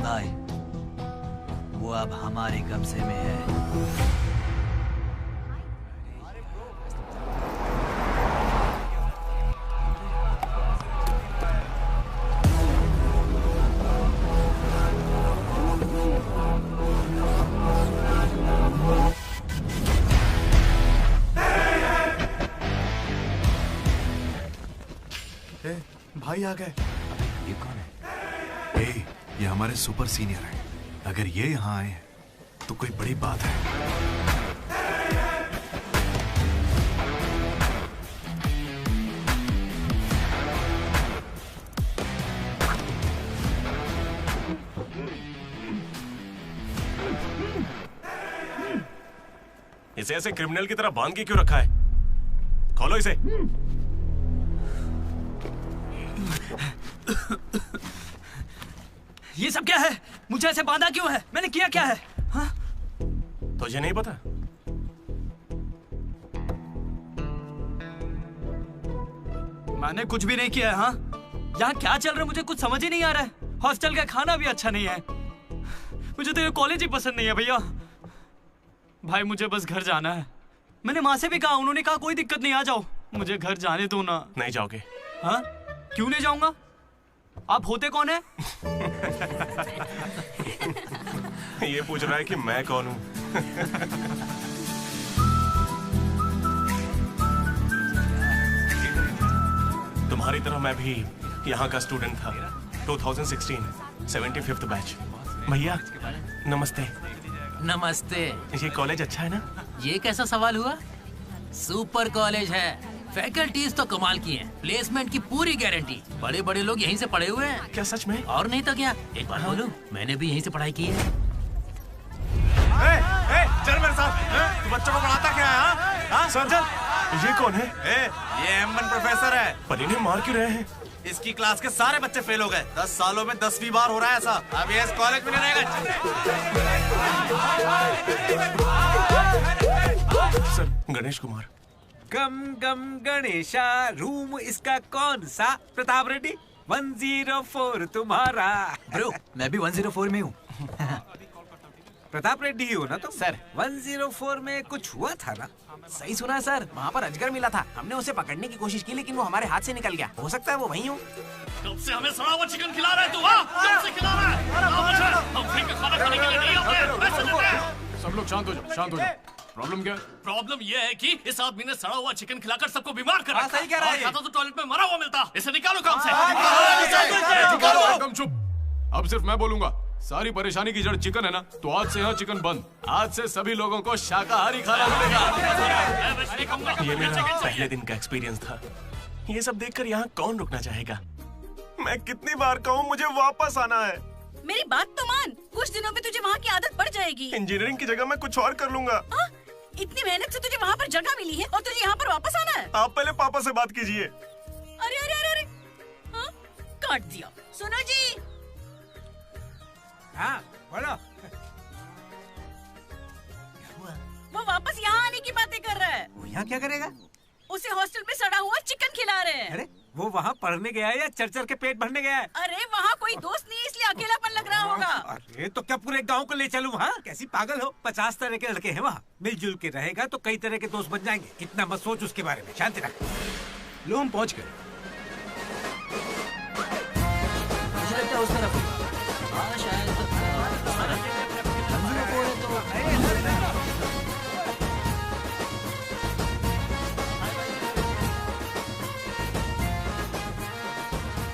भाई, वो अब हमारे कब्जे में है। भाई आ गए। ये कौन है? ये हमारे सुपर सीनियर हैं। अगर ये यहाँ आए हैं तो कोई बड़ी बात है। इसे ऐसे क्रिमिनल की तरह बांध के क्यों रखा है? खोलो इसे। ये सब क्या है? मुझे ऐसे बांधा क्यों है? मैंने किया क्या है? हाँ? तुझे नहीं पता? मैंने कुछ भी नहीं किया है। हाँ? यहाँ क्या चल रहा है मुझे कुछ समझ ही नहीं आ रहा है। हॉस्टल का खाना भी अच्छा नहीं है। मुझे तो ये कॉलेज ही पसंद नहीं है भैया। भाई मुझे बस घर जाना है। मैंने माँ से भी कहा, उन्होंने कहा कोई दिक्कत नहीं, आ जाओ। मुझे घर जाने दो ना। नहीं जाओगे? हाँ? क्यों नहीं जाऊंगा? आप होते कौन है? ये पूछ रहा है कि मैं कौन हूँ। तुम्हारी तरह मैं भी यहाँ का स्टूडेंट था। 2016 75th बैच। भैया नमस्ते। नमस्ते। ये कॉलेज अच्छा है ना? ये कैसा सवाल हुआ? सुपर कॉलेज है। फैकल्टीज तो कमाल की हैं। प्लेसमेंट की पूरी गारंटी। बड़े बड़े लोग यहीं से पढ़े हुए हैं। क्या सच में? और नहीं तो क्या। एक बार बोलूं, मैंने भी यहीं से पढ़ाई की है। चल मेरे साथ। तू बच्चों को पढ़ाता क्या है? हाँ? सर चल। ये कौन है? ये M1 प्रोफेसर है। पर इन्हें मार क्यों रहे हैं? इसकी क्लास के सारे बच्चे फेल हो गए। 10 सालों में 10वीं बार हो रहा है ऐसा। अब ये इस कॉलेज में नहीं रहेगा। सर गणेश कुमार। गम गम गणेशा। रूम इसका कौन सा? प्रताप रेड्डी 104 तुम्हारा। ब्रो मैं भी 104 में हूँ। प्रताप रेड्डी ही हो ना तुम? सर 104 में कुछ हुआ था ना? सही सुना है सर, वहाँ पर अजगर मिला था। हमने उसे पकड़ने की कोशिश की लेकिन वो हमारे हाथ से निकल गया। हो सकता है वो वहीं हो। कब से हमें सड़ा हुआ चिकन खिला रहा है तू? कब से खिला रहा है? हम फ्री का खाना खाने के लिए नहीं आते। पैसे देते हैं। सब लोग शांत हो जाओ, शांत हो जाओ। प्रॉब्लम क्या है? प्रॉब्लम ये है कि इस आदमी ने सड़ा हुआ चिकन खिलाकर सबको बीमार कर रखा। सही कह रहा है। खाता तो टॉयलेट में मरा हुआ मिलता। इसे निकालो काम से। एकदम चुप। अब सिर्फ मैं बोलूंगा। सारी परेशानी की जड़ चिकन है ना, तो आज से यहाँ चिकन बंद। आज से सभी लोगों को शाकाहारी खाना मिलेगा। ये मेरा पहले दिन का एक्सपीरियंस था। ये सब देखकर यहाँ कौन रुकना चाहेगा? मैं कितनी बार कहूँ मुझे वापस आना है। मेरी बात तो मान, कुछ दिनों में तुझे वहाँ की आदत पड़ जाएगी। इंजीनियरिंग की जगह मैं कुछ और कर लूंगा। इतनी मेहनत से तुझे वहाँ पर जगह मिली है और तुझे यहाँ पर वापस आना है? आप पहले पापा से बात कीजिए। डांट दिया। सुनो जी, हाँ बोलो। वो वापस यहाँ आने की बातें कर रहा है। वो यहाँ क्या करेगा? उसे हॉस्टल में सड़ा हुआ चिकन खिला रहे हैं। अरे वो वहाँ पढ़ने गया है या चरचर के पेट भरने गया है? अरे वहाँ कोई दोस्त नहीं है, इसलिए अकेलापन लग रहा होगा। अरे तो क्या पूरे गांव को ले चलूं? हाँ कैसी पागल हो? 50 तरह के लड़के हैं वहाँ। मिलजुल के रहेगा तो कई तरह के दोस्त बन जाएंगे। इतना मत सोच उसके बारे में, शांति रख। लो हम पहुंच गए। मुझे लगता है उस तरफ। हाँ शायद।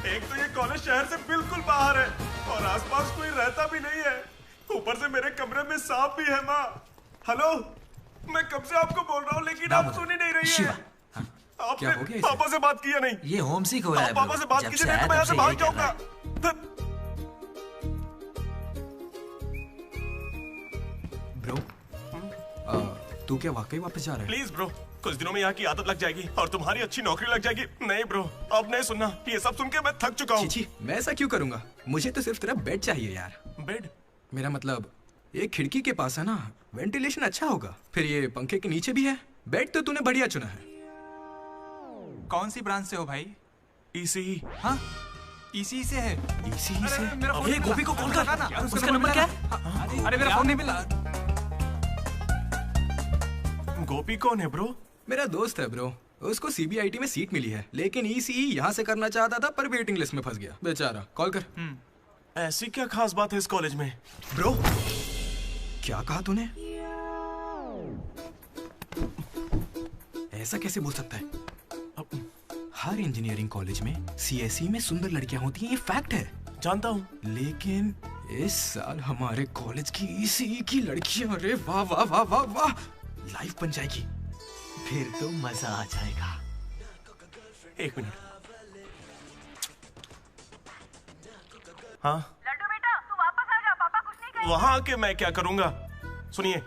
एक तो ये कॉलेज शहर से बिल्कुल बाहर है और आसपास कोई रहता भी नहीं है। ऊपर से मेरे कमरे में सांप भी है। माँ, हेलो, मैं कब से आपको बोल रहा हूँ लेकिन आप सुन ही नहीं रही है। आपने पापा से बात किया नहीं? ये होम सिक हो रहा है। पापा से बात कीजिए नहीं तो मैं यहाँ से भाग जाऊंगा। ब्रो, तू क्या वाकई वापस जा रहा है? प्लीज ब्रो, कुछ दिनों में यहाँ की आदत लग जाएगी और तुम्हारी अच्छी नौकरी लग जाएगी। नहीं ब्रो, अब नहीं सुनना। ये सब सुन के मैं थक चुका हूँ। छी, मैं ऐसा क्यों करूंगा? मुझे तो सिर्फ तेरा बेड चाहिए यार। बेड? मेरा मतलब ये खिड़की के पास है ना, वेंटिलेशन अच्छा होगा। फिर ये पंखे के नीचे भी है। बेड तो तूने बढ़िया चुना है। कौन सी ब्रांच से हो भाई? ईसीई। हाँ ईसी से है। ईसीई से? ये गोपी को कॉल कर ना। उसका नंबर क्या है? अरे मेरा फोन नहीं मिला। गोपी कौन है ब्रो? मेरा दोस्त है ब्रो। उसको सीबीआईटी में सीट मिली है, लेकिन ईसीई यहाँ से करना चाहता था पर वेटिंग लिस्ट में फंस गया बेचारा। कॉल कर। ऐसी क्या खास बात है इस कॉलेज में? ब्रो, क्या कहा तूने? ऐसा कैसे बोल सकता है? हर इंजीनियरिंग कॉलेज में सीएसई में सुंदर लड़कियां होती हैं, ये फैक्ट है। जानता हूँ, लेकिन इस साल हमारे कॉलेज की ईसीई की लड़कियां, अरे वाह वाह वाह वाह वाह, लाइव बन जाएगी। फिर तो मजा आ जाएगा। एक मिनट। हाँ लड्डू बेटा, तू वापस आ जा, पापा कुछ नहीं कहेंगे। वहाँ आके मैं क्या करूँगा? सुनिए,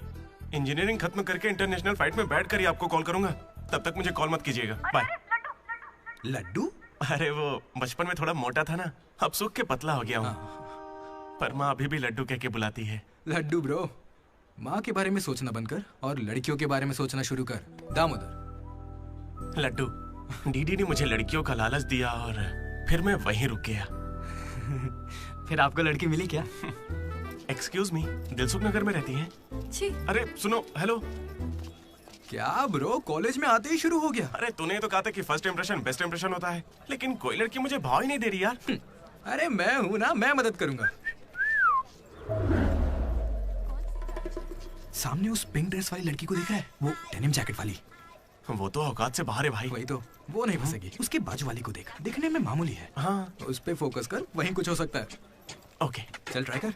इंजीनियरिंग खत्म करके इंटरनेशनल फ्लाइट में बैठ कर ही आपको कॉल करूंगा। तब तक मुझे कॉल मत कीजिएगा। बाय। लड्डू? अरे वो बचपन में थोड़ा मोटा था ना, अब सूख के पतला हो गया हूँ। पर माँ अभी भी लड्डू कह के बुलाती है। लड्डू ब्रो, माँ के बारे में सोचना बंद कर और लड़कियों के बारे में सोचना शुरू कर। दामोदर। लड्डू, डीडी ने मुझे लड़कियों का लालच दिया और फिर मैं वहीं रुक गया। फिर आपको लड़की मिली क्या? एक्सक्यूज मी, दिलसुख नगर में रहती हैं? अरे सुनो, हेलो। क्या ब्रो, कॉलेज में आते ही शुरू हो गया? अरे तूने तो कहा था कि फर्स्ट इंप्रेशन बेस्ट इंप्रेशन होता है, लेकिन कोई लड़की मुझे भाव ही नहीं दे रही यार। अरे मैं हूँ ना, मैं मदद करूंगा। सामने उस पिंक ड्रेस वाली लड़की को देख रहा है? वो डेनिम जैकेट वाली। वो तो औकात से बाहर है भाई। वही तो, वो नहीं फंसेगी। उसके बाजू वाली को देख, दिखने में मामूली है। हाँ, उस पे फोकस कर, वहीं कुछ हो सकता है। ओके, चल ट्राई कर।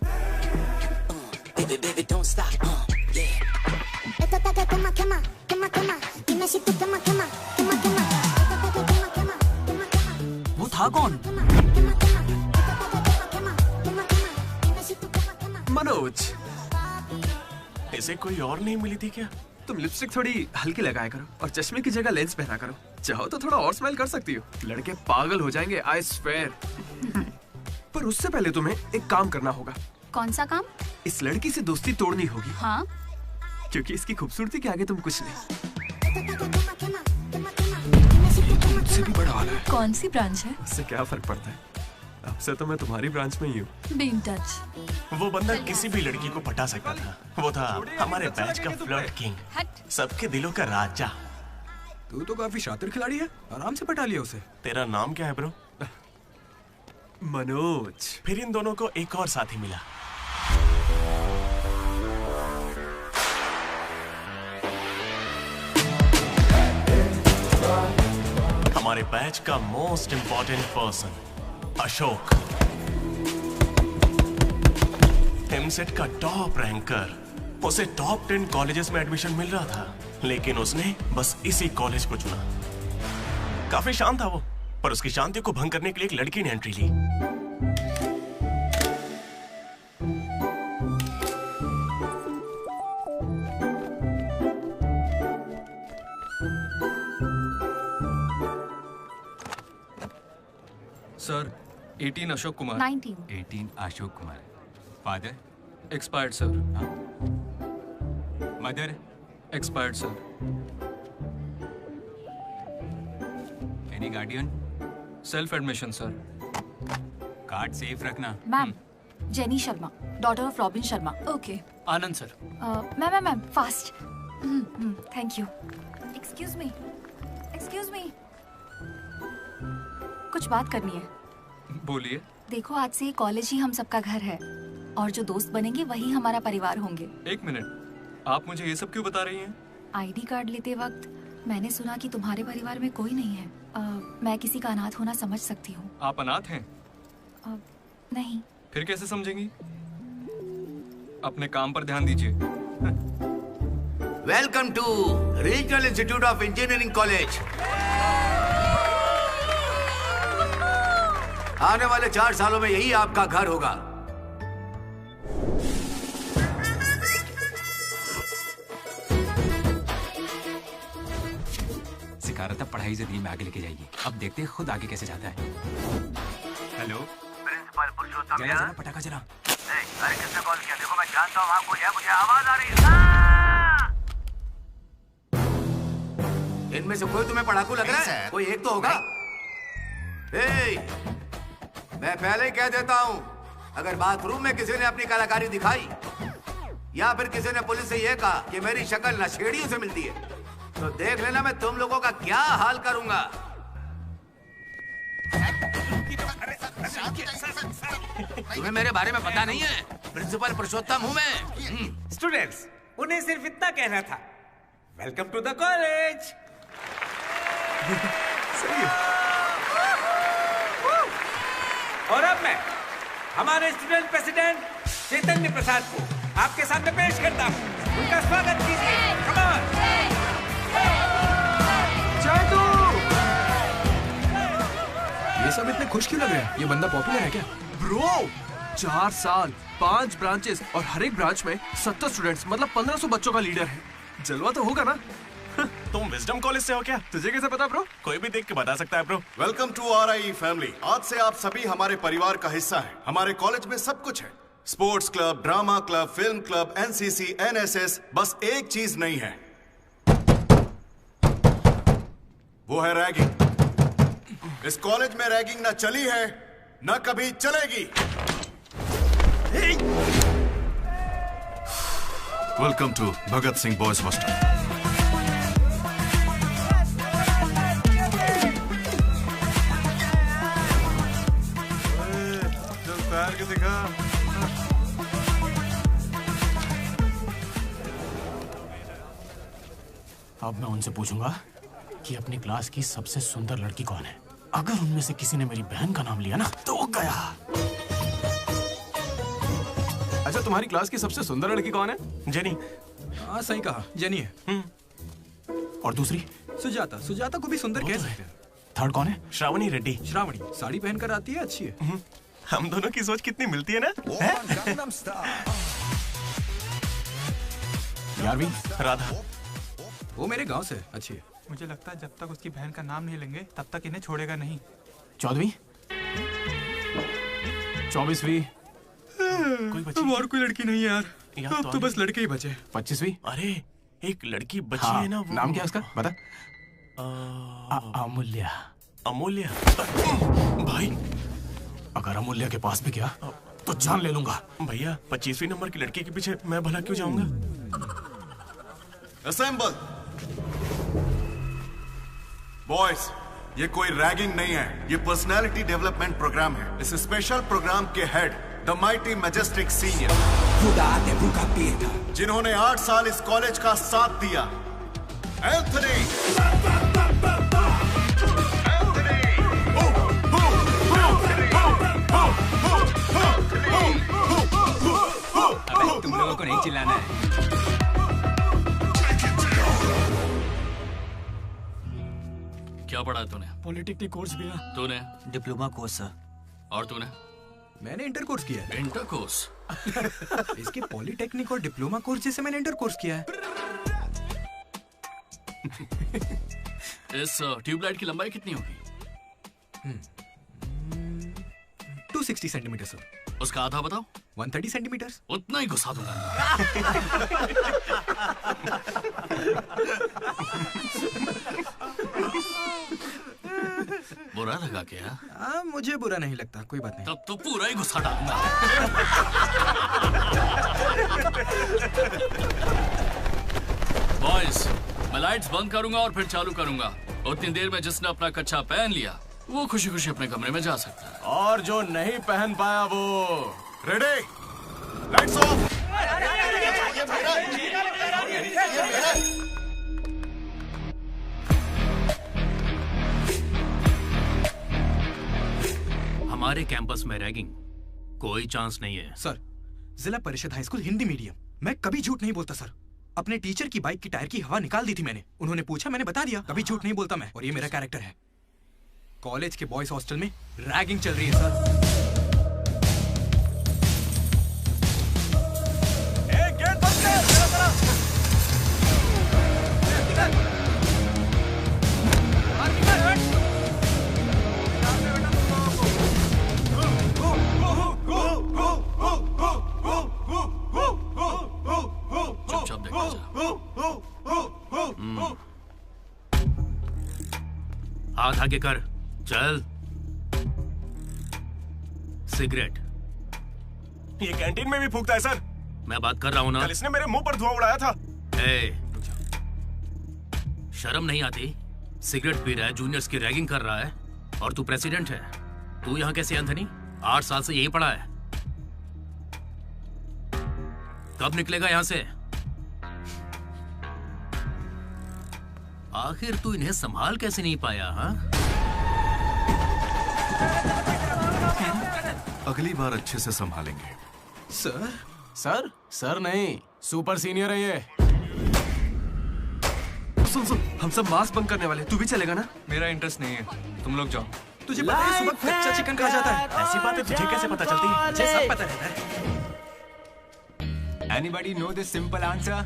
वो था कौन? मनोज। इसे कोई और नहीं मिली थी क्या? तुम लिपस्टिक थोड़ी हल्की लगाया करो और चश्मे की जगह लेंस पहना करो। चाहो तो थोड़ा और स्माइल कर सकती हो, लड़के पागल हो जाएंगे, आई स्वेयर। पर उससे पहले तुम्हें एक काम करना होगा। कौन सा काम? इस लड़की से दोस्ती तोड़नी होगी। हाँ, क्योंकि इसकी खूबसूरती के आगे तुम कुछ नहीं। ये तो मुझसे भी बड़ा वाला है। कौन सी ब्रांच है? इससे क्या फर्क पड़ता है? अब से तो मैं तुम्हारी ब्रांच में ही हूँ। Be in touch. वो बंदा किसी भी लड़की को पटा सकता था। वो था हमारे बैच का फ्लर्ट किंग, सबके दिलों का राजा। तू तो काफी शातिर खिलाड़ी है, आराम से पटा लिया उसे। तेरा नाम क्या है ब्रो? मनोज। फिर इन दोनों को एक और साथी मिला। हमारे बैच का most important person Ashok, EAMCET का टॉप रैंकर। उसे टॉप 10 कॉलेजेस में एडमिशन मिल रहा था, लेकिन उसने बस इसी कॉलेज को चुना। काफी शांत था वो, पर उसकी शांति को भंग करने के लिए एक लड़की ने एंट्री ली। Sir, 18 Ashok Kumar. 19। 18 Ashok Kumar. Father? Expired sir. Mother? Expired sir. Any guardian? Self admission sir. Card safe रखना। Ma'am, Jenny Sharma, daughter of Robin Sharma. Okay. Anand sir. Ma'am fast. Thank you. Excuse me, कुछ बात करनी है। बोलिए। देखो, आज से कॉलेज ही हम सबका घर है और जो दोस्त बनेंगे वही हमारा परिवार होंगे। एक मिनट, आप मुझे ये सब क्यों बता रही हैं? आईडी कार्ड लेते वक्त मैंने सुना कि तुम्हारे परिवार में कोई नहीं है। मैं किसी का अनाथ होना समझ सकती हूँ। आप अनाथ हैं? नहीं। फिर कैसे समझेंगी? अपने काम पर ध्यान दीजिए। Welcome to regional institute of engineering college. आने वाले 4 सालों में यही आपका घर होगा। सिखा रहा था पढ़ाई से दिन में आगे लेके जाएगी। अब देखते हैं खुद आगे कैसे जाता है। हेलो, प्रिंसिपल पुरुषोत्तम। जला पटाखा चला। अरे किसने कॉल किया? देखो मैं जानता हूँ आपको, मुझे आवाज आ रही है। इनमें से कोई तुम्हें पढ़ाकू लग रहा है? कोई एक तो होगा। मैं पहले ही कह देता हूँ, अगर बाथरूम में किसी ने अपनी कलाकारी दिखाई या फिर किसी ने पुलिस से यह कहा कि मेरी शक्ल नशेड़ियों से मिलती है, तो देख लेना मैं तुम लोगों का क्या हाल करूंगा। तुम्हें मेरे बारे में पता नहीं है? प्रिंसिपल पुरुषोत्तम हूँ मैं। स्टूडेंट्स, उन्हें सिर्फ इतना कहना था, वेलकम टू द कॉलेज। और अब मैं हमारे स्टूडेंट प्रेसिडेंट चैतन्य प्रसाद को आपके सामने पेश करता हूँ। उनका स्वागत कीजिए। Come on. ये सब इतने खुश क्यों लग रहे हैं? ये बंदा पॉपुलर है क्या? ब्रो, 4 साल, 5 ब्रांचेस और हर एक ब्रांच में 70 स्टूडेंट्स, मतलब 1500 बच्चों का लीडर है। जलवा तो होगा ना? तुम विजडम कॉलेज से हो क्या? तुझे कैसे पता ब्रो? कोई भी देख के बता सकता है bro. Welcome to RIE family. आज से आप सभी हमारे परिवार का हिस्सा हैं। हमारे कॉलेज में सब कुछ है, sports club, drama club, film club, NCC, NSS। बस एक चीज नहीं है, वो है रैगिंग। इस कॉलेज में रैगिंग ना चली है, ना कभी चलेगी। Welcome to Bhagat Singh boys hostel. तैयार के दिखा। अब मैं उनसे पूछूंगा कि अपनी क्लास की सबसे सुंदर लड़की कौन है। अगर उनमें से किसी ने मेरी बहन का नाम लिया ना तो वो गया। अच्छा, तुम्हारी क्लास की सबसे सुंदर लड़की कौन है? जेनी। हाँ, सही कहा, जेनी है। और दूसरी? सुजाता। सुजाता को भी सुंदर कह सकते हैं। थर्ड कौन है? श्रावणी रेड्डी। श्रावणी साड़ी पहनकर आती है, अच्छी है। हम दोनों की सोच कितनी मिलती है ना? यारवी? राधा। वो मेरे गांव से, अच्छी है। मुझे लगता है जब तक उसकी बहन का नाम नहीं लेंगे तब तक इन्हें छोड़ेगा नहीं। 14वीं? 24वीं? और कोई लड़की नहीं है यार। अब तो बस लड़के ही बचे। 25वीं? अरे एक लड़की बची हाँ, है ना, वो नाम क्या है उसका? बता। अमूल्य। अमूल्य? भाई, अगर अमूल्य के पास भी गया तो जान ले लूंगा। भैया 25वीं नंबर की लड़की के पीछे मैं भला क्यों जाऊंगा? असेंबल। बॉयज, ये कोई रैगिंग नहीं है, ये पर्सनालिटी डेवलपमेंट प्रोग्राम है। इस स्पेशल प्रोग्राम के head the mighty majestic senior, जिन्होंने 8 साल इस कॉलेज का साथ दिया, एंथनी। अबे तुम लोगों को नहीं चिल्लाना है। क्या पढ़ा है तूने? पॉलिटेक्निक कोर्स किया। तूने? Diploma course sir. और तूने? मैंने इंटर कोर्स किया है। Inter course? इसके पॉलिटेक्निक और डिप्लोमा कोर्स जैसे मैंने इंटर कोर्स किया है। इस ट्यूबलाइट की लंबाई कितनी होगी? 260 सेंटीमीटर सर। उसका आधा बताओ। 130 सेंटीमीटर। उतना ही घुसा दूंगा। बुरा लगा क्या? मुझे बुरा नहीं लगता, कोई बात नहीं। तब तो पूरा ही गुस्सा डालूंगा। बॉयज, मैं लाइट्स बंद करूंगा और फिर चालू करूंगा। उतनी देर में जिसने अपना कच्छा पहन लिया वो खुशी खुशी अपने कमरे में जा सकता है। और जो नहीं पहन पाया वो रेडी, लाइट्स ऑफ। हमारे कैंपस में रैगिंग कोई चांस नहीं है। सर, जिला परिषद हाई स्कूल हिंदी मीडियम, मैं कभी झूठ नहीं बोलता सर। अपने टीचर की बाइक की टायर की हवा निकाल दी थी मैंने। उन्होंने पूछा, मैंने बता दिया। कभी झूठ नहीं बोलता मैं, और ये मेरा कैरेक्टर है। कॉलेज के बॉयज हॉस्टल में रैगिंग चल रही है सर। हाथ आगे कर, चल। सिगरेट ये कैंटीन में भी फूकता है सर। मैं बात कर रहा हूँ ना। कल इसने मेरे मुंह पर धुआं उड़ाया था। शर्म नहीं आती? सिगरेट पी रहा है, जूनियर्स की रैगिंग कर रहा है, और तू प्रेसिडेंट है। तू यहाँ कैसे एंथनी? 8 साल से यही पढ़ा है। कब निकलेगा यहाँ से? आखिर तू इन्हें संभाल कैसे नहीं पाया? हाँ, अगली बार अच्छे से संभालेंगे। सर? सर? सर नहीं, सुपर सीनियर है ये। सुन सुन, हम सब मास्क बंक करने वाले। तू भी चलेगा ना? मेरा इंटरेस्ट नहीं है, तुम लोग जाओ। तुझे पता है सुबह कच्चा चिकन खा जाता है? ऐसी बातें तुझे कैसे पता चलती है? मुझे सब पता रहता है। Anybody know the simple answer?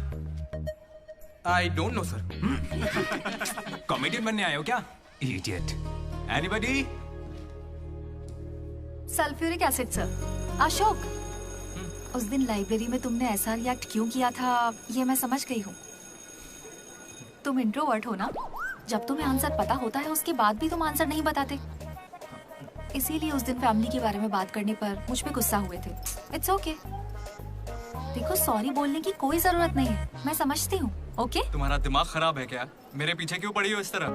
I don't know sir. Comedian बनने आए हो क्या? Idiot. Anybody? Sulphuric acid sir. Ashok, उस दिन लाइब्रेरी में तुमने ऐसा रिएक्ट क्यों किया था ये मैं समझ गई हूँ। तुम इंट्रोवर्ट हो ना? जब तुम्हें आंसर पता होता है उसके बाद भी तुम आंसर नहीं बताते। इसीलिए उस दिन फैमिली के बारे में बात करने पर मुझ पे गुस्सा हुए थे। It's okay. देखो, सॉरी बोलने की कोई जरूरत नहीं है, मैं समझती हूँ। ओके? तुम्हारा दिमाग खराब है क्या? मेरे पीछे क्यों पड़ी हो इस तरह?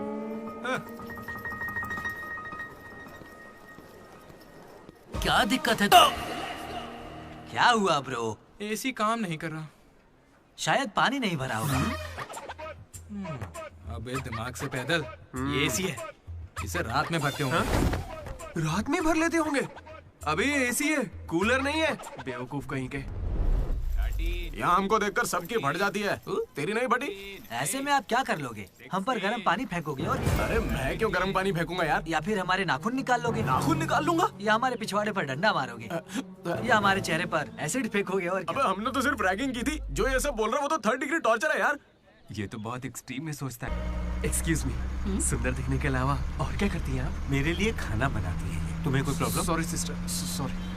क्या दिक्कत है? तो क्या हुआ ब्रो? एसी काम नहीं कर रहा। शायद पानी नहीं भरा होगा। अबे दिमाग से पैदल, ये एसी है, इसे रात में भरते होंगे। रात में भर लेते होंगे? अबे ये एसी है, कूलर नहीं है। बेवकूफ कहीं के। यहाँ हमको देखकर सबकी फट जाती है, तेरी नहीं फटी? ऐसे में आप क्या कर लोगे? हम पर गर्म पानी फेंकोगे और अरे मैं क्यों गर्म पानी फेंकूंगा यार? या फिर हमारे नाखून निकाल लोगे? नाखून निकाल लूंगा? या हमारे पिछवाड़े पर डंडा मारोगे? या हमारे चेहरे पर एसिड फेंकोगे? और अबे हमने तो सिर्फ रैगिंग की थी। जो ये सब बोल रहा है वो तो 3rd डिग्री टॉर्चर है यार। ये तो बहुत एक्सट्रीम में सोचता है। एक्सक्यूज मी, सुंदर दिखने के अलावा और क्या करती हैं आप? मेरे लिए खाना बनाती है। तुम्हें कोई problem? Sorry sister, sorry.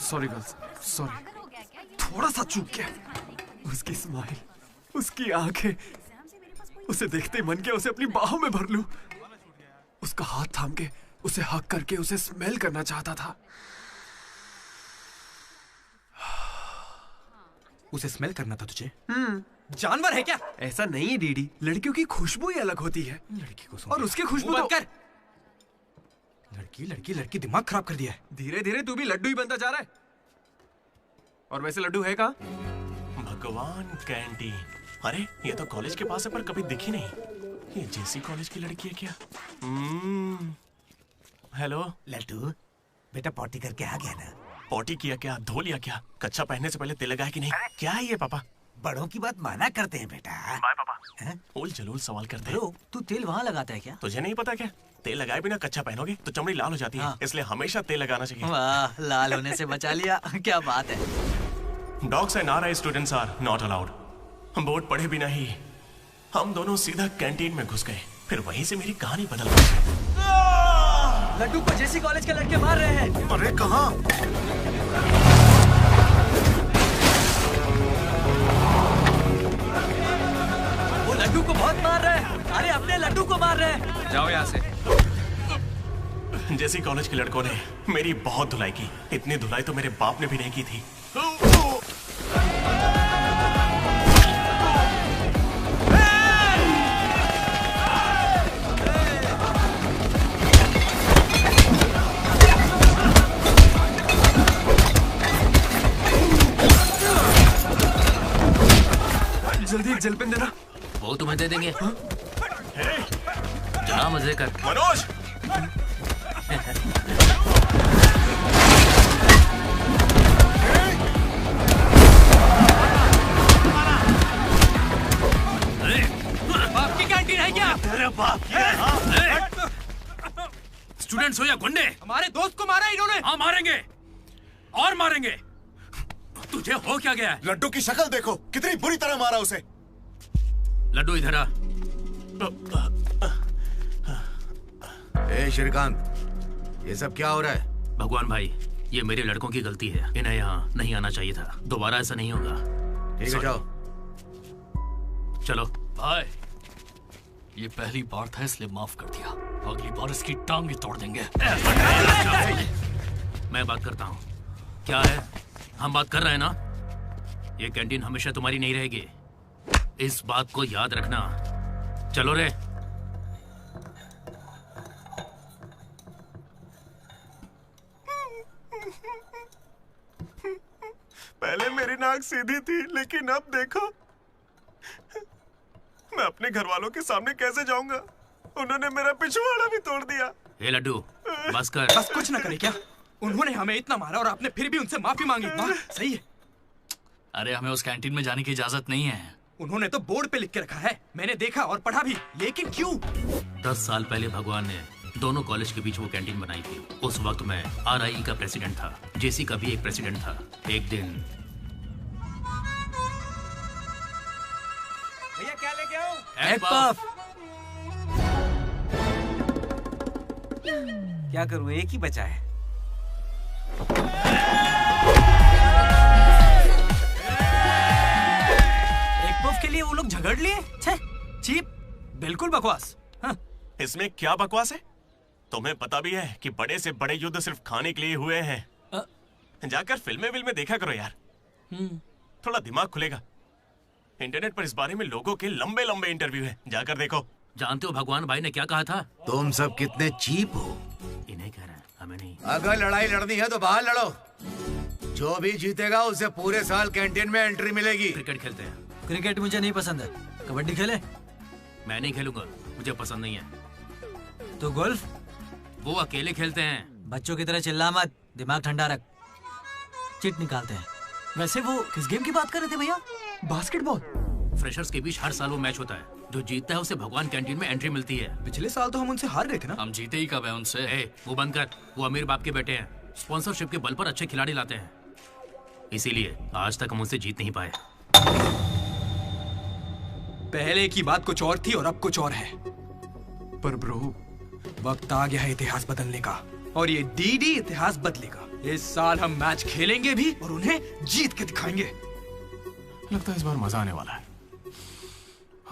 Sorry girls, sorry. थोड़ा सा चूक गया। उसकी स्माइल, उसकी आंखें, उसे देखते ही मन किया उसे अपनी बाहों में भर लूं। उसका हाथ थाम के उसे हक करके उसे स्मेल करना चाहता था। उसे स्मेल करना था तुझे। जानवर है क्या? ऐसा नहीं है डीडी, लड़कियों की खुशबू ही अलग होती है। लड़की को और उसकी खुशबू मुंह तो... बंद कर। लड़की दिमाग खराब कर दिया है। धीरे धीरे तू भी लड्डू ही बनता जा रहा है। और वैसे लड्डू है कहाँ? भगवान, कैंटीन। अरे ये तो कॉलेज के पास है पर कभी दिखी नहीं। ये जेसी कॉलेज की लड़की है क्या? हेलो लड्डू, बेटा पॉटी करके आ गया ना? पॉटी किया क्या? धो लिया क्या? कच्चा पहनने से पहले तेल लगाया कि नहीं? क्या है ये पापा? बड़ों की बात माना करते हैं बेटा। बाय पापा। उल जलूल सवाल करते हैं। तू तेल वहाँ लगाता है क्या? तुझे नहीं पता क्या? तेल लगाए बिना कच्चा पहनोगे तो चमड़ी लाल हो जाती है, इसलिए हमेशा तेल लगाना चाहिए। वाह, लाल होने से बचा लिया। क्या बात है। Dogs and RI students are not allowed. हम बोर्ड पढ़े बिना ही हम दोनों सीधा कैंटीन में घुस गए। फिर वहीं से मेरी कहानी बदल गई। लड्डू को जेसी कॉलेज के लड़के मार रहे हैं। अरे कहाँ? वो लड्डू को बहुत मार रहे हैं। अरे अपने लड्डू को मार रहे हैं। जाओ यहाँ से। जेसी कॉलेज के लड़कों ने मेरी बहुत धुलाई की। इतनी धुलाई तो मेरे बाप ने भी नहीं की थी। जल्दी एक जेल पेन देना। वो तुम्हें दे देंगे। चला मजे कर। मनोज, बाप की कैंटीन है क्या? तेरे बाप की है, हाँ? स्टूडेंट्स हो या गुंडे, हमारे दोस्त को मारा इन्होंने। हाँ मारेंगे और मारेंगे। तुझे हो क्या गया? लड्डू की शक्ल देखो, कितनी बुरी तरह मारा उसे। लड्डू इधर आ। ए श्रीकांत, ये सब क्या हो रहा है? भगवान भाई, ये मेरे लड़कों की गलती है। इन्हें यहाँ नहीं आना चाहिए था। दोबारा ऐसा नहीं होगा। ठीक है, जाओ। चलो भाई, ये पहली बार था इसलिए माफ कर दिया। अगली बार इसकी टांग ही तोड़ देंगे। मैं बात करता हूँ। क्या है? हम बात कर रहे हैं ना? ये कैंटीन हमेशा तुम्हारी नहीं रहेगी, इस बात को याद रखना। चलो रे। पहले मेरी नाक सीधी थी, लेकिन अब देखो, मैं अपने घर वालों के सामने कैसे जाऊंगा? उन्होंने मेरा पिछवाड़ा भी तोड़ दिया। ए लड्डू, बस कर। बस कुछ ना करे क्या? उन्होंने हमें इतना मारा और आपने फिर भी उनसे माफी मांगी। हाँ, सही है। अरे हमें उस कैंटीन में जाने की इजाजत नहीं है। उन्होंने तो बोर्ड पे लिख के रखा है, मैंने देखा और पढ़ा भी, लेकिन क्यों? 10 साल पहले भगवान ने दोनों कॉलेज के बीच वो कैंटीन बनाई थी। उस वक्त मैं आरआई का प्रेसिडेंट था, जेसी का भी एक प्रेसिडेंट था। एक दिन भैया क्या लेके आओ? Egg puff. क्या करूं, एक ही बचा है। एक पफ के लिए वो लोग झगड़ लिए। छे, चीप, बिल्कुल बकवास। हाँ। इसमें क्या बकवास है? तुम्हें पता भी है कि बड़े से बड़े युद्ध सिर्फ खाने के लिए हुए हैं। जाकर फिल्में देखा करो यार, थोड़ा दिमाग खुलेगा। इंटरनेट पर इस बारे में लोगों के लंबे लंबे इंटरव्यू हैं, जाकर देखो। जानते हो भगवान भाई ने क्या कहा था? तुम सब कितने चीप हो। इन्हें कह रहे हैं, हमें नहीं। अगर लड़ाई लड़नी है तो बाहर लड़ो। जो भी जीतेगा उसे पूरे साल कैंटीन में एंट्री मिलेगी। क्रिकेट खेलते हैं। क्रिकेट मुझे नहीं पसंद है। कबड्डी खेले? मैं नहीं खेलूंगा, मुझे पसंद नहीं है। तो गोल्फ? वो अकेले खेलते हैं। बच्चों की तरह चिल्ला मत, दिमाग ठंडा रख। चिट निकालते हैं। वैसे वो किस गेम की बात कर रहे थे भैया? बास्केटबॉल। फ्रेशर्स के बीच हर साल वो मैच होता है। जो जीतता है उसे भगवान कैंटीन में एंट्री मिलती है। पिछले साल तो हम उनसे हार गए थे ना। हम जीते ही कब है उनसे? वो बंद कर। वो अमीर बाप के बेटे हैं, स्पॉन्सरशिप के बल पर अच्छे खिलाड़ी लाते हैं, इसीलिए आज तक हम उनसे जीत नहीं पाए। पहले की बात कुछ और थी और अब कुछ और है। पर ब्रो, वक्त आ गया है इतिहास बदलने का, और ये डीडी इतिहास बदलेगा। इस साल हम मैच खेलेंगे भी और उन्हें जीत के दिखाएंगे। लगता है इस बार मजा आने वाला है।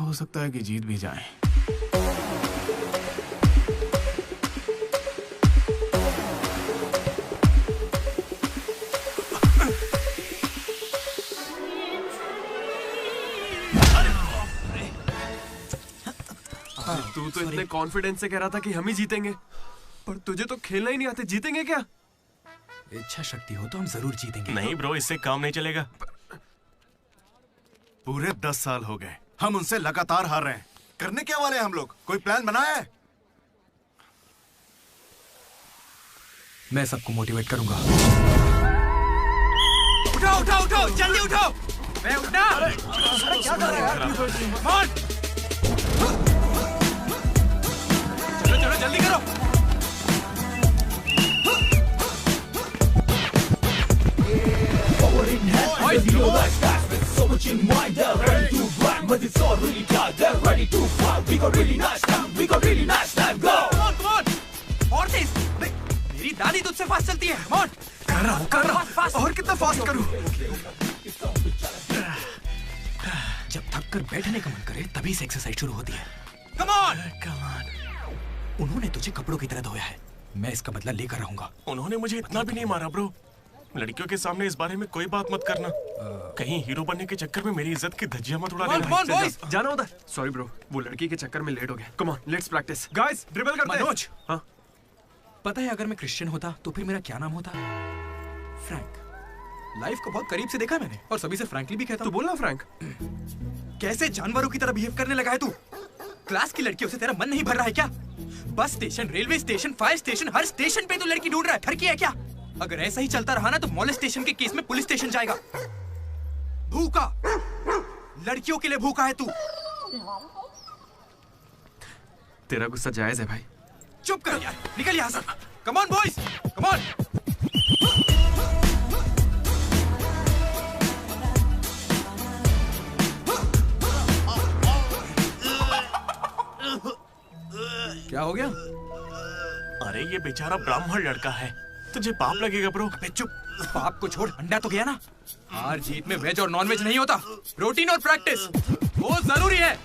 हो सकता है कि जीत भी जाए। तू तो इतने कॉन्फिडेंस से कह रहा था कि हम ही जीतेंगे, पर तुझे तो खेलना ही नहीं आते। जीतेंगे क्या? इच्छा शक्ति हो तो हम जरूर जीतेंगे। नहीं ब्रो, इससे काम नहीं चलेगा। पूरे 10 साल हो गए हम उनसे लगातार हार रहे हैं। करने क्या वाले हैं हम लोग? कोई प्लान बनाया है? मैं सबको मोटिवेट करूंगा। उठो उठो उठो, जल्दी उठो। मैं उठना। क्या कर रहे हैं यार? चलो चलो जल्दी करो। मेरी दादी तुझसे फास्ट चलती है। कर रहा हूँ। और कितना फास्ट करूँ? जब थक कर बैठने का मन करे तभी से एक्सरसाइज शुरू होती है। Come on. उन्होंने तुझे कपड़ों की तरह धोया है, मैं इसका बदला लेकर रहूंगा। उन्होंने मुझे इतना भी नहीं मारा ब्रो। लड़कियों के सामने इस बारे में कोई बात मत करना। कहीं हीरो बनने के चक्कर में मेरी इज्जत की धज्जियां मत उड़ा देना। जाना उधर। सॉरी ब्रो, वो लड़की के चक्कर में लेट हो गया। Come on, let's practice. Guys, dribble करते हैं। मनोज, हाँ? पता है अगर मैं क्रिश्चियन होता तो फिर मेरा क्या नाम होता? फ्रैंक। लाइफ को बहुत करीब से देखा मैंने और सभी से फ्रैंकली भी कहता हूँ। तू बोलना फ्रैंक। कैसे जानवरों की तरह बिहेव करने लगा है तू? क्लास की लड़कियों से तेरा मन नहीं भर रहा है क्या? Bus station, railway station, fire station, हर स्टेशन पे तू लड़की ढूंढ रहा है। ठरकी है क्या? अगर ऐसा ही चलता रहा ना तो मोलेस्टेशन के केस में पुलिस स्टेशन जाएगा। भूखा, लड़कियों के लिए भूखा है तू। तेरा गुस्सा जायज है भाई। चुप कर यार, निकल यहाँ से। Come on boys, come on. क्या हो गया? अरे ये बेचारा ब्राह्मण लड़का है, तुझे पाप लगेगा ब्रो। अबे चुप, पाप को छोड़, अंडा तो गया ना। हार जीत में वेज और नॉन वेज नहीं होता, प्रोटीन और प्रैक्टिस वो जरूरी है।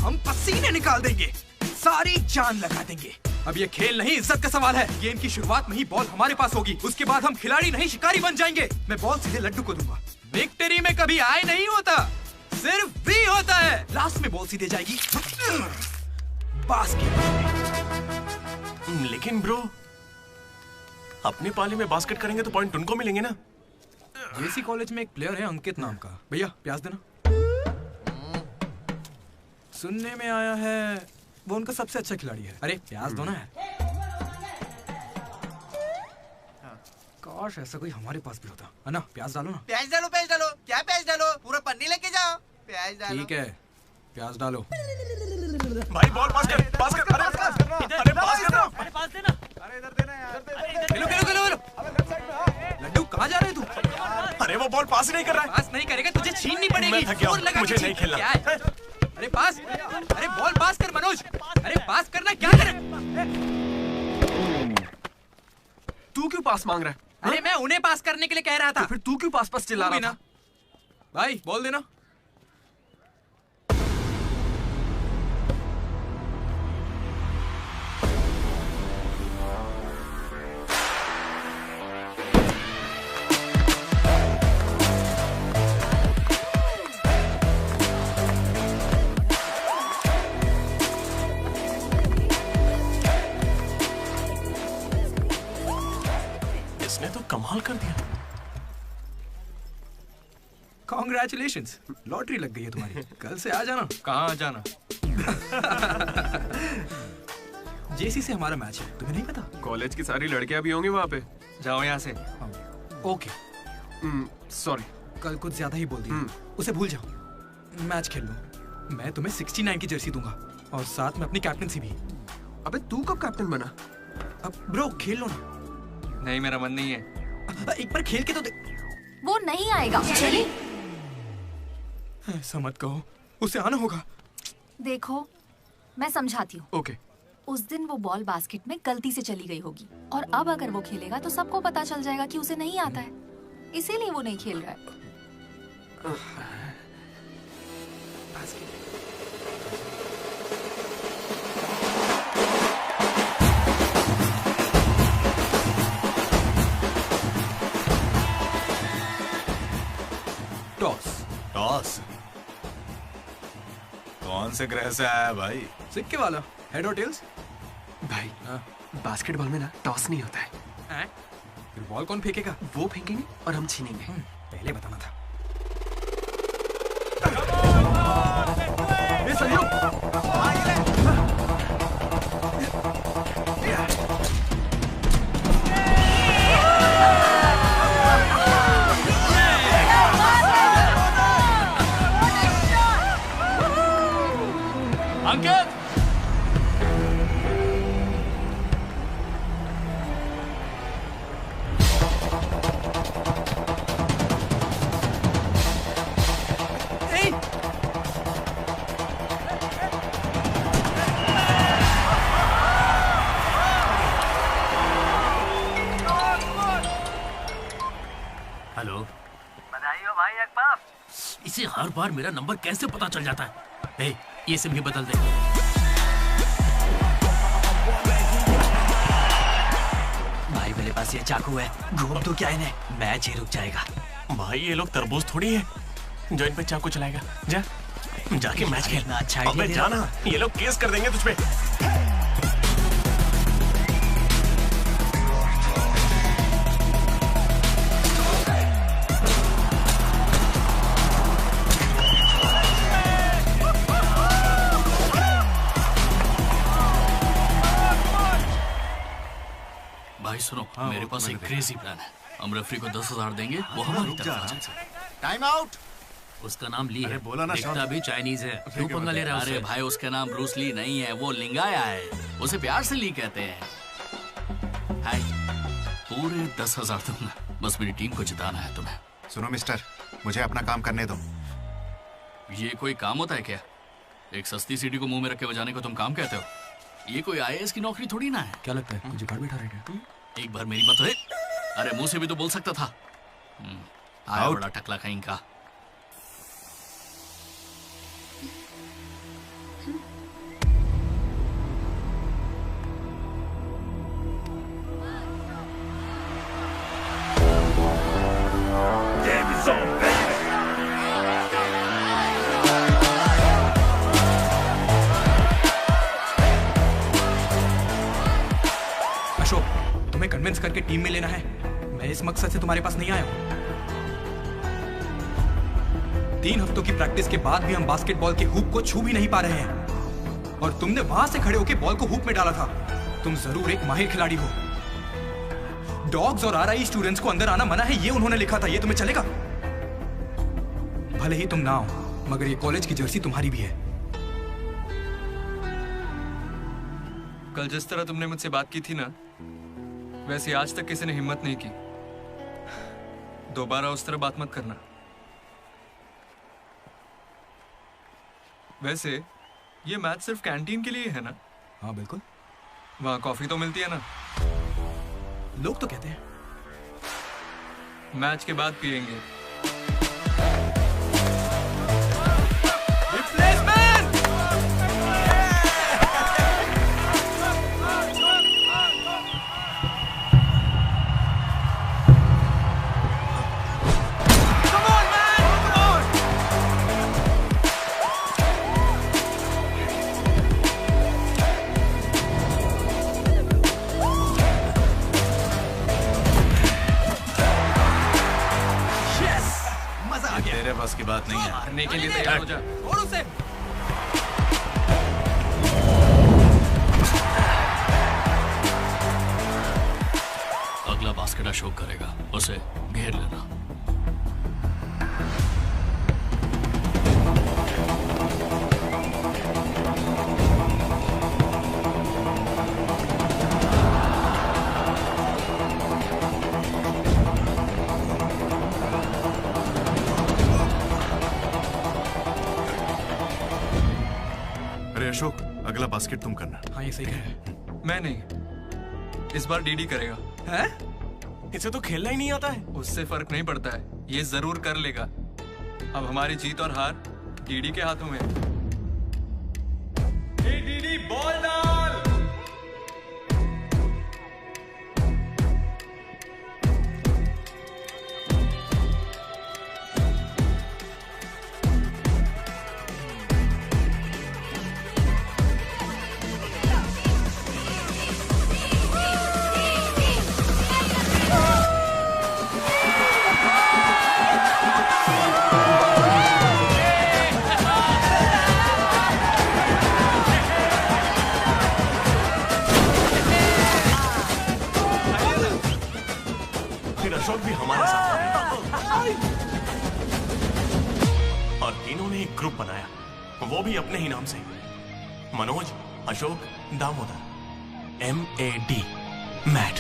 हम पसीने निकाल देंगे, सारी जान लगा देंगे। अब ये खेल नहीं, इज्जत का सवाल है। गेम की शुरुआत में ही बॉल हमारे पास होगी, उसके बाद हम खिलाड़ी नहीं शिकारी बन जाएंगे। मैं बॉल सीधे लड्डू को दूंगा। विक्ट्री में कभी आए नहीं होता, सिर्फ वी होता है। लास्ट में बॉल सीधे जाएगी बास्केट। लेकिन ब्रो, अपने पाले में बास्केट करेंगे तो पॉइंट उनको मिलेंगे ना। जेसी कॉलेज में एक प्लेयर है अंकित नाम का। भैया प्याज देना। सुनने में आया है वो उनका सबसे अच्छा खिलाड़ी है। अरे प्याज दो ना यार। काश ऐसा कोई हमारे पास भी होता है ना। प्याज डालो ना। प्याज डालो, प्याज डालो। क्या प्याज डालो? पूरा पन्नी लेके जाओ। प्याज डालो। ठीक है, प्याज डालो। भाई बॉल पास कर, पास कर। अरे पास करना, अरे पास करना, अरे पास देना। अरे इधर देना यार। खेलो खेलो खेलो खेलो। लड्डू कहाँ जा रहे तू? अरे वो बॉल पास ही नहीं कर रहा है। पास नहीं करेगा तुझे छीननी पड़ेगी। मैं थक गया हूं, जोर लगा के मुझे नहीं छीन। खेलना। क्या है? अरे पास, अरे बॉल पास कर मनोज। अरे पास करना, क्या करे? तू क्यों पास मांग रहा है? अरे मैं उन्हें पास करने के लिए कह रहा था। तो फिर तू क्यों पास पास चिल्ला रहा था? भाई बोल देना। इसने तो कमाल कर दिया। कॉन्ग्रेचुलेशंस, लॉटरी लग गई है तुम्हारी। कल से आ जाना। कहाँ जाना? जेसी से हमारा मैच है, तुम्हें नहीं पता? कॉलेज की सारी लड़कियां भी होंगी वहाँ पे। जाओ यहाँ से। Okay, sorry. कल कुछ ज्यादा ही बोल दिया। उसे भूल जाओ, मैच खेल लो। मैं तुम्हें 69 की जर्सी दूंगा और साथ में अपनी कैप्टनसी भी। अबे तू कब कैप्टन बना? अब ब्रो खेल लो ना। नहीं, मेरा मन नहीं है। एक बार खेल के तो वो नहीं आएगा। चलिए। ऐसा मत कहो, उसे आना होगा। देखो मैं समझाती हूँ। ओके। उस दिन वो बॉल बास्केट में गलती से चली गई होगी और अब अगर वो खेलेगा तो सबको पता चल जाएगा कि उसे नहीं आता है, इसीलिए वो नहीं खेल रहा है। टॉस। टॉस? कौन से ग्रह से आया है भाई? सिक्के वाला, हेड और टेल्स। भाई बास्केटबॉल में ना टॉस नहीं होता है। फिर बॉल कौन फेंकेगा? वो फेंकेंगे और हम छीनेंगे। पहले बताना था। ये संजू! अंकित! हेलो, बधाई हो भाई अकबर। इसे हर बार मेरा नंबर कैसे पता चल जाता है? ए, ये सिम भी बदल दे। भाई मेरे पास ये चाकू है, घूम तो क्या इन्हें, मैच ही रुक जाएगा। भाई ये लोग तरबूज थोड़ी है जो इन पे चाकू चलाएगा। जा जाके मैच खेल। अच्छा अबे जाना, ये लोग केस कर देंगे तुझ पे। भाई सुनो, मेरे पास एक क्रेजी प्लान है। हम रेफरी को 10,000 देंगे, वो हमारी तरफ आ जाए। Time out. उसका नाम ली है, बोला ना, दिखता भी चाइनीज है। क्यों पंगा ले रहा है? अरे भाई उसका नाम ब्रूस ली नहीं है, वो लिंगाया है। उसे प्यार से ली कहते हैं। हाय, पूरे 10,000 दूंगा, बस मेरी टीम को जिताना है तुम्हें। सुनो मिस्टर, मुझे अपना काम करने दो। ये कोई काम होता है क्या? एक सस्ती सीढ़ी को मुंह में रख के बजाने को तुम काम कहते हो? ये कोई IAS की नौकरी थोड़ी ना है। क्या लगता है मुझे घर बैठा रहेगा? एक बार मेरी बात है। अरे मुंह से भी तो बोल सकता था। आया बड़ा टकला कहीं का। अशोक, तुम्हें कन्विंस करके टीम में लेना है। मैं इस मकसद से तुम्हारे पास नहीं आया हूं। 3 हफ्तों की प्रैक्टिस के बाद भी हम बास्केटबॉल के हुप को छू भी नहीं पा रहे हैं, और तुमने वहां से खड़े होकर बॉल को हुप में डाला था। तुम जरूर एक माहिर खिलाड़ी हो। डॉग्स और RI स्टूडेंट्स को अंदर आना मना है, ये उन्होंने लिखा था। ये तुम्हें चलेगा? भले ही तुम ना हो, मगर ये कॉलेज की जर्सी तुम्हारी भी है। कल जिस तरह तुमने मुझसे बात की थी ना, वैसे आज तक किसी ने हिम्मत नहीं की। दोबारा उस तरह बात मत करना। वैसे ये मैच सिर्फ कैंटीन के लिए है ना? हाँ बिल्कुल। वहाँ कॉफी तो मिलती है ना? लोग तो कहते हैं। मैच के बाद पियेंगे। तेरे बस की बात नहीं है। मारने के लिए तैयार हो जा। और उसे अगला बास्केट अशोक करेगा, उसे घेर लेना। अरे अशोक, अगला बास्केट तुम करना। हाँ ये सही है। मैं नहीं, इस बार डीडी करेगा। हैं? इसे तो खेलना ही नहीं आता है। उससे फर्क नहीं पड़ता है, ये जरूर कर लेगा। अब हमारी जीत और हार डीडी के हाथों में है। डीडी बॉल डाल। बनाया, वो भी अपने ही नाम से, मनोज अशोक दामोदर, MAD, मैट।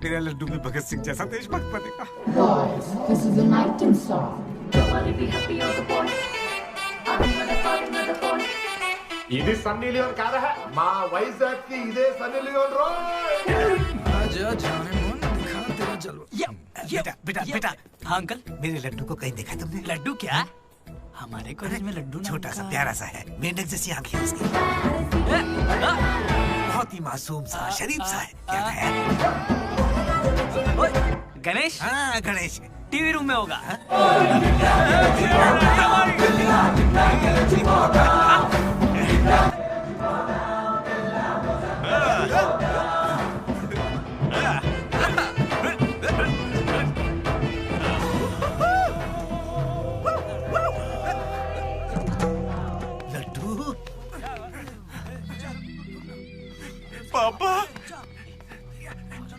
तेरा लड्डू भी भगत सिंह जैसा देशभक्त बनेगा। Boys, this is the night and song. Nobody be happy on the boys. ఇది సన్నీ లియోన్ కాదా? మా వైజాగ్ కి ఇదే సన్నీ లియోన్ రోయ్। आजा जाने मन दिखा तेरा जलवा। बेटा बेटा बेटा, हाँ अंकल, मेरे लड्डू को कहीं देखा तुमने? लड्डू क्या? हमारे कॉलेज में लड्डू छोटा सा प्यारा सा है, मेंढक जैसी आंखें उसकी, बहुत ही मासूम सा शरीफ सा है। क्या है? गणेश? हाँ गणेश, टीवी रूम में होगा। पापा,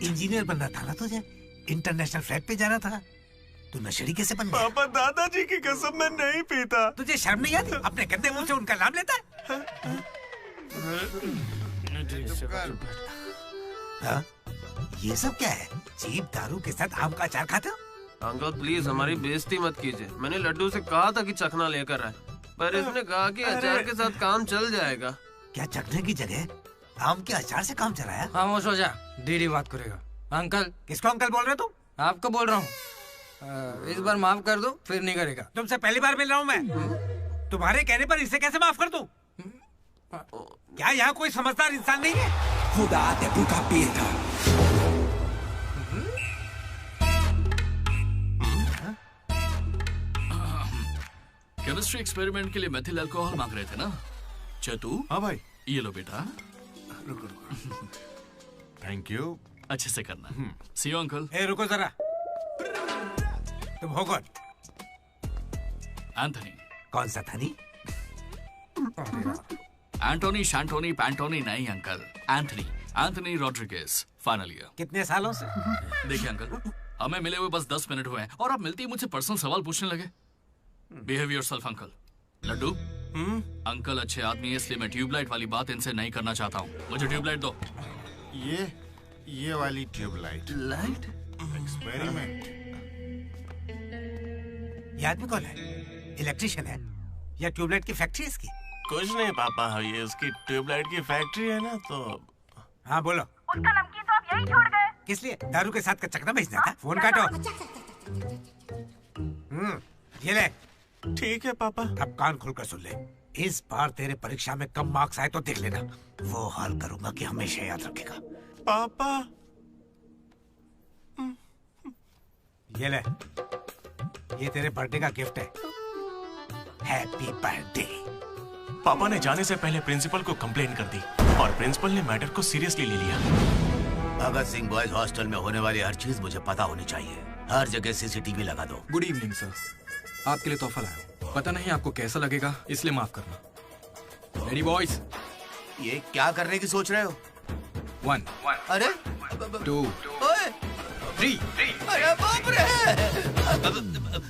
इंजीनियर बनना था ना तुझे? इंटरनेशनल फ्लाइट पे जाना था? तू नशेड़ी कैसे बन गया? पापा दादाजी की कसम मैं नहीं पीता। तुझे शर्म नहीं आती? अपने गंदे मुंह से उनका नाम लेता है? हाँ? ये सब क्या है? चीप दारू के साथ आम का अचार खाते हो? अंकल प्लीज हमारी बेइज्जती मत कीजिए। मैंने लड्डू से कहा था कि चखना लेकर आए, पर इसने कहा कि अचार के साथ काम चल जाएगा। क्या चखने की जगह आम के अचार से काम चलाया? खामोश हो जा, दीदी बात करेगा। अंकल। किसको अंकल बोल रहे हो तुम? आपको बोल रहा हूँ। इस बार माफ कर दो, फिर नहीं करेगा। तुमसे पहली बार मिल रहा हूँ मैं। तुम्हारे कहने पर इसे कैसे माफ कर दूं? क्या यहाँ कोई समझदार इंसान नहीं है? खुदा ते भूखा पीर था। केमिस्ट्री एक्सपेरिमेंट के लिए मेथिल अल्कोहल मांग रहे थे ना चतु? हाँ भाई। ये लो बेटा। रुको। Thank you. अच्छे से करना। सी यू अंकल। ए रुको जरा, तुम हो कौन? एंथनी। कौन सा थनी? एंटोनी शैंटोनी पैंटोनी नहीं uncle, Anthony, Anthony Rodriguez, final year. कितने सालों से? देखिए अंकल, हमें मिले हुए बस 10 मिनट हुए हैं और आप मिलते ही मुझसे पर्सनल सवाल पूछने लगे। Behave yourself uncle. Laddu, uncle अच्छे आदमी है इसलिए मैं ट्यूबलाइट वाली बात इनसे नहीं करना चाहता हूँ। मुझे ट्यूबलाइट दो। ये वाली ट्यूबलाइट। लाइट? एक्सपेरिमेंट। ये आदमी कौन है? इलेक्ट्रिशियन है या ट्यूबलाइट की फैक्ट्री इसकी? कुछ नहीं पापा, ये उसकी ट्यूबलाइट की फैक्ट्री है ना तो। हाँ बोलो। उसका नमकीन तो आप यही छोड़ गए। किस लिए? दारू के साथ का चकना भेजना था? फोन काटो। ये ले। ठीक है पापा। अब कान खुलकर सुन ले। इस बार तेरे परीक्षा में कम मार्क्स आए तो देख लेना, वो हाल करूंगा कि हमेशा याद रखेगा। पापा ये ले, ये तेरे बर्थडे का गिफ्ट है। Happy birthday. पापा ने जाने से पहले प्रिंसिपल को कंप्लेन कर दी और प्रिंसिपल ने मैटर को सीरियसली ले लिया। भगत सिंह बॉयज हॉस्टल में होने वाली हर चीज मुझे पता होनी चाहिए। हर जगह CCTV लगा दो। गुड इवनिंग सर, आपके लिए तोहफा लाया हूं। पता नहीं आपको कैसा लगेगा, इसलिए माफ करना। Ready boys? ये क्या करने की सोच रहे हो? 1 अरे 2 3। अरे बाप रे!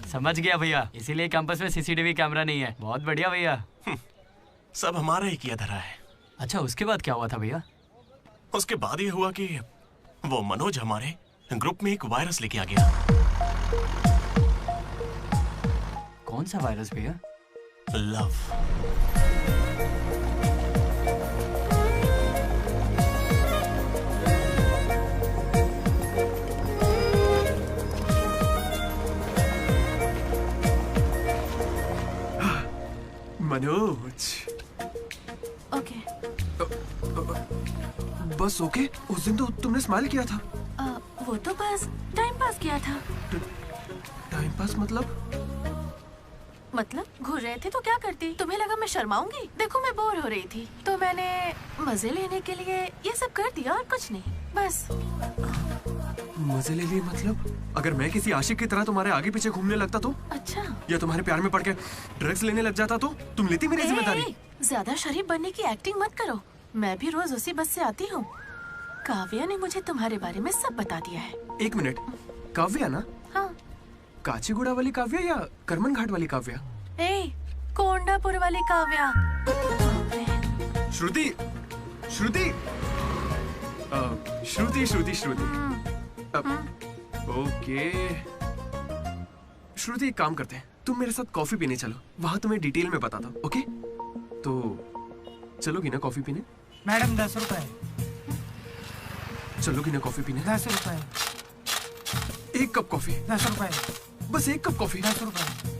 समझ गया भैया, इसीलिए कैंपस में CCTV कैमरा नहीं है। बहुत बढ़िया भैया। सब हमारा ही किया धरा है। अच्छा, उसके बाद क्या हुआ था भैया? उसके बाद ये हुआ कि वो मनोज हमारे ग्रुप में एक वायरस लेके आ गया। कौन सा वायरस भैया? लव। मनोज। ओके। बस ओके? उस दिन तो तुमने स्माइल किया था। वो तो बस टाइम पास किया था। टाइम पास मतलब घूर रहे थे तो क्या करती? तुम्हें लगा मैं शर्माऊंगी? देखो मैं बोर हो रही थी तो मैंने मजे लेने के लिए ये सब कर दिया और कुछ नहीं। बस। मजे ले लिए मतलब? अगर मैं किसी आशिक की तरह तुम्हारे आगे पीछे घूमने लगता तो? अच्छा। या तुम्हारे प्यार में पड़ के ड्रग्स लेने लग जाता तो? तुम लेती मेरी जिम्मेदारी? ज्यादा शरीफ बनने की एक्टिंग मत करो। मैं भी रोज उसी बस से आती हूँ। काव्या ने मुझे तुम्हारे बारे में सब बता दिया है। एक मिनट, काव्या ना? हाँ। काचीगुड़ा वाली काव्या या करमन घाट वाली काव्या? कोंडापुर वाली काव्या। श्रुति, श्रुति, श्रुति, श्रुति, श्रुति। ओके। श्रुति, एक काम करते हैं, तुम मेरे साथ कॉफी पीने चलो, वहां तुम्हें डिटेल में बताता हूँ। ओके? तो चलोगी ना कॉफी पीने? मैडम 10 रुपए। चलोगी ना कॉफी पीने? 10 रुपए। एक कप कॉफी। 10 रुपए। बस एक कप कॉफी। 10 रुपए।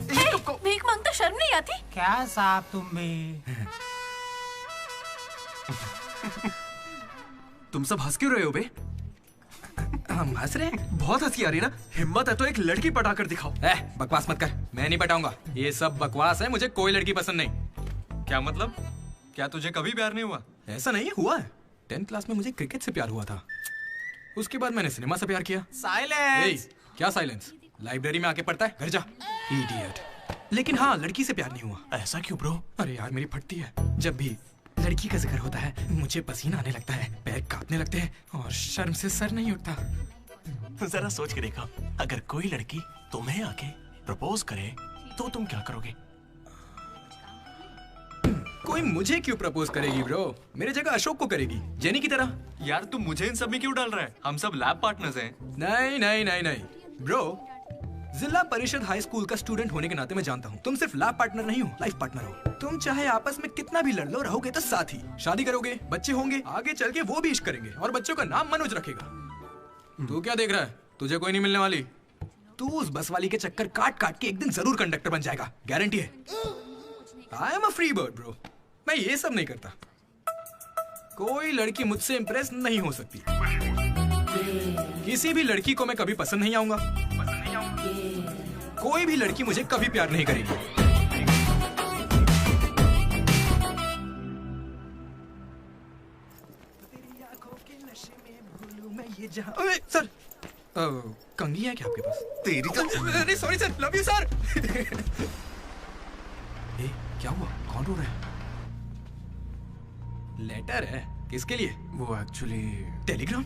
भीख मांगता शर्म नहीं आती? क्या साहब तुम भी? तुम सब हंस क्यों रहे हो बे? हम हंस रहे हैं? बहुत हंसी आ रही है ना? हिम्मत है तो एक लड़की पटा कर दिखाओ। बकवास मत कर, मैं नहीं पटाऊंगा। ये सब बकवास है, मुझे कोई लड़की पसंद नहीं। क्या मतलब? क्या तुझे कभी प्यार नहीं हुआ? ऐसा नहीं हुआ है। 10th क्लास में मुझे क्रिकेट से प्यार हुआ था। उसके बाद मैंने सिनेमा से प्यार किया। साइलेंस। क्या साइलेंस? लाइब्रेरी में आके पढ़ता है, घर जा। इडियट। लेकिन हाँ, लड़की से प्यार नहीं हुआ। ऐसा क्यों ब्रो? अरे यार, मेरी फटती है। जब भी लड़की का जिक्र होता है मुझे पसीना आने लगता है, पैर कांपने लगते हैं और शर्म से सर नहीं उठता। जरा सोच के देखो, अगर कोई लड़की तुम्हें आके प्रपोज करे तो तुम क्या करोगे? कोई मुझे क्यों प्रपोज करेगी ब्रो? मेरे जगह अशोक को करेगी, जेनी की तरह। यार तुम मुझे इन सब में क्यों डाल रहा है? हम सब लैब पार्टनर्स हैं। नहीं नहीं नहीं नहीं ब्रो, जिला परिषद हाई स्कूल का स्टूडेंट होने के नाते मैं जानता हूँ तुम सिर्फ लैब पार्टनर नहीं हो, लाइफ पार्टनर हो। तुम चाहे आपस में कितना भी लड़ लो, रहोगे तो साथ ही। शादी करोगे, बच्चे होंगे, आगे चल के वो भी इश्क करेंगे और बच्चों का नाम मनोज रखेगा। तू क्या देख रहा है? तुझे कोई नहीं मिलने वाली। तू उस बस वाली के चक्कर काट काट के एक दिन जरूर कंडक्टर बन जाएगा, गारंटी है। I am a free bird bro, मैं ये सब नहीं करता। कोई लड़की मुझसे इंप्रेस नहीं हो सकती। किसी भी लड़की को मैं कभी पसंद नहीं आऊंगा। कोई भी लड़की मुझे कभी प्यार नहीं करेगी। अरे सर, कंघी है क्या आपके पास? तेरी तो अरे sorry sir, love you sir. क्या हुआ? कौन रो रहा है? लेटर है? किसके लिए? वो एक्चुअली टेलीग्राम।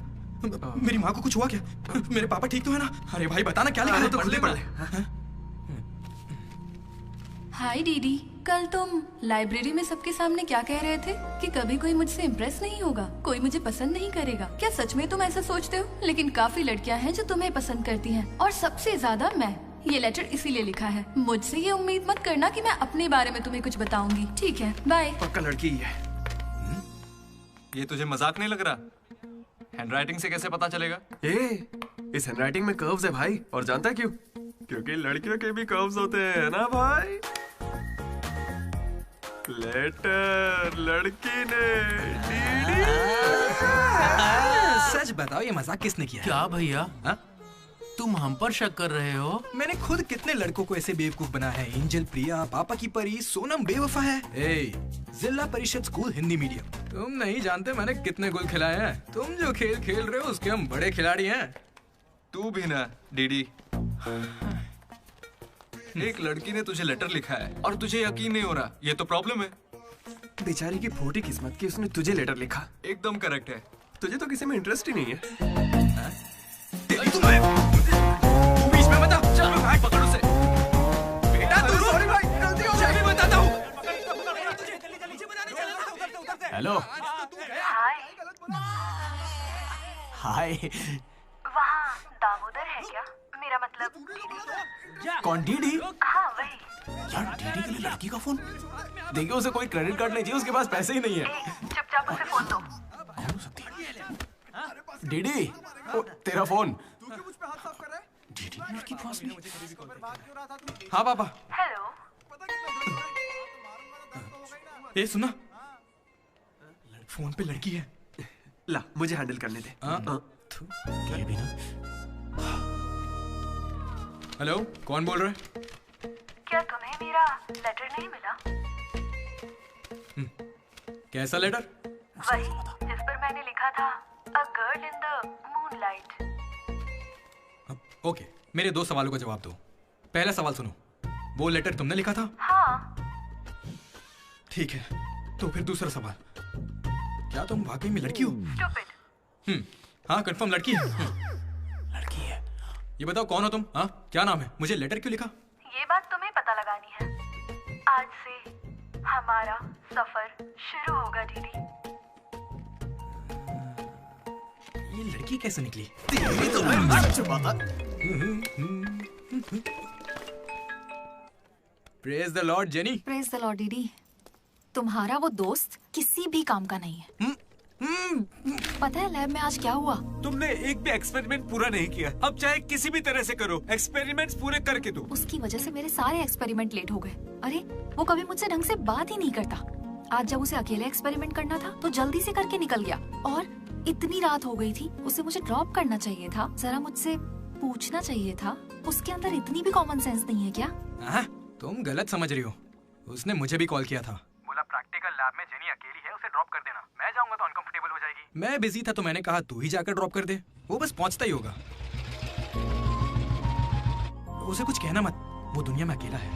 मेरी माँ को कुछ हुआ क्या? मेरे पापा ठीक तो है ना? अरे भाई बताना क्या लिखा है? तो पढ़ ले। हाय दीदी, कल तुम लाइब्रेरी में सबके सामने क्या कह रहे थे कि कभी कोई मुझसे इम्प्रेस नहीं होगा, कोई मुझे पसंद नहीं करेगा। क्या सच में तुम ऐसा सोचते हो? लेकिन काफी लड़कियां हैं जो तुम्हें पसंद करती हैं और सबसे ज्यादा मैं। ये लेटर इसीलिए लिखा है। मुझसे ये उम्मीद मत करना कि मैं अपने बारे में तुम्हें कुछ बताऊंगी। ठीक है, बाय। पक्का लड़की ही है। ये तुझे मजाक नहीं लग रहा? हैंडराइटिंग से कैसे पता चलेगा? इस हैंडराइटिंग में कर्व्स है भाई। और जानता क्यों? क्योंकि लड़कियों के भी कर्व्स होते हैं ना भाई। लेटर लड़की ने सच बताओ, ये मजाक किसने किया? क्या भैया? तुम हम पर शक कर रहे हो? मैंने खुद कितने लड़कों को ऐसे बेवकूफ बना है। एंजल, प्रिया, पापा की परी, सोनम बेवफा है। जिला परिषद स्कूल हिंदी मीडियम। तुम नहीं जानते मैंने कितने गोल खिलाए हैं। तुम जो खेल खेल रहे हो उसके हम बड़े खिलाड़ी हैं। तू भी ना डीडी। एक लड़की ने तुझे लेटर लिखा है और तुझे यकीन नहीं हो रहा। ये तो प्रॉब्लम है। बेचारी की फूटी किस्मत कि उसने तुझे लेटर लिखा। एकदम करेक्ट है। तुझे तो किसी में इंटरेस्ट ही नहीं है। बीच में बता। चल भाई, पकड़ उसे। बेटा तू सॉरी भाई, गलती हो गई। मैं बताता हूँ। हेलो। हाय। वहाँ दामोदर है क्या? मेरा मतलब डीडी। कौन डीडी? हाँ वही। यार डीडी के लिए लड़की का फोन? देखिए उसे कोई क्रेडिट कार्ड नहीं चाहिए, उसके पास पैसे ही नहीं है। चुपचाप उसे फोन दो। डीडी, तेरा फोन। डीडी लड़की पास में। हाँ पापा। हेलो। ये सुना, फोन पे लड़की है। ला मुझे हैंडल करने दे। ये भी ना। हेलो, कौन बोल रहा है? क्या तुम्हें मेरा लेटर नहीं मिला? कैसा लेटर? वही जिस पर मैंने लिखा था A girl in the moonlight. Okay, मेरे 2 सवालों का जवाब दो। पहला सवाल सुनो, वो लेटर तुमने लिखा था? हाँ। ठीक है, तो फिर दूसरा सवाल, क्या तुम वाकई में लड़की हो? Stupid. हाँ, कंफर्म लड़की है। लड़की है। ये बताओ कौन हो तुम? हाँ, क्या नाम है? मुझे लेटर क्यों लिखा? ये बात तुम्हें पता लगानी है। आज से हमारा सफर शुरू होगा डीडी। ये लड़की कैसे निकली? Praise the Lord jenny. Praise the Lord DD. तुम्हारा वो दोस्त किसी भी काम का नहीं है। पता है लैब में आज क्या हुआ? तुमने एक भी एक्सपेरिमेंट पूरा नहीं किया। अब चाहे किसी भी तरह से करो, एक्सपेरिमेंट्स पूरे करके दो। उसकी वजह से मेरे सारे एक्सपेरिमेंट लेट हो गए। अरे वो कभी मुझसे ढंग से बात ही नहीं करता। आज जब उसे अकेले एक्सपेरिमेंट करना था तो जल्दी से करके निकल गया। और इतनी रात हो गई थी, उसे मुझे ड्रॉप करना चाहिए था, जरा मुझसे पूछना चाहिए था। उसके अंदर इतनी भी कॉमन सेंस नहीं है क्या? तुम गलत समझ रही हो। उसने मुझे भी कॉल किया था, बोला प्रैक्टिकल लैब में जेनी अकेली है, उसे ड्रॉप कर देना। मैं जाऊंगा तो अनकंफर्टेबल हो जाएगी। मैं बिजी था तो मैंने कहा तू ही जाकर ड्रॉप कर दे, वो बस पहुंचता ही होगा। उसे कुछ कहना मत, वो दुनिया में अकेला है।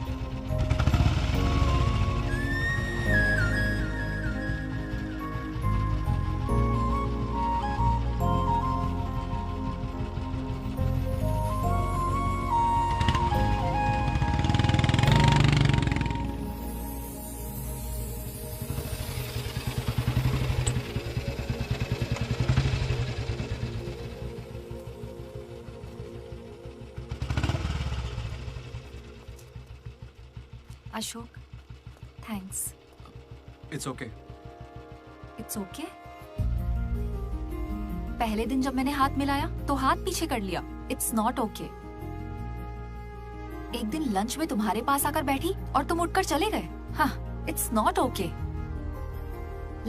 Ashok, thanks. It's okay. It's okay? पहले दिन जब मैंने हाथ मिलाया तो हाथ पीछे कर लिया। It's not okay. एक दिन लंच में तुम्हारे पास आकर बैठी और तुम उठकर चले गए। हाँ, इट्स नॉट ओके।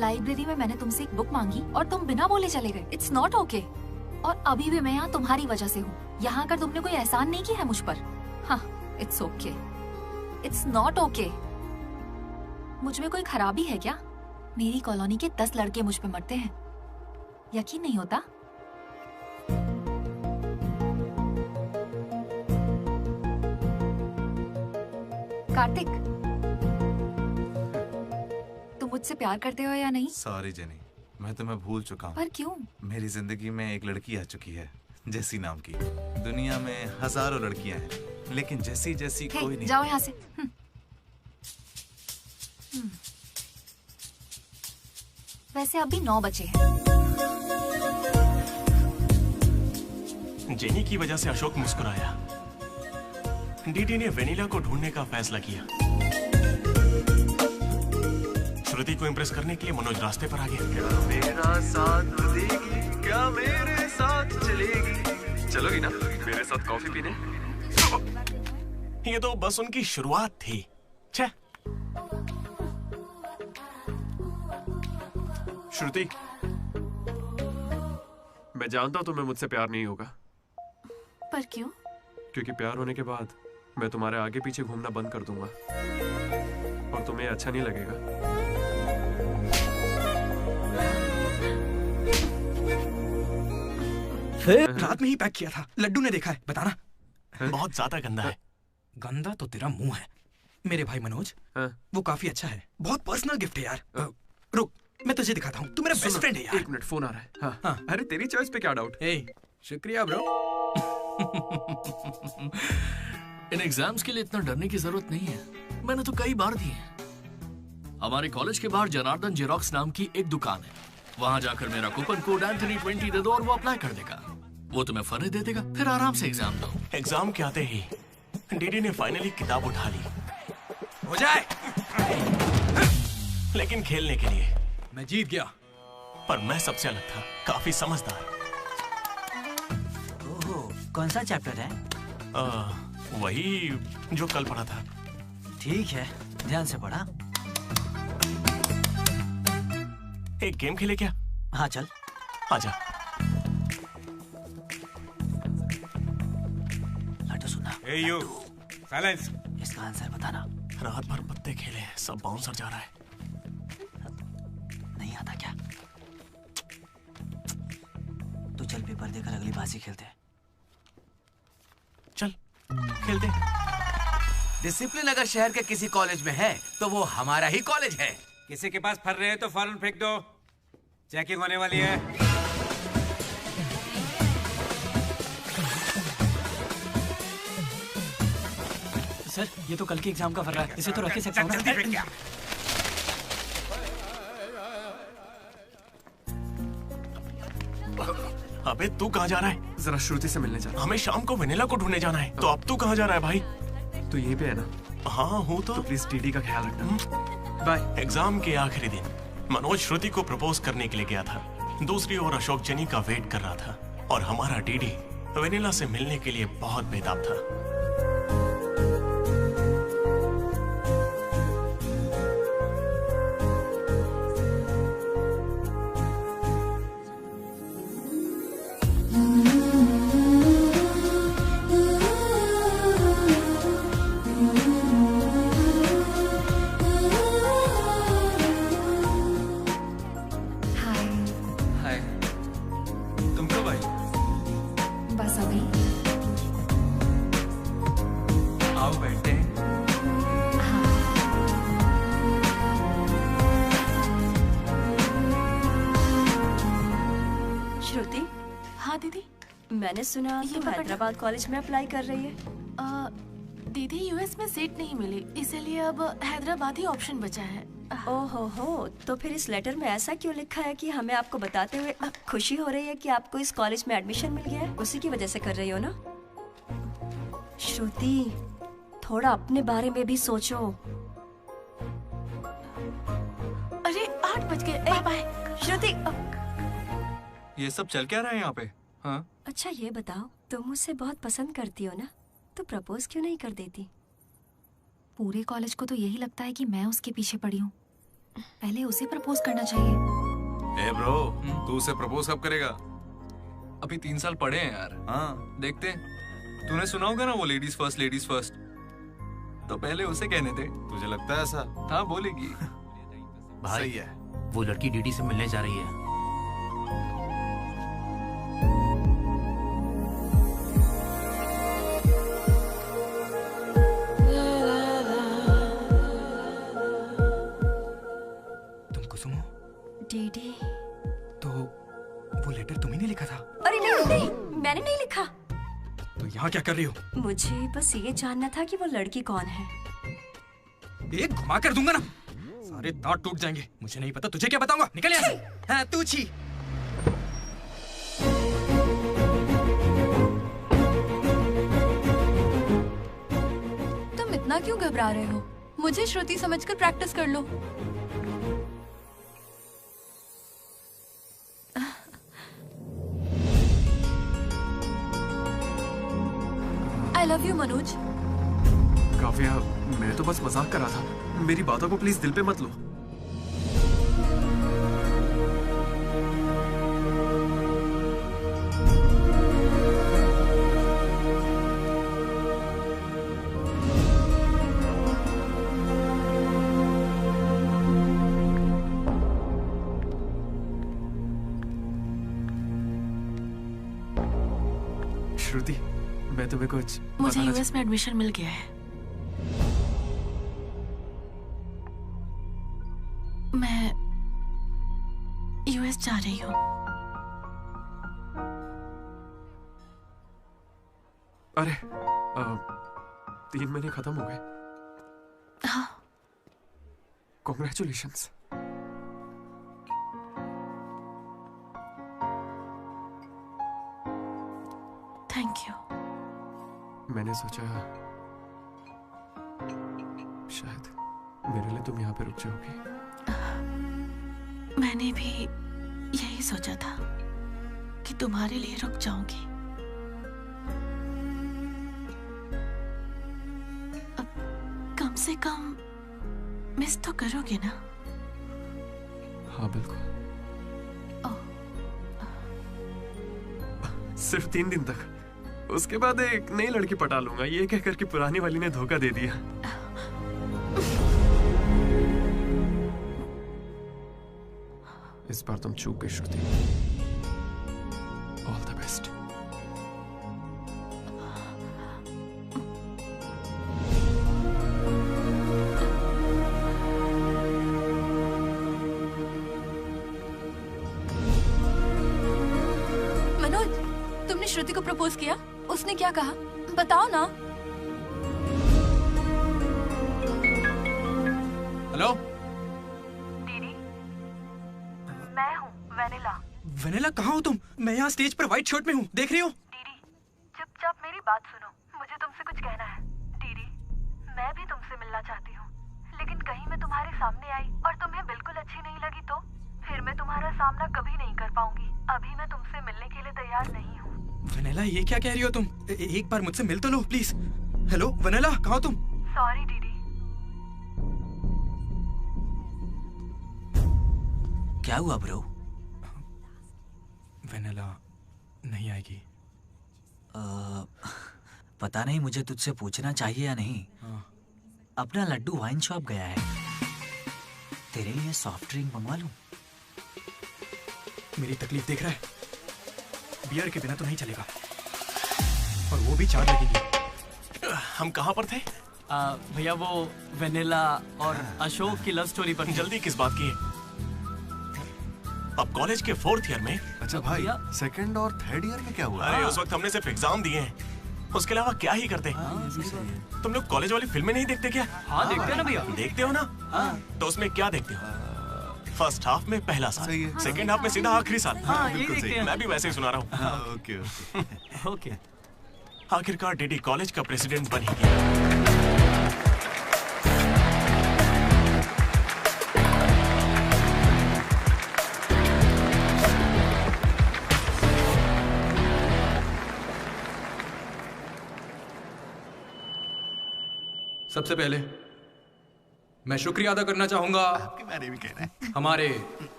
लाइब्रेरी में मैंने तुमसे एक बुक मांगी और तुम बिना बोले चले गए। It's not okay. और अभी भी मैं यहाँ तुम्हारी वजह से हूँ। यहाँ आकर तुमने कोई एहसान नहीं किया है मुझ पर। हाँ, it's okay. It's not okay. मुझ में कोई खराबी है क्या? मेरी कॉलोनी के 10 लड़के मुझ पे मरते हैं, यकीन नहीं होता? कार्तिक, तुम मुझसे प्यार करते हो या नहीं? सॉरी जेनी, मैं तुम्हें भूल चुका हूँ। पर क्यों? मेरी जिंदगी में एक लड़की आ चुकी है, जेसी नाम की। दुनिया में हजारों लड़कियां हैं, लेकिन जैसी जैसी कोई नहीं। जाओ यहाँ से। वैसे अभी 9 बजे हैं। जेनी की वजह से अशोक मुस्कुराया। डीडी ने वेनिला को ढूंढने का फैसला किया। श्रुति को इम्प्रेस करने के लिए मनोज रास्ते पर आ गया। क्या मेरा साथ देगी, क्या मेरे साथ चलेगी? चलोगी ना मेरे साथ कॉफी पीने? ये तो बस उनकी शुरुआत थी। छे। श्रुति, मैं जानता हूँ तुम्हें मुझसे प्यार नहीं होगा। पर क्यों? क्योंकि प्यार होने के बाद मैं तुम्हारे आगे पीछे घूमना बंद कर दूंगा और तुम्हें अच्छा नहीं लगेगा। फिर रात में ही पैक किया था। लड्डू ने देखा है, बताना। बहुत ज्यादा गंदा है। गंदा तो तेरा मुंह है। मेरे भाई मनोज, वो काफी अच्छा है। बहुत पर्सनल गिफ्ट है यार। रुक, मैं तुझे दिखाता हूँ। तू मेरा बेस्ट फ्रेंड है यार। 1 मिनट, फोन आ रहा है। हाँ, हाँ। अरे तेरी चॉइस पे क्या डाउट? शुक्रिया ब्रो। इन एग्जाम्स के लिए इतना डरने की जरूरत नहीं है, मैंने तो कई बार दी है। हमारे कॉलेज के बाहर जनार्दन जेरोक्स नाम की एक दुकान है। वहां जाकर मेरा कूपन कोड एंथनी 20 दे दो और वो अप्लाई कर देगा। वो तुम्हें फर्रे दे देगा, फिर आराम से एग्जाम दो। एग्जाम के आते ही डीडी ने फाइनली किताब उठा ली। हो जाए। लेकिन खेलने के लिए मैं जीत गया। पर मैं सबसे अलग था, काफी समझदार। ओहो, कौन सा चैप्टर है? वही जो कल पढ़ा था। ठीक है, ध्यान से पढ़ा। एक गेम खेले क्या? हाँ चल। आजा। लड्डू सुना। Hey you, silence. इसका आंसर बताना। रात भर पत्ते खेले, सब बाउंसर जा रहा है। नहीं आता क्या? पेपर देकर अगली बाजी खेलते हैं। चल खेलते। डिसिप्लिन अगर शहर के किसी कॉलेज में है तो वो हमारा ही कॉलेज है। किसी के पास फर रहे हैं तो फौरन फेंक दो, चेकिंग होने वाली है। सर ये तो कल के एग्जाम का फर्रा है, इसे तो रख ही सकता हूं ना। अबे तू कहाँ जा रहा है? जरा श्रुति से मिलने जा रहा हूं। हमें शाम को वेनिला को ढूंढने जाना है, तो अब तू कहाँ जा रहा है भाई? तो यहीं पे है ना? हाँ हूँ तो प्लीज टीडी का ख्याल रखना। बाय। एग्जाम के आखिरी दिन मनोज श्रुति को प्रपोज करने के लिए गया था। दूसरी ओर अशोक जनी का वेट कर रहा था और हमारा टीडी वेनिला से मिलने के लिए बहुत बेताब था। मैंने सुना तुम हैदराबाद कॉलेज में अप्लाई कर रही है। दीदी यूएस में सीट नहीं मिली, इसीलिए अब हैदराबाद ही ऑप्शन बचा है। ओहो हो, तो फिर इस लेटर में ऐसा क्यों लिखा है कि हमें आपको बताते हुए अब खुशी हो रही है कि आपको इस कॉलेज में एडमिशन मिल गया है? उसी की वजह से कर रही हो ना? श्रुति, थोड़ा अपने बारे में भी सोचो। अरे 8 बज गए, बाय बाय। श्रुति, ये सब चल क्या रहा है यहाँ पे? हाँ? अच्छा ये बताओ, तुम मुझसे बहुत पसंद करती हो ना, तो प्रपोज क्यों नहीं कर देती? पूरे कॉलेज को तो यही लगता है कि मैं उसके पीछे पड़ी हूँ। पहले उसे प्रपोज करना चाहिए। ए ब्रो, तू उसे प्रपोज कब करेगा? अभी 3 साल पड़े हैं यार। हाँ देखते हैं। तूने सुना होगा ना वो लेडीज फर्स्ट, तो पहले उसे कहने दे। तुझे लगता है ऐसा? हाँ बोलेगी। भाई सही है। वो लड़की डीडी से मिलने जा रही है। डीडी, तो वो लेटर तुम्ही ने लिखा था? अरे नहीं, मैंने नहीं लिखा। तो यहाँ क्या कर रही हो? मुझे बस ये जानना था कि वो लड़की कौन है। एक घुमा कर दूंगा ना, सारे दांत टूट जाएंगे। मुझे नहीं पता, तुझे क्या बताऊंगा? निकल यहाँ से। हाँ तू छी। तुम इतना क्यों घबरा रहे हो? मुझे श्रुति समझकर प्रैक्टिस कर लो। I love you, Manoj. Kavya, मैं तो बस मजाक कर रहा था। मेरी बातों को प्लीज दिल पे मत लो। श्रुति, मैं तुम्हें कुछ मुझे यूएस में एडमिशन मिल गया है। मैं यूएस जा रही हूँ। अरे 3 महीने खत्म हो गए। हाँ। कॉन्ग्रेचुलेशंस। Thank you. मैंने सोचा शायद मेरे लिए तुम यहाँ पे रुक जाओगी। मैंने भी यही सोचा था कि तुम्हारे लिए रुक जाऊंगी। अब कम से कम मिस तो करोगे ना? हाँ बिल्कुल। सिर्फ 3 दिन तक, उसके बाद एक नई लड़की पटा लूंगा, ये कहकर कि पुरानी वाली ने धोखा दे दिया। इस बार तुम चूक गई Shruti. All the best. Manoj, तुमने श्रुति को प्रपोज किया? उसने क्या कहा? बताओ ना। हेलो मैं हूँ वेनिला। वेनिला, कहाँ हो तुम? मैं यहाँ स्टेज पर व्हाइट शर्ट में हूँ, देख रही हो? चुपचाप मेरी बात सुनो, मुझे तुमसे कुछ कहना है। दीदी, मैं भी तुमसे मिलना चाहती हूँ, लेकिन कहीं मैं तुम्हारे सामने आई और तुम्हें बिल्कुल अच्छी नहीं लगी तो फिर मैं तुम्हारा सामना कभी नहीं कर पाऊंगी। अभी मैं तुमसे मिलने के लिए तैयार नहीं हूँ। वेनिला, ये क्या कह रही हो तुम? एक बार मुझसे मिल तो लो प्लीज। हेलो वेनिला, कहाँ हो तुम? सॉरी दीदी। क्या हुआ ब्रो? वेनिला नहीं आएगी। पता नहीं, मुझे तुझसे पूछना चाहिए या नहीं। अपना लड्डू वाइन शॉप गया है, तेरे लिए सॉफ्ट ड्रिंक मंगवा लूं? मेरी तकलीफ देख रहा है, बियर के बिना तो नहीं चलेगा, और वो भी 4 लगेगी। हम कहाँ पर थे? भैया वो वेनिला और अशोक की लव स्टोरी पर। जल्दी किस बात की है? अब कॉलेज के 4th ईयर में। अच्छा भाई, 2nd और 3rd ईयर में क्या हुआ? अरे उस वक्त हमने सिर्फ एग्जाम दिए हैं, उसके अलावा क्या ही करते। तुम लोग कॉलेज वाली फिल्में नहीं देखते क्या? हाँ देखते हैं ना भैया। देखते हो ना? तो उसमें क्या देखते हो? फर्स्ट हाफ में पहला साल, सेकंड हाफ में सीधा आखिरी साल। बिल्कुल सही। मैं भी वैसे ही सुना रहा हूँ। Okay okay. आखिरकार डीडी कॉलेज का प्रेसिडेंट बन ही गया। सबसे पहले मैं शुक्रिया अदा करना चाहूंगा आपके बारे में कहना है हमारे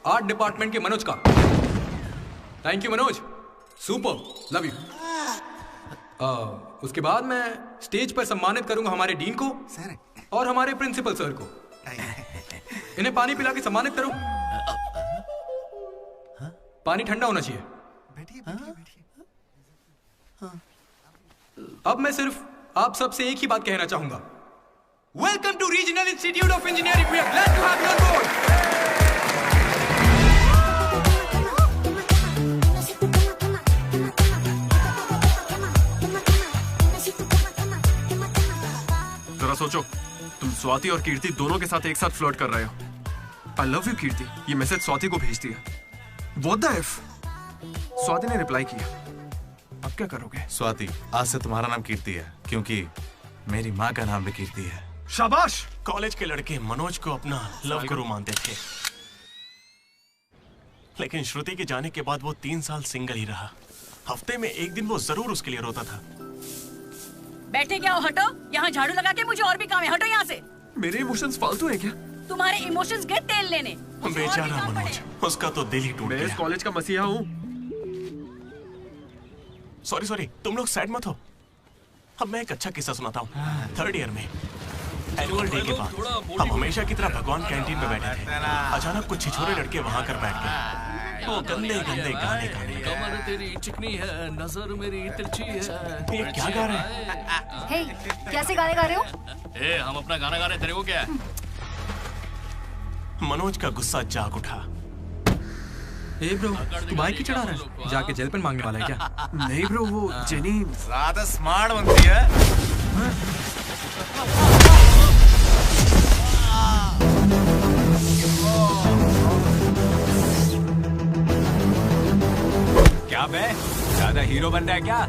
आर्ट डिपार्टमेंट के मनोज का। Thank you Manoj, super, love you. उसके बाद मैं स्टेज पर सम्मानित करूंगा हमारे डीन को और हमारे प्रिंसिपल सर को। इन्हें पानी पिला के सम्मानित करो। पानी ठंडा होना चाहिए। अब मैं सिर्फ आप सबसे एक ही बात कहना चाहूंगा। Welcome to Regional Institute of Engineering. We are glad to have you on board. जरा सोचो, तुम स्वाति और कीर्ति दोनों के साथ एक साथ फ्लर्ट कर रहे हो। I love you कीर्ति, ये मैसेज स्वाति को भेज दिया। What the F? स्वाति ने रिप्लाई किया। अब क्या करोगे? स्वाति, आज से तुम्हारा नाम कीर्ति है, क्योंकि मेरी माँ का नाम भी कीर्ति है। शाबाश। कॉलेज के लड़के मनोज को अपना लव गुरु मानते थे, लेकिन श्रुति के जाने के बाद वो 3 साल सिंगल ही रहा। हफ्ते में एक दिन वो जरूर उसके लिए रोता था। बैठे क्या हो? हटो, यहाँ झाड़ू लगा के मुझे और भी काम है। हटो यहाँ से। मेरे इमोशंस फालतू हैं क्या? तुम्हारे इमोशंस गए तेल लेने। बेचारा मनोज, उसका तो दिल ही टूट गया। मैं इस कॉलेज का मसीहा हूँ। सॉरी, तुम लोग सैड मत हो। अब मैं एक अच्छा किस्सा सुनाता हूँ। 3rd ईयर में एनुअल डे के बाद हम हमेशा की तरह भगवान कैंटीन में बैठे थे। अचानक कुछ छिछोरे लड़के वहां कर बैठ गए। वो गंदे गंदे गाने गाने। कमर तेरी चिकनी है, नजर मेरी तिरछी है। ये क्या गा रहे हैं? हे, कैसे गाने गा रहे हो? ए, हम अपना गाना गा रहे, तेरे को क्या है? मनोज का गुस्सा जाग उठा। ए ब्रो, तू बाइक ही चढ़ा रहा है? जाके जेल पेन मांगने वाला है क्या? नहीं ब्रो, वो जेनी ज्यादा स्मार्ट बनती है। क्या बे, ज्यादा हीरो बन रहा है क्या?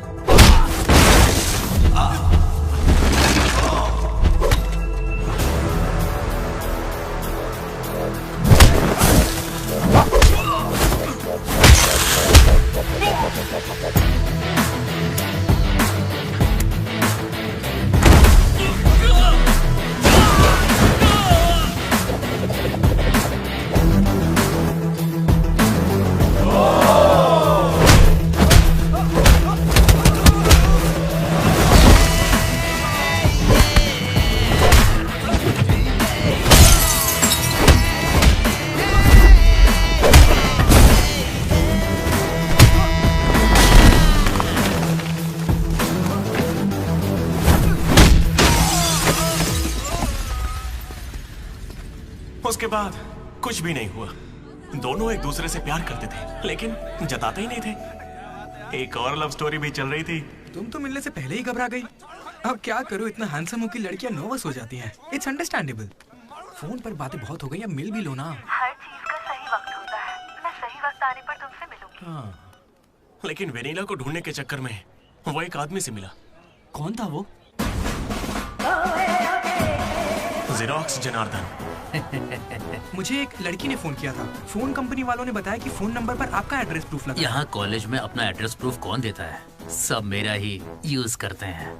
उसके बाद कुछ भी नहीं हुआ। दोनों एक दूसरे से प्यार करते थे लेकिन जताते ही नहीं थे। एक और लव स्टोरी भी चल रही थी। तुम तो मिलने से पहले ही घबरा गई। अब क्या करूं, इतना हैंडसम हो कि लड़कियां नर्वस हो जाती हैं। It's understandable. फोन पर बातें बहुत हो गई, अब मिल भी लो ना। हर चीज का सही वक्त होता है। मैं सही वक्त आने पर तुमसे मिलूंगी। हाँ। लेकिन वेनिला को ढूंढने के चक्कर में वो एक आदमी से मिला। कौन था वो? जेरोक्स जनार्दन। मुझे एक लड़की ने फोन किया था। फोन कंपनी वालों ने बताया कि फोन नंबर पर आपका एड्रेस प्रूफ लगा। यहाँ कॉलेज में अपना एड्रेस प्रूफ कौन देता है? सब मेरा ही यूज करते हैं।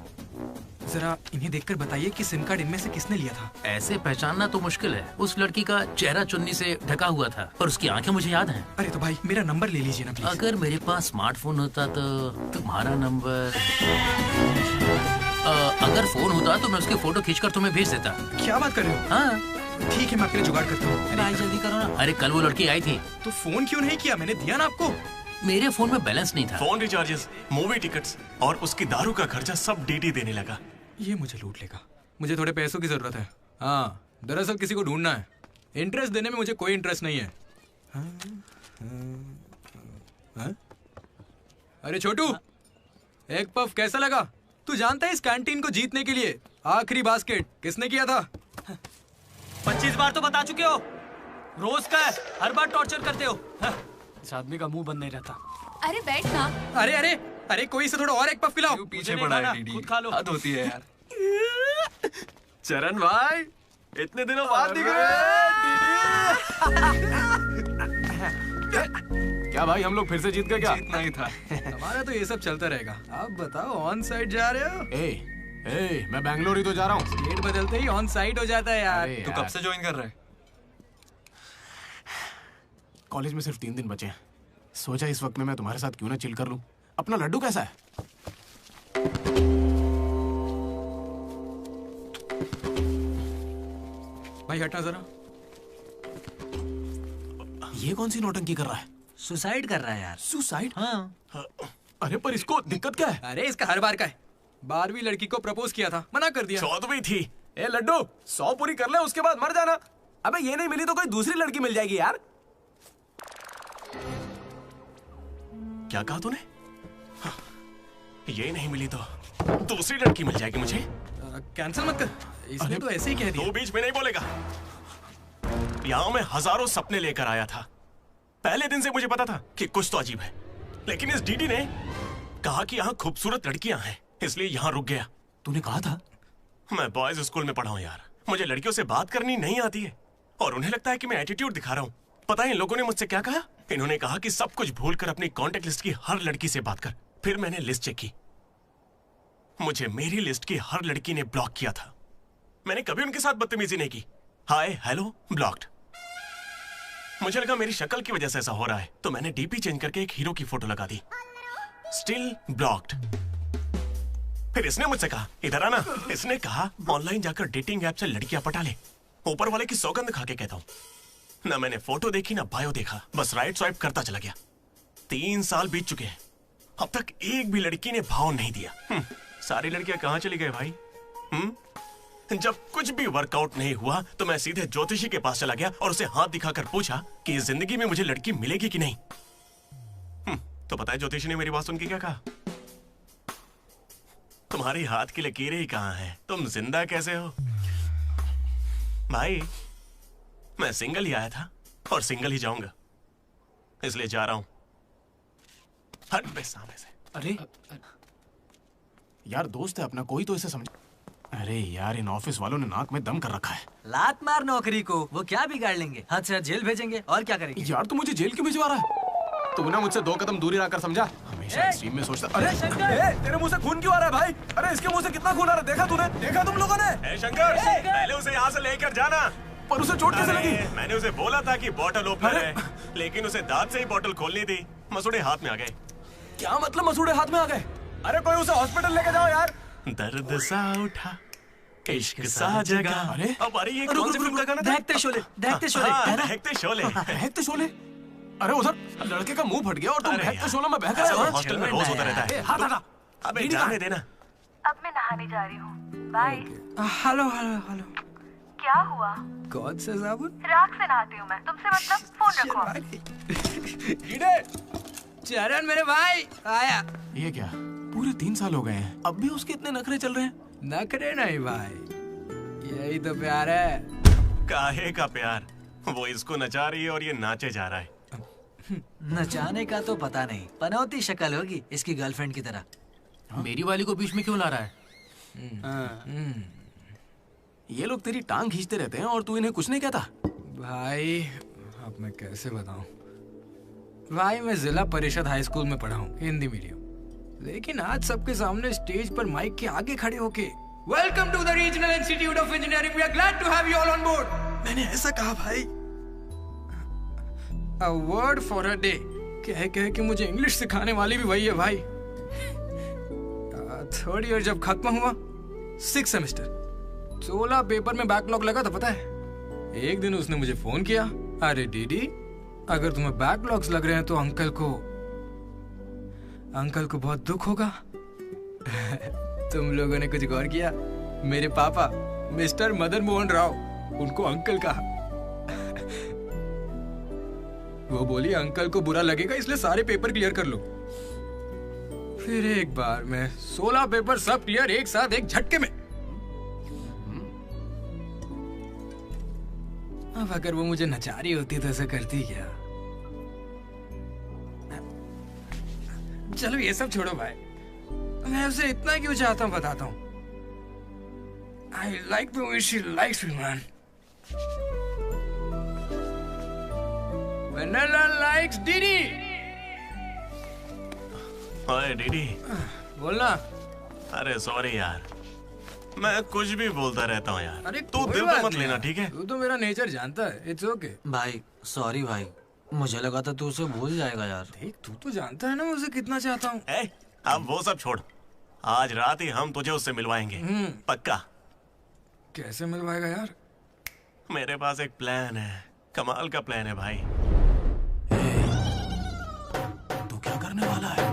जरा इन्हें देखकर बताइए कि सिम कार्ड इनमें से किसने लिया था। ऐसे पहचानना तो मुश्किल है। उस लड़की का चेहरा चुन्नी से ढका हुआ था और उसकी आंखें मुझे याद हैं। अरे तो भाई मेरा नंबर ले लीजिए ना प्लीज। अगर मेरे पास स्मार्टफोन होता तो तुम्हारा नंबर, अगर फोन होता तो मैं उसके फोटो खींचकर तुम्हें भेज देता। क्या बात कर रहे हो? हाँ ठीक है, मैं आपके लिए जुगाड़ करता हूँ। अरे जल्दी करो ना। अरे कल वो लड़की आई थी। तो फोन क्यों नहीं किया? मैंने दिया ना आपको। मेरे फोन में बैलेंस नहीं था। फोन रिचार्जेस, मूवी टिकट्स और उसकी दारू का खर्चा सब डीडी देने लगा। ये मुझे लूट लेगा। मुझे थोड़े पैसों की जरूरत है। हाँ, दरअसल किसी को ढूंढना है। इंटरेस्ट देने में मुझे कोई इंटरेस्ट नहीं है। हाँ? अरे छोटू, एक पफ कैसा लगा? तू जानता है इस कैंटीन को जीतने के लिए आखिरी बास्केट किसने किया था? 25 बार तो बता चुके हो। रोज का है, हर बार टॉर्चर करते हो। इस आदमी का मुंह बंद नहीं रहता। अरे बैठ ना। अरे अरे अरे, कोई इसे थोड़ा और एक पफ खिलाओ। पीछे पड़ा है डीडी। खुद खा लो। हद होती है यार। चरण भाई, इतने दिनों बाद दिख रहे। क्या भाई, हम लोग फिर से जीत गए क्या? जीतना ही था। हमारा तो ये सब चलता रहेगा। आप बताओ, ऑन साइड जा रहे हो? मैं बैंगलोर ही तो जा रहा हूँ। स्टेट बदलते ही ऑन साइड हो जाता है यार। तू कब से ज्वाइन कर रहा है? कॉलेज में सिर्फ 3 दिन बचे हैं। सोचा इस वक्त में मैं तुम्हारे साथ क्यों ना चिल कर लूं। अपना लड्डू कैसा है? भाई हटना जरा। ये कौन सी नौटंकी कर रहा है? सुसाइड कर रहा है यार। सुसाइड? हाँ। अरे पर इसको दिक्कत क्या है? अरे इसका हर बार का है। 12वीं लड़की को प्रपोज किया था, मना कर दिया। 14वीं थी। ए लड्डू, 100 पूरी कर ले, उसके बाद मर जाना। अबे ये नहीं मिली तो कोई दूसरी लड़की मिल जाएगी यार। क्या कहा तूने? हाँ, ये नहीं मिली तो दूसरी लड़की मिल जाएगी मुझे। कैंसिल मत कर। इसने तो ऐसे ही कह दिया। तू बीच में नहीं बोलेगा। यहाँ मैं हजारों सपने लेकर आया था। पहले दिन से मुझे पता था कि कुछ तो अजीब है, लेकिन इस डीडी ने कहा कि यहाँ खूबसूरत लड़कियां हैं, इसलिए यहाँ रुक गया। तूने कहा था? मैं बॉयज स्कूल में पढ़ा हूँ यार। मुझे लड़कियों से बात करनी नहीं आती है और उन्हें लगता है कि मैं एटीट्यूड दिखा रहा हूँ। पता है इन लोगों ने मुझसे क्या कहा? इन्होंने कहा कि सब कुछ भूलकर अपनी कांटेक्ट लिस्ट की हर लड़की से बात कर। फिर मैंने लिस्ट चेक की। मुझे मेरी लिस्ट की हर लड़की ने ब्लॉक किया था। मैंने कभी उनके साथ बदतमीजी नहीं की। Hi hello blocked. मुझे लगा मेरी शक्ल की वजह से ऐसा हो रहा है, तो मैंने डीपी चेंज करके एक हीरो की फोटो लगा दी। Still blocked. फिर इसने मुझसे कहा इधर आना। इसने कहा ऑनलाइन जाकर डेटिंग ऐप से लड़कियां पटा ले। ऊपर वाले की सौगंध खा के कहता हूं, ना मैंने फोटो देखी ना बायो देखा, बस राइट स्वाइप करता चला गया। 3 साल बीत चुके हैं, अब तक एक भी लड़की ने भाव नहीं दिया। सारी लड़कियां कहां चली गई भाई? जब कुछ भी वर्कआउट नहीं हुआ तो मैं सीधे ज्योतिषी के पास चला गया और उसे हाथ दिखाकर पूछा कि इस जिंदगी में मुझे लड़की मिलेगी कि नहीं। तो पता है ज्योतिषी ने मेरी बात सुन के क्या कहा? तुम्हारी हाथ की लकीरें ही कहां हैं, तुम जिंदा कैसे हो? भाई मैं सिंगल ही आया था और सिंगल ही जाऊंगा, इसलिए जा रहा हूं। हट बे सामने से। अरे यार दोस्त है अपना, कोई तो इसे समझ। अरे यार इन ऑफिस वालों ने नाक में दम कर रखा है। लात मार नौकरी को, वो क्या बिगाड़ लेंगे? हाथ से हाथ जेल भेजेंगे और क्या करेंगे? यार तू मुझे जेल क्यों भिजवा रहा है? तू ना मुझसे 2 कदम दूरी रखकर समझा। हमेशा स्ट्रीम में सोचता। अरे तेरे मुंह से खून क्यों आ रहा है भाई? अरे इसके मुंह से कितना खून आ रहा है, देखा तूने? देखा तुम लोगों ने? शंकर, पहले उसे यहाँ से लेकर जाना। पर उसे चोट कैसे लगी? मैंने उसे बोला था कि बोतल ओपनर है, लेकिन उसे दांत से ही बोतल खोलनी थी। मसूड़े हाथ में आ गए। क्या मतलब मसूड़े हाथ में आ गए? अरे कोई उसे हॉस्पिटल लेके जाओ यार। दर्द सा उठा इश्क सा जगा। अरे अब अरे ये कौन सी फिल्म का गाना था? दहकते शोले, दहकते शोले। दहकते शोले। दहकते शोले। अरे उधर लड़के का मुंह फट गया और तुम दहकते शोले में बहक रहे हो। हॉस्टल में रोज होता रहता है। हाथ हटा। अबे जाने देना। अब मैं नहाने जा रही हूँ। बाय। Hello hello hello. क्या हुआ? कौन सा साबुन? राख से नहाती हूँ मैं, तुमसे मतलब फोन रखो। चरण मेरे भाई आया। ये क्या पूरे 3 साल हो गए हैं, अब भी उसके इतने नखरे चल रहे हैं? नखरे नहीं भाई, यही तो प्यार है। काहे का प्यार? वो इसको नचा रही है और ये नाचे जा रहा है। नचाने का तो पता नहीं, पनौती शक्ल होगी इसकी गर्लफ्रेंड की तरह। मेरी वाली को बीच में क्यों ला रहा है? ये लोग तेरी टांग खींचते रहते हैं और तू इन्हें कुछ नहीं कहता? भाई अब मैं कैसे बताऊं भाई, मैं जिला परिषद हाई स्कूल में पढ़ा हूँ, हिंदी मीडियम। लेकिन आज सबके सामने स्टेज पर माइक के आगे खड़े होके welcome to the regional institute of engineering, we are glad to have you all on board. मैंने ऐसा कहा भाई, a word for a day कह के मुझे इंग्लिश सिखाने वाली भी वही है भाई। 3rd ईयर जब खत्म हुआ, 6th सेमेस्टर, 16 पेपर में बैकलॉग लगा था पता है। एक दिन उसने मुझे फोन किया, अरे डीडी अगर तुम्हें बैकलॉग्स लग रहे हैं तो अंकल को बहुत दुख होगा। तुम लोगों ने कुछ गौर किया? मेरे पापा मिस्टर मदन मोहन राव, उनको अंकल कहा। वो बोली अंकल को बुरा लगेगा इसलिए सारे पेपर क्लियर कर लो। फिर एक बार में 16 पेपर सब क्लियर एक साथ एक झटके में। अब अगर वो मुझे नचा रही होती तो ऐसा करती क्या? चलो ये सब छोड़ो भाई, मैं उसे इतना क्यों चाहता हूँ बताता हूँ। I like the way she likes me, man. Vanilla likes Didi. ओए डीडी, बोलना। अरे सॉरी यार, मैं कुछ भी बोलता रहता हूँ यार। अरे तू दिल पे मत लेना, ठीक है? तू तो मेरा नेचर जानता है, इट्स ओके। भाई सॉरी भाई, मुझे लगा था तू उसे भूल जाएगा यार। देख तू तो जानता है ना मुझे कितना चाहता हूँ। अब वो सब छोड़, आज रात ही हम तुझे उससे मिलवाएंगे, पक्का। कैसे मिलवाएगा यार? मेरे पास एक प्लान है, कमाल का प्लान है भाई। तू क्या करने वाला है?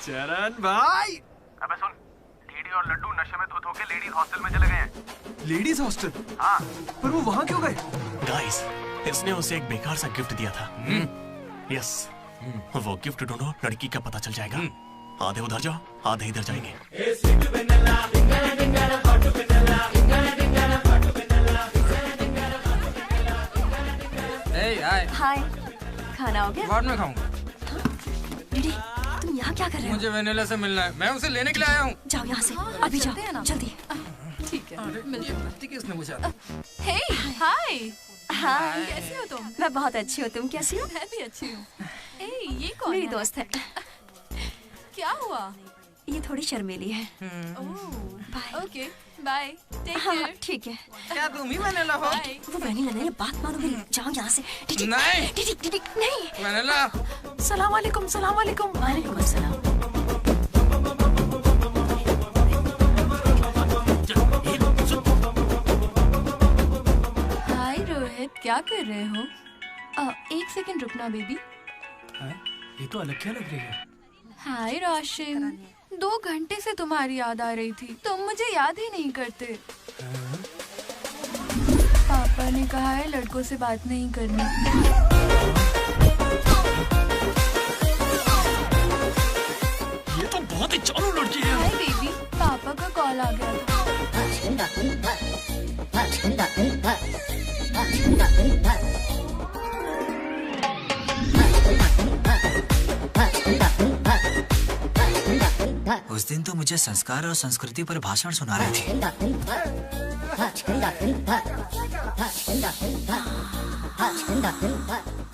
चरण भाई, अबे सुन, डीडी और लड्डू नशे में धुत होके लेडीज हॉस्टल में चले गए हैं। Ladies hostel? हाँ। पर वो वहाँ क्यों गए? गाइस, इसने उसे एक बेकार सा गिफ्ट दिया था। यस, वो गिफ्ट ढूंढो, लड़की का पता चल जाएगा। आधे उधर जाओ, आधे इधर जाएंगे। हाय, खाना हो गया? बाद में खाऊंगा। डीडी तुम यहाँ क्या कर रहे हो? मुझे वेनिला से मिलना है, मैं उसे लेने के लिए आया हूँ। जाओ यहाँ से, अभी जाओ जल्दी। ठीक है, किसने पूछा? हे हाय, हाय, कैसी हो तुम? मैं बहुत अच्छी हूँ, तुम कैसी हो? मैं भी अच्छी हूँ। ए, ये कौन मेरी है? दोस्त है। क्या हुआ? ये थोड़ी शर्मीली है। ओके, बाय, टेक हाँ, केयर। ठीक है। क्या तुम ही वेनिला हो? वो वेनिला नहीं है, बात मानो मेरी। जाओ यहाँ से। डीडी, नहीं। डीडी, डीडी, नहीं। वेनिला। सलाम वालेकुम, सलाम वालेकुम। वालेकुम अस्सलाम। हाय रोहित, क्या कर रहे हो? 1 सेकंड रुकना बेबी। ये तो अलग क्या लग रही है? हाय रोशन, 2 घंटे से तुम्हारी याद आ रही थी, तुम मुझे याद ही नहीं करते। पापा ने कहा है लड़कों से बात नहीं करनी। ये तो बहुत ही चालू लड़की है। हाय बेबी, पापा का कॉल आ गया था। उस दिन तो मुझे संस्कार और संस्कृति पर भाषण सुना रहे थे।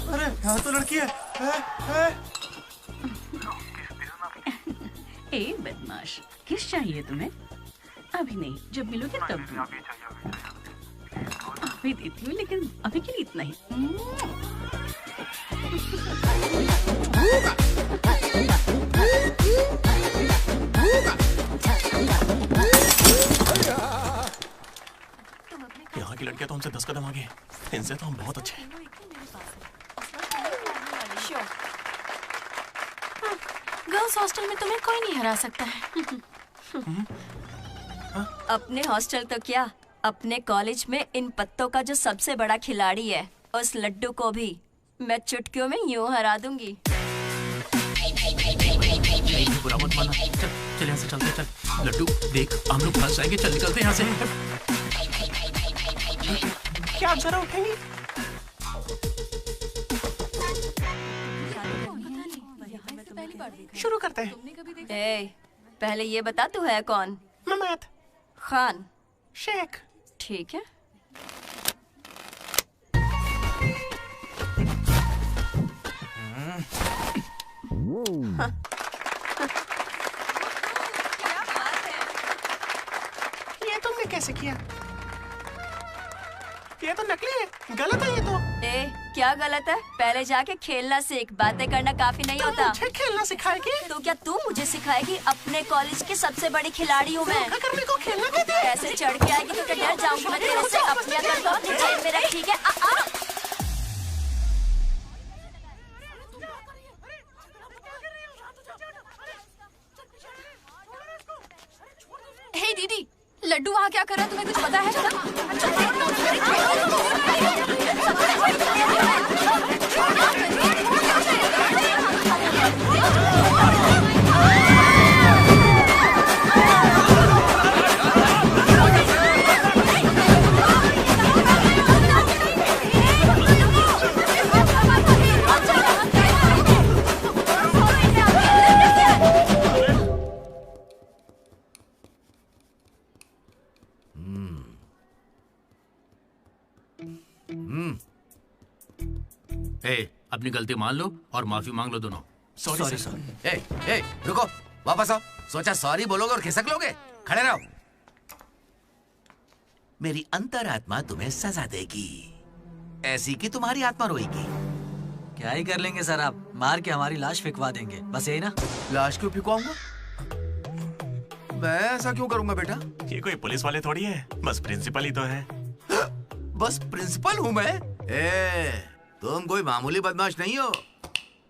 अरे यहाँ तो लड़की है। ए बदमाश, किस चाहिए तुम्हें? अभी नहीं, जब मिलोगे तब दूंगी। अभी देती हूँ, लेकिन अभी के लिए इतना ही। यहाँ की लड़कियां तो हमसे हूँ आगे। इनसे तो हम बहुत अच्छे हैं। गर्ल्स हॉस्टल में तुम्हें कोई नहीं हरा सकता है। अपने हॉस्टल तो क्या, अपने कॉलेज में इन पत्तों का जो सबसे बड़ा खिलाड़ी है, उस लड्डू को भी मैं चुटकियों में यूं हरा दूंगी। बुरा मत माना। चल चल यहाँ से चलते चल। लड्डू देख हम लोग फंस जाएंगे, चल निकलते यहाँ से। क्या आप जरा उठेंगी? शुरू करते हैं। ए, पहले ये बता तू है कौन? ममैद खान शेख। ठीक है। हाँ। ये तुमने कैसे किया? ये तो नकली है, गलत है ये तो। ए, क्या गलत है? पहले जाके खेलना सीख, बातें करना काफी नहीं होता। मुझे खेलना सिखाएगी? तो क्या तू मुझे सिखाएगी? अपने कॉलेज की सबसे बड़ी खिलाड़ी हूँ मैं। करने को खेलना कहते हैं। कैसे चढ़ के आएगी तो क्या डर जाऊंगी मैं तेरे से? अपने अंदर तो जेब में रख, ठीक है? हे दीदी, लड्डू वहाँ क्या कर रहा है, तुम्हें कुछ पता है? अपनी गलती मान लो और माफी मांग लो दोनों। Sorry sir. ए, रुको, वापस आओ। सोचा सॉरी बोलोगे और खिसक लोगे? खड़े रहो। मेरी अंतरात्मा तुम्हें सजा देगी, ऐसी कि तुम्हारी आत्मा रोएगी। क्या ही कर लेंगे सर, आप मार के हमारी लाश फिकवा देंगे, बस यही ना? लाश क्यों फिकवाऊंगा? मैं ऐसा क्यों करूंगा बेटा? ये कोई पुलिस वाले थोड़ी है, बस प्रिंसिपल ही तो है। बस प्रिंसिपल हूँ मैं? तुम कोई मामूली बदमाश नहीं हो।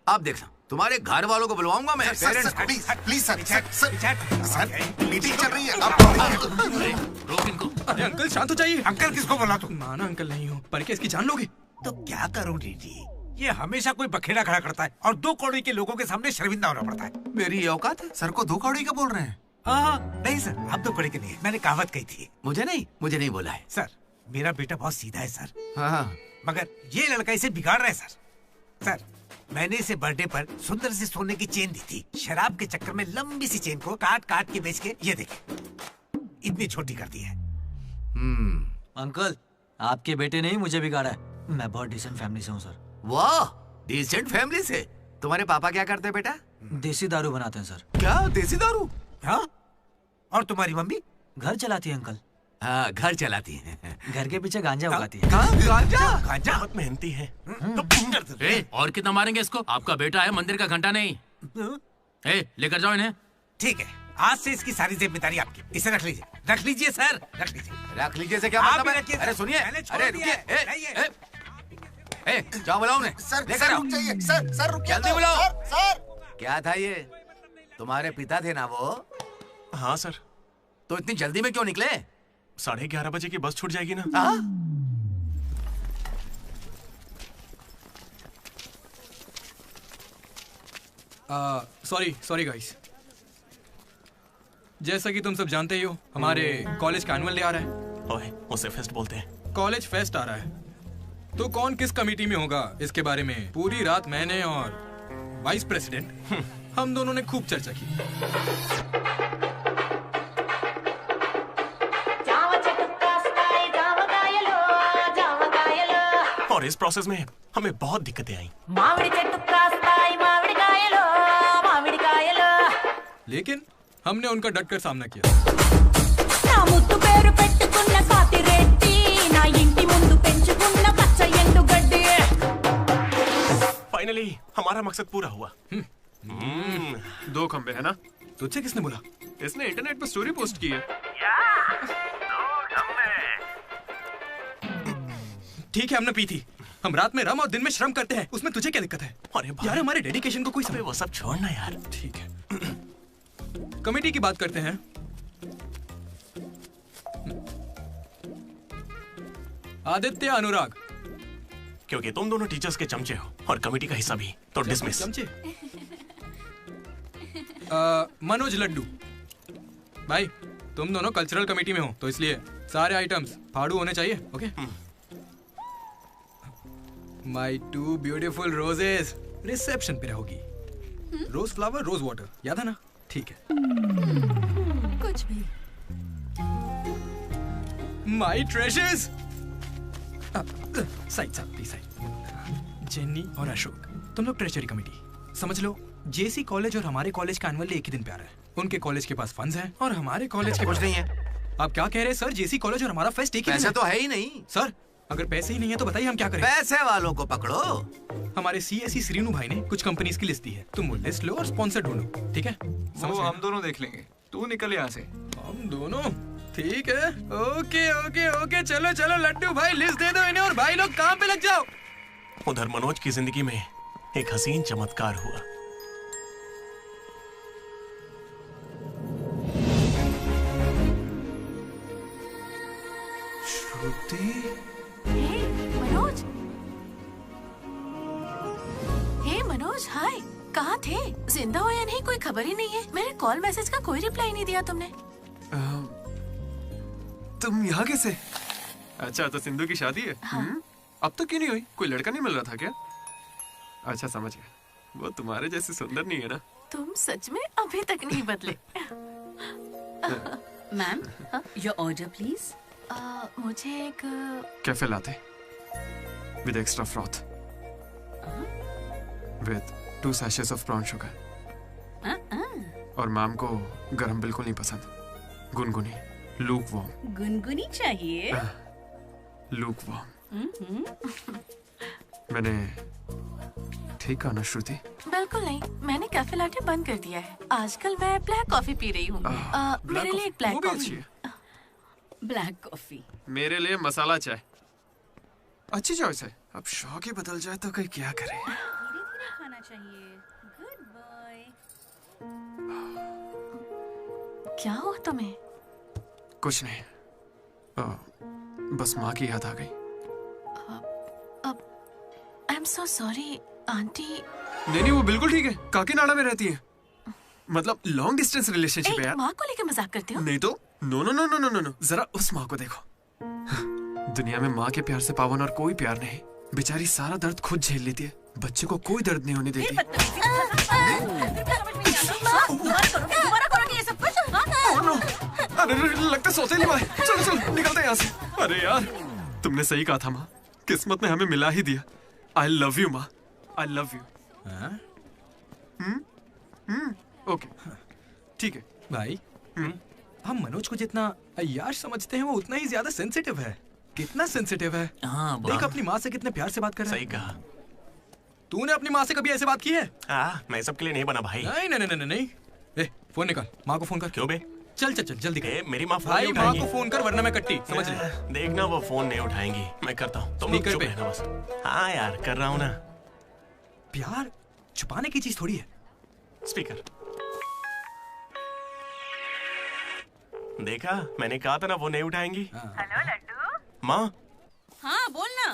आप देखना, तुम्हारे घर वालों को बुलवाऊंगा मैं। प्लीज सर, मीटिंग चल रही है। रोक इनको। अरे अंकल शांत हो जाइए। अंकल किसको बोला तू? माना अंकल नहीं हो, पर क्या इसकी जान लोगे? तो क्या करूं डीडी? ये हमेशा कोई बखेड़ा खड़ा करता है और 2 कौड़ी के लोगों के सामने शर्मिंदा होना पड़ता है। मेरी ये औकात है? सर को 2 कौड़ी का बोल रहे हैं? हाँ, नहीं सर, आप 2 कौड़ी के नहीं है। मैंने कहावत कही थी। मुझे नहीं बोला है सर। मेरा बेटा बहुत सीधा है सर। हाँ। मगर ये लड़का इसे बिगाड़ रहा है सर। सर, मैंने इसे बर्थडे पर सुंदर सी सोने की चेन दी थी। शराब के चक्कर में लंबी सी चेन को काट काट के बेच के ये देखिए इतनी छोटी कर दी है। अंकल, आपके बेटे ने ही मुझे बिगाड़ा है। मैं बहुत डिसेंट फैमिली से हूँ सर। वाह, डिसेंट फैमिली से? तुम्हारे पापा क्या करते हैं बेटा? देसी दारू बनाते हैं सर। क्या देसी दारू? हाँ? और तुम्हारी मम्मी? घर चलाती है अंकल। हाँ, घर चलाती है। घर के पीछे गांजा उगाती है। गांजा बहुत मेहनती है। और कितना मारेंगे इसको? आपका बेटा है, मंदिर का घंटा नहीं। लेकर जाओ इन्हें। ठीक है, आज से इसकी सारी जिम्मेदारी आपकी। इसे रख लीजिए। रख लीजिए सर, रख लीजिए। रख लीजिए से क्या मतलब है? अरे सुनिए, अरे रुकिए। जाओ बुलाओ उन्हें। सर रुक जाइए। सर रुकिए। जल्दी बुलाओ। सर क्या था ये? तुम्हारे पिता थे ना वो? हाँ सर। तो इतनी जल्दी में क्यों निकले? 11:30 बजे की बस छूट जाएगी ना। Sorry guys. जैसा कि तुम सब जानते ही हो, हमारे कॉलेज का एनुअल डे आ रहा है। ओए, उसे फेस्ट बोलते हैं। कॉलेज फेस्ट आ रहा है, तो कौन किस कमेटी में होगा इसके बारे में पूरी रात मैंने और वाइस प्रेसिडेंट हम दोनों ने खूब चर्चा की। और इस प्रोसेस में हमें बहुत दिक्कतें आई। लेकिन हमने उनका डटकर सामना किया। फाइनली हमारा मकसद पूरा हुआ। 2 खंबे है ना? तुझसे किसने बोला? इसने इंटरनेट पर स्टोरी पोस्ट की है। ठीक है, हमने पी थी। हम रात में रम और दिन में श्रम करते हैं, उसमें तुझे क्या दिक्कत है? अरे भाई, यार हमारे डेडिकेशन को कोई समझ। वो सब छोड़ना यार। ठीक है, कमेटी की बात करते हैं। आदित्य, अनुराग, क्योंकि तुम दोनों टीचर्स के चमचे हो और कमेटी का हिस्सा भी, तो डिसमिस। चमचे। मनोज, लड्डू भाई, तुम दोनों कल्चरल कमेटी में हो, तो इसलिए सारे आइटम्स फाड़ू होने चाहिए। Okay. My 2 beautiful roses reception पे रहोगी। रोज फ्लावर, रोज वाटर, याद है ना? ठीक है। कुछ भी। My treasures. Side side side. Jenny और अशोक, तुम लोग ट्रेजरी कमेटी। समझ लो जेसी कॉलेज और हमारे कॉलेज का एनुअल डे एक ही दिन पे आ रहा है। उनके कॉलेज के पास फंड्स हैं और हमारे कॉलेज के कुछ नहीं है। आप क्या कह रहे हैं सर? जेसी कॉलेज और हमारा फेस्ट एक ही दिन पैसे तो है ही नहीं सर। अगर पैसे ही नहीं है तो बताइए हम क्या करें? पैसे वालों को पकड़ो। हमारे सीएसई श्रीनु भाई ने कुछ कंपनीज की लिस्ट दी है, तुम वो लिस्ट लो और स्पॉन्सर ढूंढो, ठीक है? वो हम दोनों देख लेंगे, तू निकल यहाँ से। हम दोनों? ठीक है, ओके ओके ओके, चलो चलो लड्डू भाई, लिस्ट दे दो इन्हें और भाई लोग काम पे लग जाओ। उधर मनोज की जिंदगी में एक हसीन चमत्कार हुआ। श्रुति, मनोज। हे मनोज, हाय। कहाँ थे? जिंदा हो या नहीं कोई खबर ही नहीं है। मेरे कॉल मैसेज का कोई रिप्लाई नहीं दिया तुमने। तुम यहाँ कैसे? अच्छा, तो सिंधु की शादी है? हाँ। अब तो क्यों नहीं हुई? कोई लड़का नहीं मिल रहा था क्या? अच्छा, समझ गया, वो तुम्हारे जैसे सुंदर नहीं है ना। तुम सच में अभी तक नहीं बदले। Ma'am, your order please. मुझे एक cafe latte with extra froth with 2 sachets of brown sugar. और मैम को गरम बिल्कुल नहीं पसंद, गुनगुनी, लूक वार्म। गुनगुनी चाहिए? Lukewarm. मैंने ठीक कहा ना श्रुति? बिल्कुल नहीं, मैंने कैफे लाटे बंद कर दिया है। आजकल मैं ब्लैक कॉफी पी रही हूँ। मेरे लिए एक ब्लैक कॉफी। Black coffee. मेरे लिए मसाला चाय। अच्छी चॉइस है। अब शौक ही बदल जाए तो कोई क्या करे। धीरे-धीरे खाना चाहिए। Good boy. क्या हुआ तुम्हें? कुछ नहीं, बस माँ की याद आ गई। I am so sorry aunty. नहीं, वो बिल्कुल ठीक है, काकीनाडा में रहती है। मतलब लॉन्ग डिस्टेंस रिलेशनशिप है यार। माँ को लेकर मजाक करते हो? नहीं तो no no no no no no, जरा उस माँ को देखो। दुनिया में माँ के प्यार से पावन और कोई प्यार नहीं। बेचारी सारा दर्द खुद झेल लेती है, बच्चे को कोई दर्द नहीं होने देती। अरे लगता सौतेली माँ है। चलो चलो निकलते हैं यहाँ से। अरे यार, तुमने सही कहा था माँ, किस्मत ने हमें मिला ही दिया। आई लव यू माँ, आई लव यू। ओके, ठीक है भाई। हम मनोज को जितना यार समझते हैं वो उतना ही ज्यादा सेंसिटिव है। कितना सेंसिटिव है। हाँ, देख अपनी माँ से कितने प्यार से बात कर रहा है। सही कहा। तूने अपनी माँ से कभी ऐसे बात की है? मैं सबके लिए नहीं बना भाई। नहीं नहीं नहीं नहीं। ए, फोन निकाल, माँ को फोन कर। क्यों बे? चल चल चल जल्दी कर। मेरी माँ फोन भाई नहीं माँ उठाएंगी। को फोन कर वरना मैं कट्टी, समझ ले। देखना वो फोन नहीं उठाएंगी, मैं करता हूँ। तुम लोग चुप रहना बस। हाँ यार, कर रहा हूँ ना। प्यार छुपाने की चीज थोड़ी है। स्पीकर। देखा, मैंने कहा था ना वो नहीं उठाएंगी। हेलो लड्डू। माँ। हाँ बोल ना।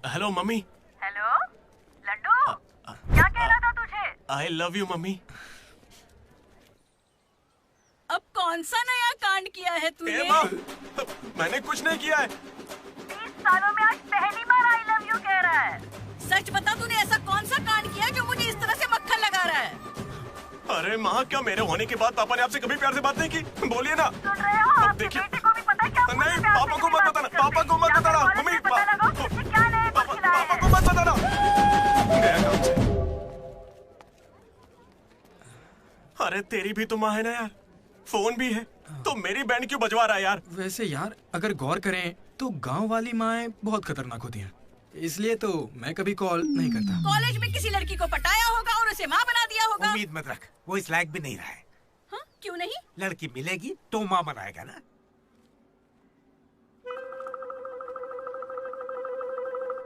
Hello mummy. हेलो लड्डू, क्या कह रहा था तुझे? I love you mummy. अब कौन सा नया कांड किया है तूने? मैंने कुछ नहीं किया है। 30 सालों में आज पहली बार आई लव यू कह रहा है। सच बता, तूने ऐसा कौन सा कांड किया जो मुझे इस तरह से मक्खन लगा रहा है? अरे माँ, क्या मेरे होने के बाद पापा ने आपसे कभी प्यार से बात नहीं की? बोलिए ना। सुन रहे हो? आपके बेटे को भी पता है क्या? नहीं, पापा को मत बताना, पापा को मत बताना। मम्मी, पापा को मत बताना। अरे तेरी भी तो माँ है ना यार, फोन भी है, तो मेरी बैंड क्यों बजवा रहा है यार? वैसे यार अगर गौर करें तो गांव वाली माएं बहुत खतरनाक होती हैं, इसलिए तो मैं कभी कॉल नहीं करता। कॉलेज में किसी लड़की को पटाया होगा और उसे माँ बना दिया होगा। उम्मीद मत रख, वो इस लायक भी नहीं रहा है। हाँ? क्यों नहीं? लड़की मिलेगी तो माँ बनाएगा ना।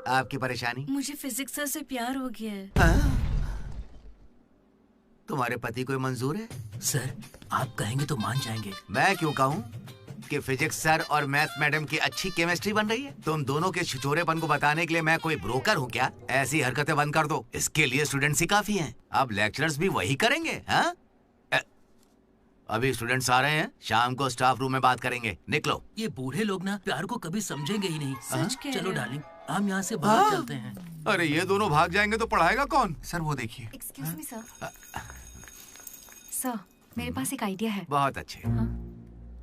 आपकी परेशानी? मुझे फिजिक्स सर से प्यार हो गया है। तुम्हारे पति को मंजूर है? सर आप कहेंगे तो मान जाएंगे। मैं क्यों कहूँ कि फिजिक्स सर और मैथ मैडम की अच्छी केमिस्ट्री बन रही है। तुम दोनों के छिछोरेपन को बताने के लिए मैं कोई ब्रोकर हूँ क्या? ऐसी हरकतें बंद कर दो। इसके लिए स्टूडेंट्स ही काफी हैं। अब लेक्चरर्स भी वही करेंगे। हाँ, अभी स्टूडेंट्स आ रहे हैं, शाम को स्टाफ रूम में बात करेंगे। निकलो। ये बूढ़े लोग ना प्यार को कभी समझेंगे ही नहीं। सच कह चलो रहे हो। डार्लिंग हम यहाँ से बाहर चलते हैं। अरे ये दोनों भाग जाएंगे तो पढ़ाएगा कौन? सर वो देखिए। Excuse me sir. सर मेरे पास एक आइडिया है। बहुत अच्छे।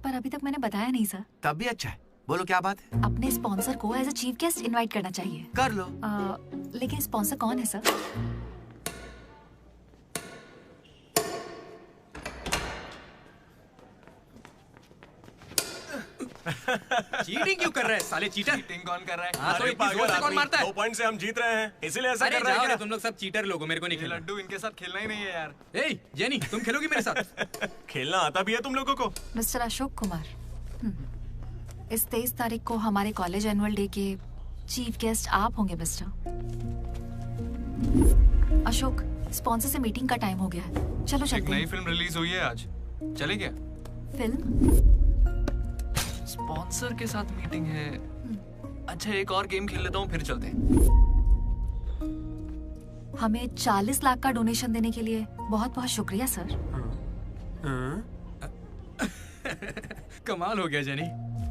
पर अभी तक मैंने बताया नहीं सर। तब भी अच्छा है। बोलो क्या बात है? अपने स्पॉन्सर को as a chief guest invite करना चाहिए। कर लो। लेकिन स्पॉन्सर कौन है सर? चीटिंग क्यों कर रहे हैं साले चीटर? चीटिंग कौन कर रहा है? हाँ, तो इतनी जोर से कौन मारता है? 2 पॉइंट से हम जीत रहे हैं, इसीलिए ऐसा अरे कर रहे जाओ हैं रे, क्या? तुम लोग सब चीटर लोग हो, मेरे को नहीं खेलना। लड्डू इनके साथ खेलना ही नहीं है यार। ए जेनी तुम खेलोगी मेरे साथ? खेलना आता भी है तुम लोगों को? मिस्टर अशोक कुमार, इस 23 तारीख को हमारे कॉलेज एनुअल डे के चीफ गेस्ट आप होंगे मिस्टर अशोक। स्पॉन्सर से मीटिंग का टाइम हो गया है, चलो एक चलते नई हैं। फिल्म रिलीज हुई है आज, चले क्या? फिल्म? स्पॉन्सर के साथ मीटिंग है। अच्छा एक और गेम खेल लेता हूँ फिर चलते हैं। हमें 40 लाख का डोनेशन देने के लिए बहुत बहुत शुक्रिया सर। कमाल हो गया जेनी।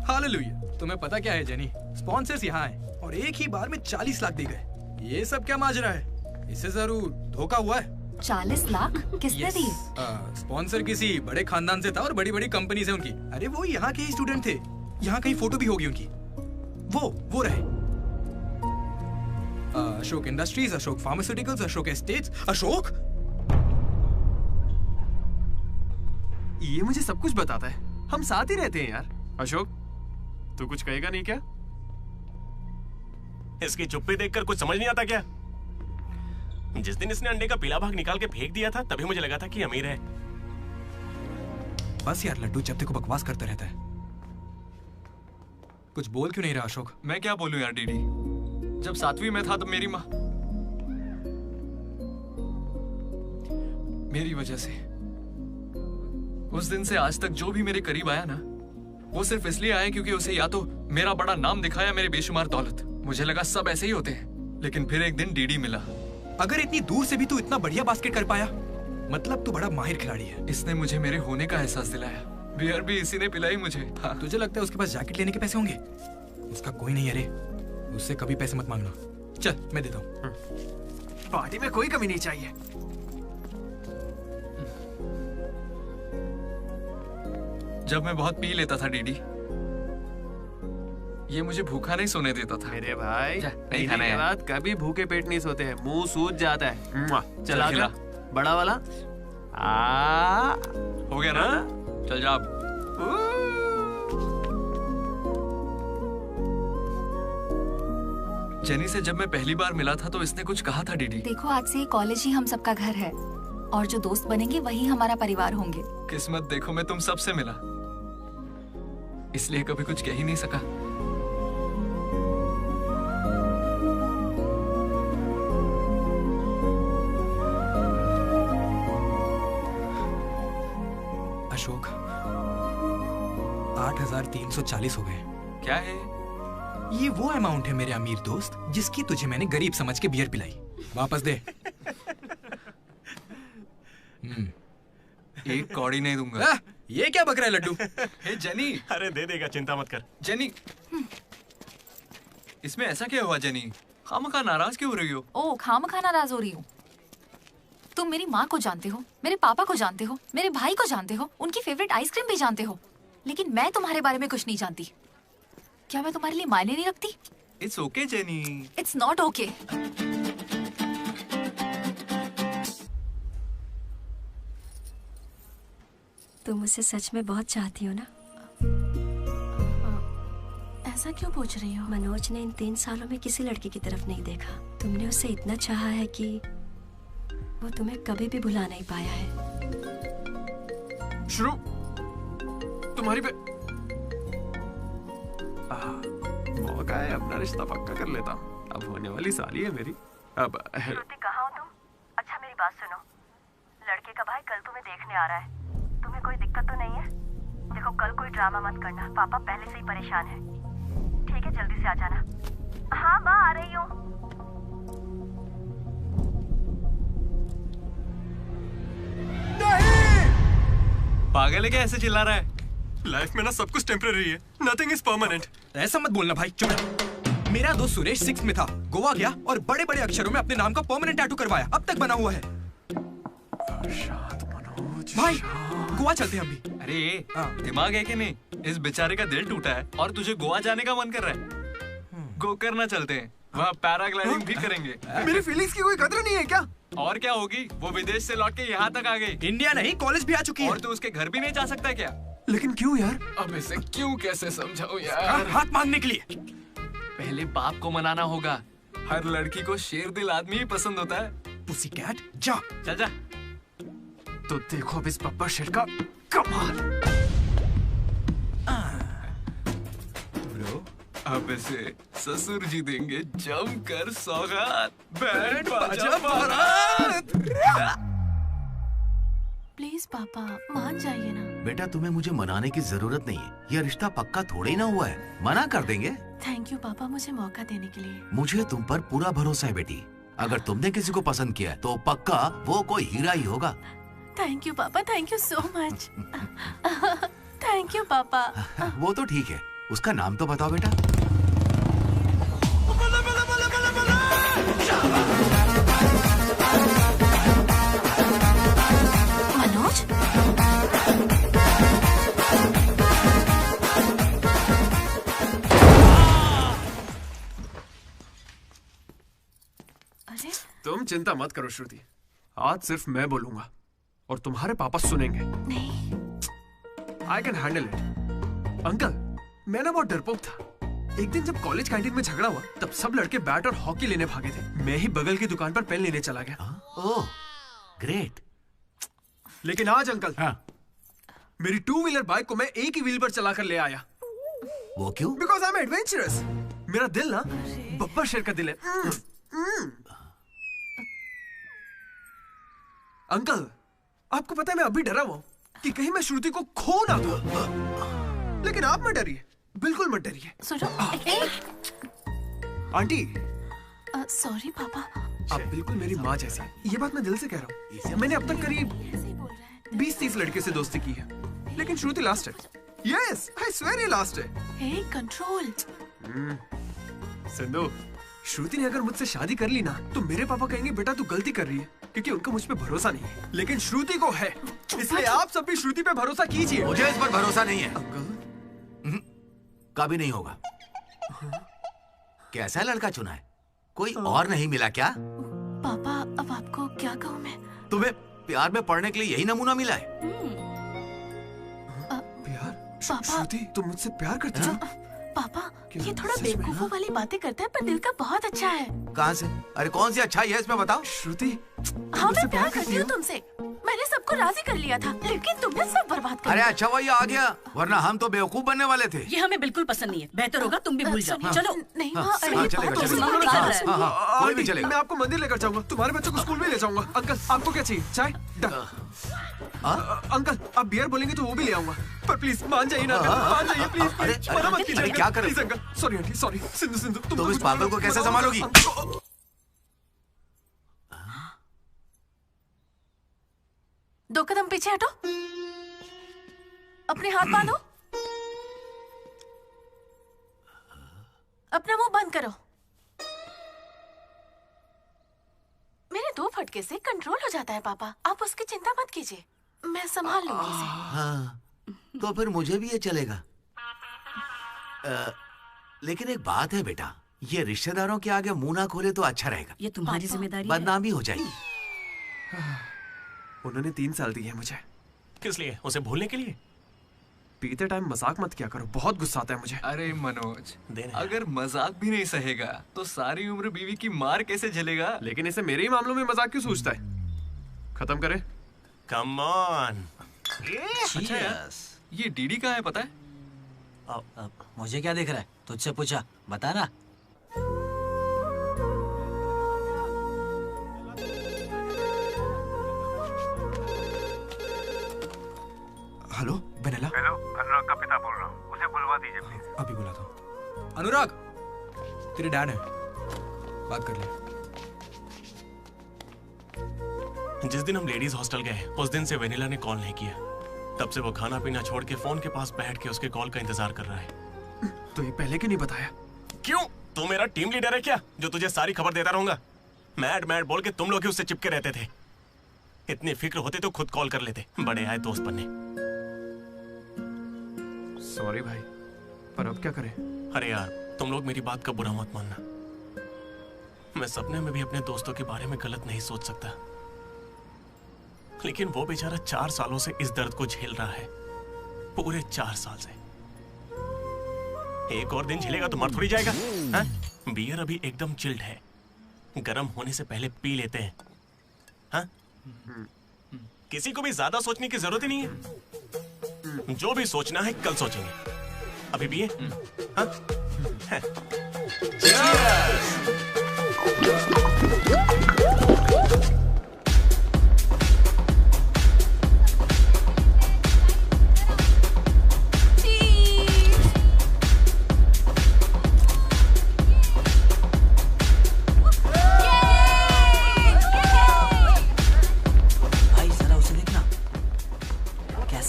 हालेलुया। तुम्हें पता क्या है जेनी, स्पॉन्सर्स यहाँ हैं और एक ही बार में 40 लाख दे गए। ये सब क्या माजरा है? इससे जरूर धोखा हुआ है। 40 लाख किसने दिए? स्पॉन्सर किसी बड़े खानदान से था और बड़ी बड़ी कंपनी से उनकी। अरे वो यहाँ के ही स्टूडेंट थे। यहाँ कहीं फोटो भी होगी उनकी। वो रहे। Ashok industries, Ashok pharmaceuticals, Ashok estates. Ashok ये मुझे सब कुछ बताता है। हम साथ ही रहते हैं यार। अशोक तू कुछ कहेगा नहीं क्या? इसकी चुप्पी देखकर कुछ समझ नहीं आता क्या? जिस दिन इसने अंडे का पीला भाग निकाल के फेंक दिया था तभी मुझे लगा था कि अमीर है। बस यार लड्डू जब तक बकवास करता रहता है। कुछ बोल क्यों नहीं रहा अशोक? मैं क्या बोलूं यार डीडी, जब 7वीं में था तब मेरी माँ मेरी वजह से उस दिन से आज तक जो भी मेरे करीब आया ना, वो सिर्फ इसलिए आया क्योंकि उसे या तो मेरा बड़ा नाम दिखाया, मेरे बेशुमार दौलत। मुझे लगा सब ऐसे ही होते हैं, लेकिन फिर एक दिन डीडी मिला। अगर इतनी दूर से भी तू इतना बढ़िया बास्केट कर पाया, मतलब तू बड़ा माहिर खिलाड़ी है। इसने मुझे मेरे होने का एहसास दिलाया। बियर भी इसी ने पिलाई मुझे। हाँ। तुझे लगता है उसके पास जैकेट लेने के पैसे होंगे? उसका कोई नहीं है रे, उससे कभी पैसे मत मांगना। चल मैं देता हूँ। पार्टी में कोई कमी नहीं चाहिए। जब मैं बहुत पी लेता था डीडी, ये मुझे भूखा नहीं सोने देता था। मेरे भाई नहीं खाना है। रात कभी भूखे पेट नहीं सोते हैं, मुंह सूज जाता है। चला खिला। बड़ा वाला हो गया ना? चल जा अब। जेनी से जब मैं पहली बार मिला था तो इसने कुछ कहा था डीडी। देखो आज से कॉलेज ही हम सबका घर है और जो दोस्त बनेंगे वही हमारा परिवार होंगे। किस्मत देखो मैं तुम सबसे मिला, इसलिए कभी कुछ कह ही नहीं सका। अशोक 8,340 हो गए। क्या है ये? वो अमाउंट है मेरे अमीर दोस्त जिसकी तुझे मैंने गरीब समझ के बियर पिलाई। वापस दे। एक कौड़ी नहीं दूंगा। ये क्या बक रहा है लड्डू? हे जेनी। अरे दे देगा, चिंता मत कर। जेनी इसमें ऐसा क्या हुआ जेनी? खामखा नाराज क्यों हो रही हो? ओ खामखा नाराज हो रही हूँ? तुम मेरी माँ को जानते हो, मेरे पापा को जानते हो, मेरे भाई को जानते हो, उनकी फेवरेट आइसक्रीम भी जानते हो, लेकिन मैं तुम्हारे बारे में कुछ नहीं जानती। क्या मैं तुम्हारे लिए मायने नहीं रखती? It's okay jenny. It's not okay. तुम मुझसे सच में बहुत चाहती हो ना? ऐसा क्यों पूछ रही हो? मनोज ने इन 3 सालों में किसी लड़की की तरफ नहीं देखा। तुमने उसे इतना चाहा है कि वो तुम्हें कभी भी भुला नहीं पाया है। शुरू तुम्हारी पे मौका है, अपना रिश्ता पक्का कर लेता हूँ। अब होने वाली साली है मेरी। अब श्रुति कहाँ हो तुम? अच्छा मेरी बात सुनो, लड़के का भाई कल तुम्हें देखने आ रहा है। तुम्हें कोई दिक्कत तो नहीं है? देखो कल कोई ड्रामा मत करना, पापा पहले से ही परेशान है। ठीक है जल्दी से आ जाना। हाँ माँ आ रही हूँ। पागल है क्या ऐसे चिल्ला रहा है? लाइफ में ना सब कुछ टेम्परेरी है, नथिंग इज परमानेंट। ऐसा मत बोलना भाई, चुप। मेरा दोस्त सुरेश 6th में था, गोवा गया और बड़े बड़े अक्षरों में अपने नाम का परमानेंट टैटू करवाया, अब तक बना हुआ है। भाई गोवा चलते हैं हम भी। अरे दिमाग है कि नहीं? इस बेचारे का दिल टूटा है और तुझे गोवा जाने का मन कर रहा है। गोकर्णा चलते हैं, वहाँ पैराग्लाइडिंग भी करेंगे। मेरी फीलिंग्स की कोई कदर नहीं है क्या? और क्या होगी, वो विदेश से लौट के यहाँ तक आ गई। इंडिया नहीं कॉलेज भी आ चुकी है। और तू उसके घर भी नहीं जा सकता क्या? लेकिन क्यों यार? अब इसे क्यों कैसे समझाऊं यार? हाथ मांगने के लिए पहले बाप को मनाना होगा। हर लड़की को शेर दिल आदमी ही पसंद होता है। पुसी कैट जा चल जा। तो देखो अब इस पप्पा शेर का कमाल। ब्रो अब इसे ससुर जी देंगे जमकर सौगात। बैंड बाजा बारात। प्लीज पापा मान जाइए ना। बेटा तुम्हें मुझे मनाने की जरूरत नहीं है, यह रिश्ता पक्का थोड़े ना हुआ है, मना कर देंगे। थैंक यू पापा मुझे मौका देने के लिए। मुझे तुम पर पूरा भरोसा है बेटी, अगर तुमने किसी को पसंद किया है तो पक्का वो कोई हीरा ही होगा। थैंक यू पापा, thank you so much. Thank you पापा। वो तो ठीक है, उसका नाम तो बताओ बेटा। मनोज? अरे तुम चिंता मत करो श्रुति, आज सिर्फ मैं बोलूंगा और तुम्हारे पापा सुनेंगे। नहीं I can handle it. Uncle मैं ना बहुत डरपोक था। एक दिन जब कॉलेज कैंटीन में झगड़ा हुआ तब सब लड़के बैट और हॉकी लेने भागे थे, मैं ही बगल की दुकान पर पेन लेने चला गया। Oh great. लेकिन आज अंकल मेरी 2 व्हीलर बाइक को मैं एक ही व्हील पर चलाकर ले आया। वो क्यों? Because I am adventurous. मेरा दिल ना बब्बर शेर का दिल है। अंकल आपको पता है मैं अभी डरा हुआ कि कहीं मैं श्रुति को खो ना दूं। लेकिन आप मत डरिए, बिल्कुल मत डरिए। सुनो आंटी सॉरी पापा। आप बिल्कुल मेरी माँ जैसी हैं। ये बात मैं दिल से कह रहा हूँ। मैंने अब तक करीब 20-30 लड़के से दोस्ती की है, लेकिन श्रुति लास्ट है। यस आई स्वेयर ये लास्ट है। हे कंट्रोल। सिंधु श्रुति ने अगर मुझसे शादी कर ली ना तो मेरे पापा कहेंगे बेटा तू गलती कर रही है, क्योंकि उनको मुझ पे भरोसा नहीं है। लेकिन श्रुति को है, इसलिए आप सब भी श्रुति पे भरोसा कीजिए। मुझे इस पर भरोसा नहीं है कभी नहीं होगा। कैसा लड़का चुना है? कोई और नहीं मिला क्या? पापा अब आपको क्या कहूँ मैं? तुम्हें प्यार में पढ़ने के लिए यही नमूना मिला है? प्यार? श्रुति तुम मुझसे प्यार करती हो? पापा ये थोड़ा बेवकूफों वाली बातें करता है पर दिल का बहुत अच्छा है। कहाँ से? अरे कौन सी अच्छाई है इसमें बताओ। श्रुति हाँ मैं प्यार करती हूँ तुमसे। मैंने सबको राजी कर लिया था लेकिन तुमने सब बर्बाद कर अरे दिया। अच्छा वही आ गया, वरना हम तो बेवकूफ बनने वाले थे। ये हमें बिल्कुल पसंद नहीं है, बेहतर होगा तुम भी भूल जाओ। चलो नहीं हाँ, चलेगा कोई भी चलेगा। मैं आपको मंदिर लेकर जाऊंगा, तुम्हारे बच्चों को स्कूल में ले जाऊंगा। अंकल आपको क्या चाहिए? चाय? अंकल आप बियर बोलेंगे तो वो भी ले आऊंगा, पर प्लीज मान जाइए ना, मान जाइए प्लीज। मना मत कीजिए। क्या करें? Sorry aunty sorry. Sindhu Sindhu तुम इस पागल को कैसे संभालोगी? दो कदम पीछे हटो, अपने हाथ बांधो, अपना मुंह बंद करो। मेरे 2 फटके से कंट्रोल हो जाता है पापा, आप उसकी चिंता मत कीजिए, मैं संभाल लूंगी इसे। हाँ, तो फिर मुझे भी ये चलेगा। लेकिन एक बात है बेटा, ये रिश्तेदारों के आगे मुंह ना खोले तो अच्छा रहेगा। ये तुम्हारी जिम्मेदारी है। बदनामी हो जाएगी। उन्होंने 3 साल दिए मुझे। किस लिए? उसे भूलने के लिए? पीते टाइम मजाक मत किया करो, बहुत गुस्सा आता है मुझे। अरे मनोज अगर मजाक भी नहीं सहेगा तो सारी उम्र बीवी की मार कैसे झेलेगा? लेकिन इसे मेरे ही मामलों में मजाक क्यों सोचता है? खत्म करे। Come on. अच्छा यार, ये डीडी कहाँ है पता है? मुझे क्या दिख रहा है? तुझसे पूछा, बता ना। Hello vanilla. हेलो, अनुराग का पिता बोल रहा हूँ, उसे बुलवा दीजिए प्लीज। अभी बुलाता हूँ। अनुराग, तेरे डैड है, बात कर ले। जिस दिन हम लेडीज हॉस्टल गए उस दिन से वेनिला ने कॉल नहीं किया। तब से वो खाना पीना छोड़ के फोन के पास बैठ के उसके कॉल का इंतजार कर रहा है। तो ये पहले क्यों नहीं बताया? क्यों? तू मेरा टीम लीडर है क्या, जो तुझे सारी खबर देता रहूंगा? मैड मैड बोल के तुम लोग ही उससे चिपके रहते थे। इतनी फिक्र होती तो खुद कॉल कर लेते, बड़े आए दोस्त बनने। सॉरी भाई, पर अब क्या करें? अरे यार, तुम लोग मेरी बात का बुरा मत मानना। मैं सपने में भी अपने दोस्तों के बारे में गलत नहीं सोच सकता, लेकिन वो बेचारा 4 सालों से इस दर्द को झेल रहा है, पूरे 4 साल से। एक और दिन झेलेगा तो मर थोड़ी जाएगा। हाँ? बियर अभी एकदम चिल्ड है, गर्म होने से पहले पी लेते हैं। हाँ? किसी को भी ज्यादा सोचने की जरूरत ही नहीं है। जो भी सोचना है कल सोचेंगे, अभी पिए। हाँ?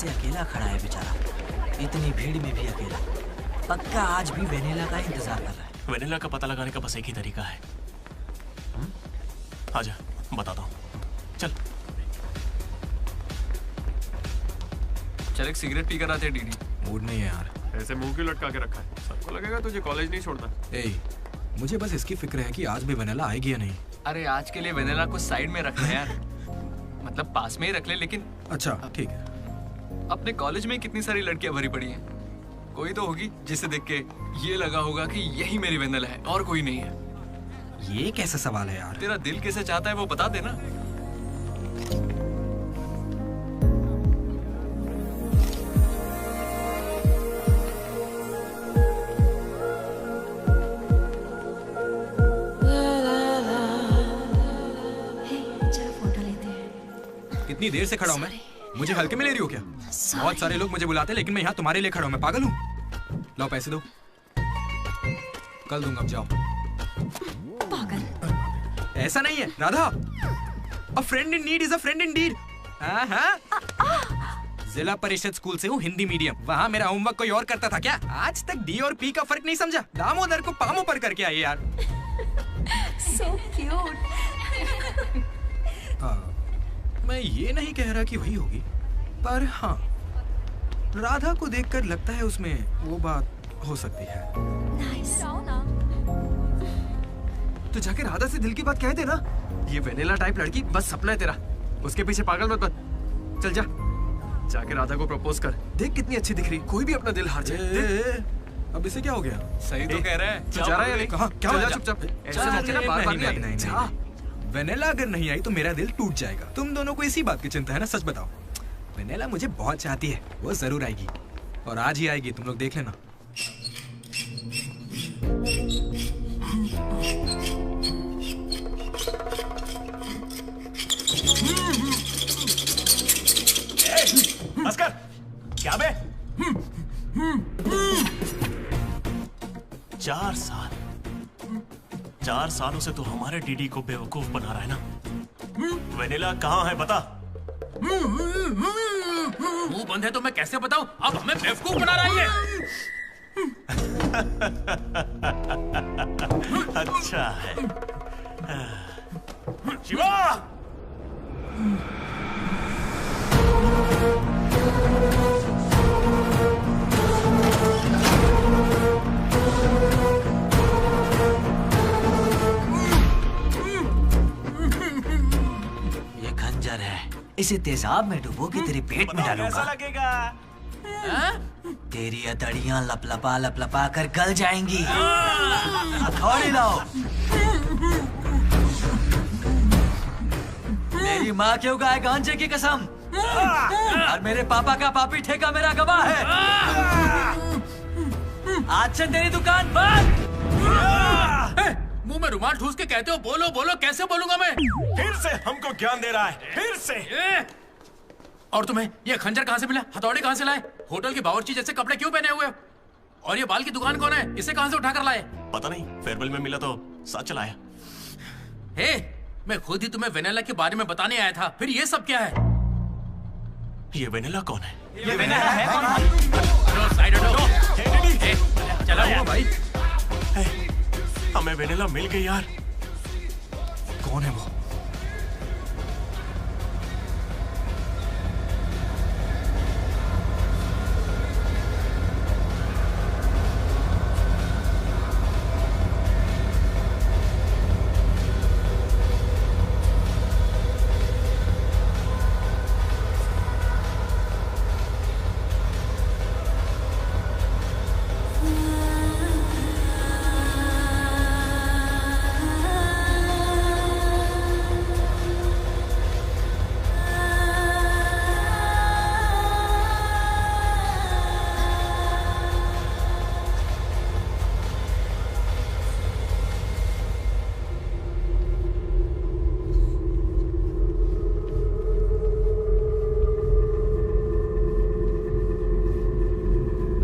अकेला खड़ा है बेचारा, इतनी भीड़ में भी अकेला। पक्का आज भी वेनिला का इंतजार कर रहा है। वेनिला का पता लगाने का बस एक ही तरीका है। आजा, बताता हूँ। चल चल एक सिगरेट पी कर आते हैं डीडी। मूड नहीं है यार। ऐसे मुंह क्यों लटका के रखा है? सबको लगेगा तुझे कॉलेज नहीं छोड़ना। मुझे बस इसकी फिक्र है कि आज भी वेनिला आएगी या नहीं। अरे आज के लिए वेनिला को साइड में रख ले यार, मतलब पास में ही रख ले। लेकिन अच्छा ठीक है। अपने कॉलेज में कितनी सारी लड़कियां भरी पड़ी हैं, कोई तो होगी जिसे देख के ये लगा होगा कि यही मेरी वेनिला है और कोई नहीं है। ये कैसा सवाल है यार? तेरा दिल कैसे चाहता है वो बता देना। कितनी देर से खड़ा हूँ मैं? मुझे हल्के में ले रही हो क्या? बहुत सारे लोग मुझे बुलाते हैं, लेकिन मैं यहाँ तुम्हारे लिए खड़ा हूँ। मैं पागल हूँ? लाओ पैसे दो, कल दूंगा। अब जाओ। पागल। ऐसा नहीं है राधा, अ friend in need is a friend Indeed. जिला परिषद स्कूल से हूँ, हिंदी मीडियम। वहाँ मेरा होमवर्क कोई और करता था क्या? आज तक डी और पी का फर्क नहीं समझा। दामोदर को पामो पर करके आए यार। So cute. मैं ये नहीं कह रहा कि वही होगी, पर हाँ, राधा को देखकर लगता है उसमें वो बात हो सकती है। तो जाके राधा से दिल की बात कह दे ना। ये वेनिला टाइप लड़की बस सपना है तेरा, उसके पीछे पागल मत बन। चल जा, जाके राधा को प्रपोज कर। देख कितनी अच्छी दिख रही, कोई भी अपना दिल हार जाए। अब इसे क्या हो गया? सही तो कह रहा है। जा रहा है? कहाँ? क्या हो? चुपचाप। ऐसे मौके ना बार-बार नहीं आते। वेनिला अगर नहीं आई तो मेरा दिल टूट जाएगा। तुम दोनों को इसी बात की चिंता है ना? सच बताओ। वेनिला मुझे बहुत चाहती है, वो जरूर आएगी, और आज ही आएगी, तुम लोग देख लेना। भास्कर, क्या बे? 4 सालों से तो हमारे डीडी को बेवकूफ बना रहा है ना। वेनिला कहाँ है बता। मुंह बंद है तो मैं कैसे बताऊं? अब हमें बेवकूफ बना रही है। अच्छा है। शिवा! ये खंजर है, इसे तेजाब में डुबो के तेरे पेट में डालूंगा। लगेगा। तेरी अतड़ियां लपलपा लपलपा कर गल जाएंगी। हथौड़ी लाओ। मेरी माँ के उगाए गांजे की कसम और मेरे पापा का पापी ठेका मेरा गवाह है। आज से तेरी दुकान बंद। मुंह में रुमाल ठूस के कहते हो बोलो बोलो, कैसे बोलूंगा मैं? फिर से हमको ज्ञान दे रहा है, फिर से। और तुम्हें ये खंजर कहाँ से मिला? हथौड़े कहाँ से लाए? होटल के बावर्ची जैसे कपड़े क्यों पहने हुए हो? और ये बाल की दुकान कौन है? इसे कहाँ से उठा कर लाए? पता नहीं, फेयरवेल में मिला तो साथ चलाया। हे, मैं खुद ही तुम्हें वेनिला के बारे में बताने आया था, फिर ये सब क्या है? ये वेनिला कौन है? ये वेनिला है कौन? साइड हटो। चलो भाई। हमें वेनिला मिल गई यार। कौन है वो?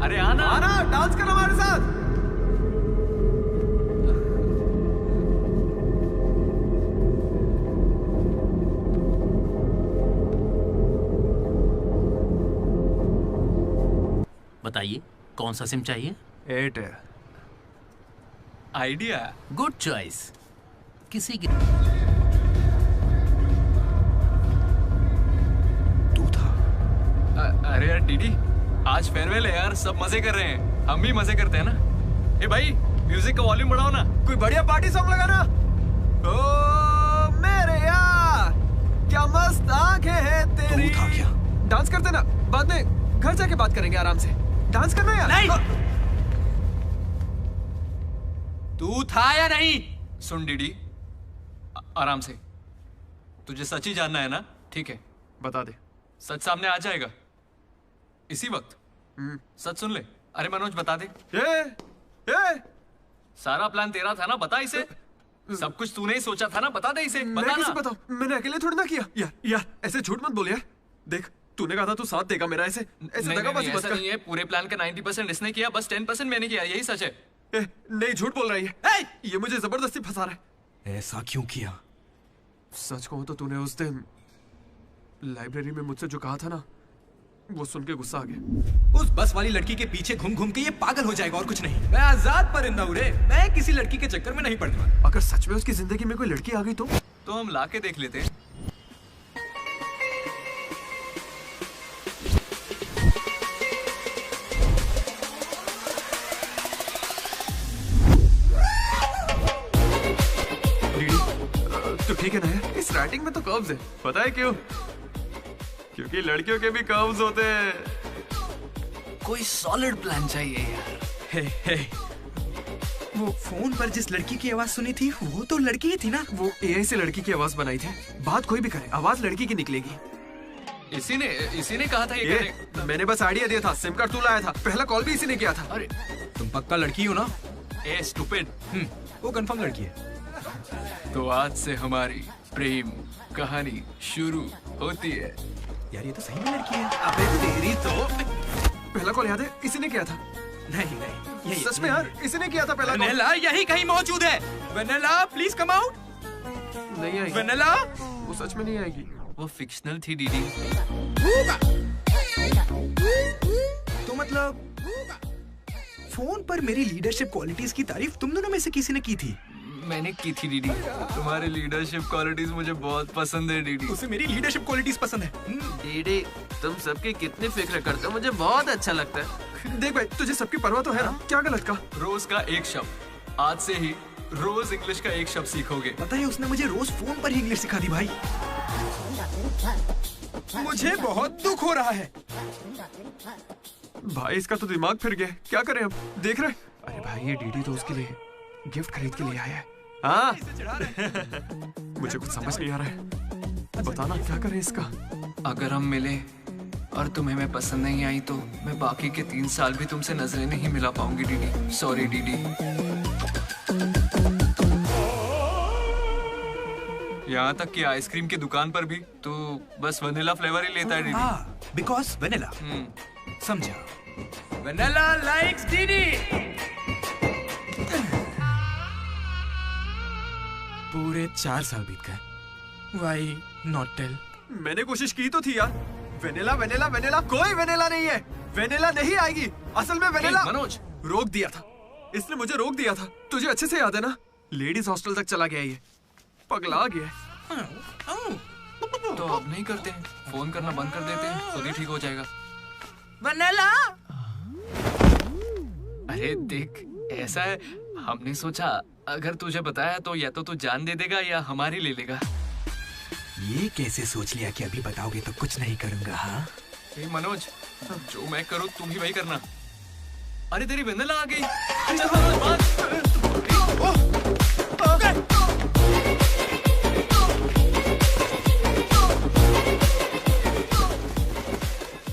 अरे आना आना, डांस कर हमारे साथ। बताइए कौन सा सिम चाहिए? एयरटेल। आइडिया। Good choice. किसी की अरे यार डीडी, आज फेयरवेल है यार, सब मजे कर रहे हैं, हम भी मजे करते हैं ना। ए भाई, म्यूजिक का वॉल्यूम बढ़ाओ ना। कोई बढ़िया पार्टी सॉन्ग लगाना। ओ मेरे यार, क्या मस्त आंखें हैं तेरी। तू था क्या? डांस करते ना, बाद में घर जाके बात करेंगे आराम से। डांस करना यार। नहीं। तू था या नहीं? सुन डीडी, आराम से। तुझे सच ही जानना है ना? ठीक है, बता दे। सच सामने आ जाएगा इसी वक्त। सच सुन ले। अरे मनोज, बता दे। ये सारा प्लान तेरा था ना, बता इसे। सब कुछ तूने ही सोचा था ना, बता दे इसे। मैं बता कैसे ना। बताऊं? मैंने अकेले थोड़ी ना किया। यार ऐसे झूठ मत बोल यार। देख, तूने कहा था तू साथ देगा मेरा। ऐसे दगाबाजी मत ऐसा कर। नहीं है। पूरे प्लान का 90% इसने किया, बस 10% मैंने किया, यही सच है। नहीं, झूठ बोल रही है। ये मुझे जबरदस्ती फंसा रहा है। ऐसा क्यों किया? सच कहूं तो तूने उस दिन लाइब्रेरी में मुझसे जो कहा था ना, वो सुन के गुस्सा आ गया। उस बस वाली लड़की के पीछे घूम घूम के ये पागल हो जाएगा और कुछ नहीं। मैं आजाद परिंदा हूं रे, मैं किसी लड़की के चक्कर में नहीं पड़ने वाला। अगर सच में उसकी जिंदगी में कोई लड़की आ गई तो हम लाके देख लेते हैं। तो ठीक है ना यार, इस राइटिंग में तो कर्व्स है। पता है क्यों? क्योंकि लड़कियों के भी कर्व्स होते हैं। कोई सॉलिड प्लान चाहिए यार। हे, वो फोन पर जिस लड़की की आवाज सुनी थी, वो तो लड़की ही थी ना। वो एआई से लड़की की आवाज बनाई थी। बात कोई भी करे, आवाज लड़की की निकलेगी। इसी ने कहा था ये मैंने बस आइडिया दिया था। सिम कार्ड तू लाया था। पहला कॉल भी इसी ने किया था। अरे तुम पक्का लड़की हो ना? ए स्टूपिड। वो कंफर्म लड़की है। तो आज से हमारी प्रेम कहानी शुरू होती है। यार ये तो सही में लड़की है। अबे तेरी तो। पहला कॉल याद है? इसी ने किया था। नहीं यही सच में यार, इसी ने किया था पहला कॉल। वेनिला यही कहीं मौजूद है। Vanilla please come out. नहीं आएगी। वेनिला वो सच में नहीं आएगी। वो फिक्शनल थी डीडी। तो मतलब फोन पर मेरी लीडरशिप क्वालिटीज की तारीफ तुम दोनों में से किसी ने की थी? मैंने की थी डीडी। तुम्हारी लीडरशिप क्वालिटीज मुझे बहुत पसंद है डीडी। उसे मेरी लीडरशिप क्वालिटीज पसंद है। डीडी, तुम सबकी कितनी फिक्र करते हो, मुझे बहुत अच्छा लगता है। देख भाई, तुझे सबकी परवाह तो है ना? क्या गलत का? रोज का एक शब्द। आज से ही रोज इंग्लिश का एक शब्द सीखोगे। पता है उसने मुझे रोज फोन पर ही इंग्लिश सिखा दी भाई। मुझे बहुत दुख हो रहा है भाई। इसका तो दिमाग फिर गया। क्या करें अब? देख रहे? अरे भाई, ये डीडी तो उसके लिए गिफ्ट खरीद के लिए आया है। हाँ मुझे कुछ समझ नहीं आ रहा है। बताना क्या करें इसका। अगर हम मिले और तुम्हें मैं पसंद नहीं आई तो मैं बाकी के 3 साल भी तुमसे नजरें नहीं मिला पाऊंगी डीडी। Sorry DD. यहाँ तक कि आइसक्रीम की दुकान पर भी तू बस वनीला फ्लेवर ही लेता है डीडी। Because vanilla. समझा। Vanilla likes DD. पूरे 4 साल बीत गए। Why not tell? मैंने कोशिश की तो थी यार। वेनिला वेनिला वेनिला, कोई वेनिला नहीं है। वेनिला नहीं आएगी। असल में वेनिला मनोज रोक दिया था, इसने मुझे रोक दिया था। तुझे अच्छे से याद है ना? लेडीज हॉस्टल तक चला गया ये, पगला गया। तो अब नहीं करते हैं, फोन करना बंद कर देते हैं, खुद ही ठीक हो जाएगा। वेनिला। अरे देख, ऐसा है, हमने सोचा अगर तुझे बताया तो या तो तू जान दे देगा या हमारी ले लेगा। ये कैसे सोच लिया कि अभी बताओगे तो कुछ नहीं करूंगा? हाँ मनोज, जो मैं करूँ तुम ही वही करना। अरे तेरी वेनिला आ गई। चल मनोज बात।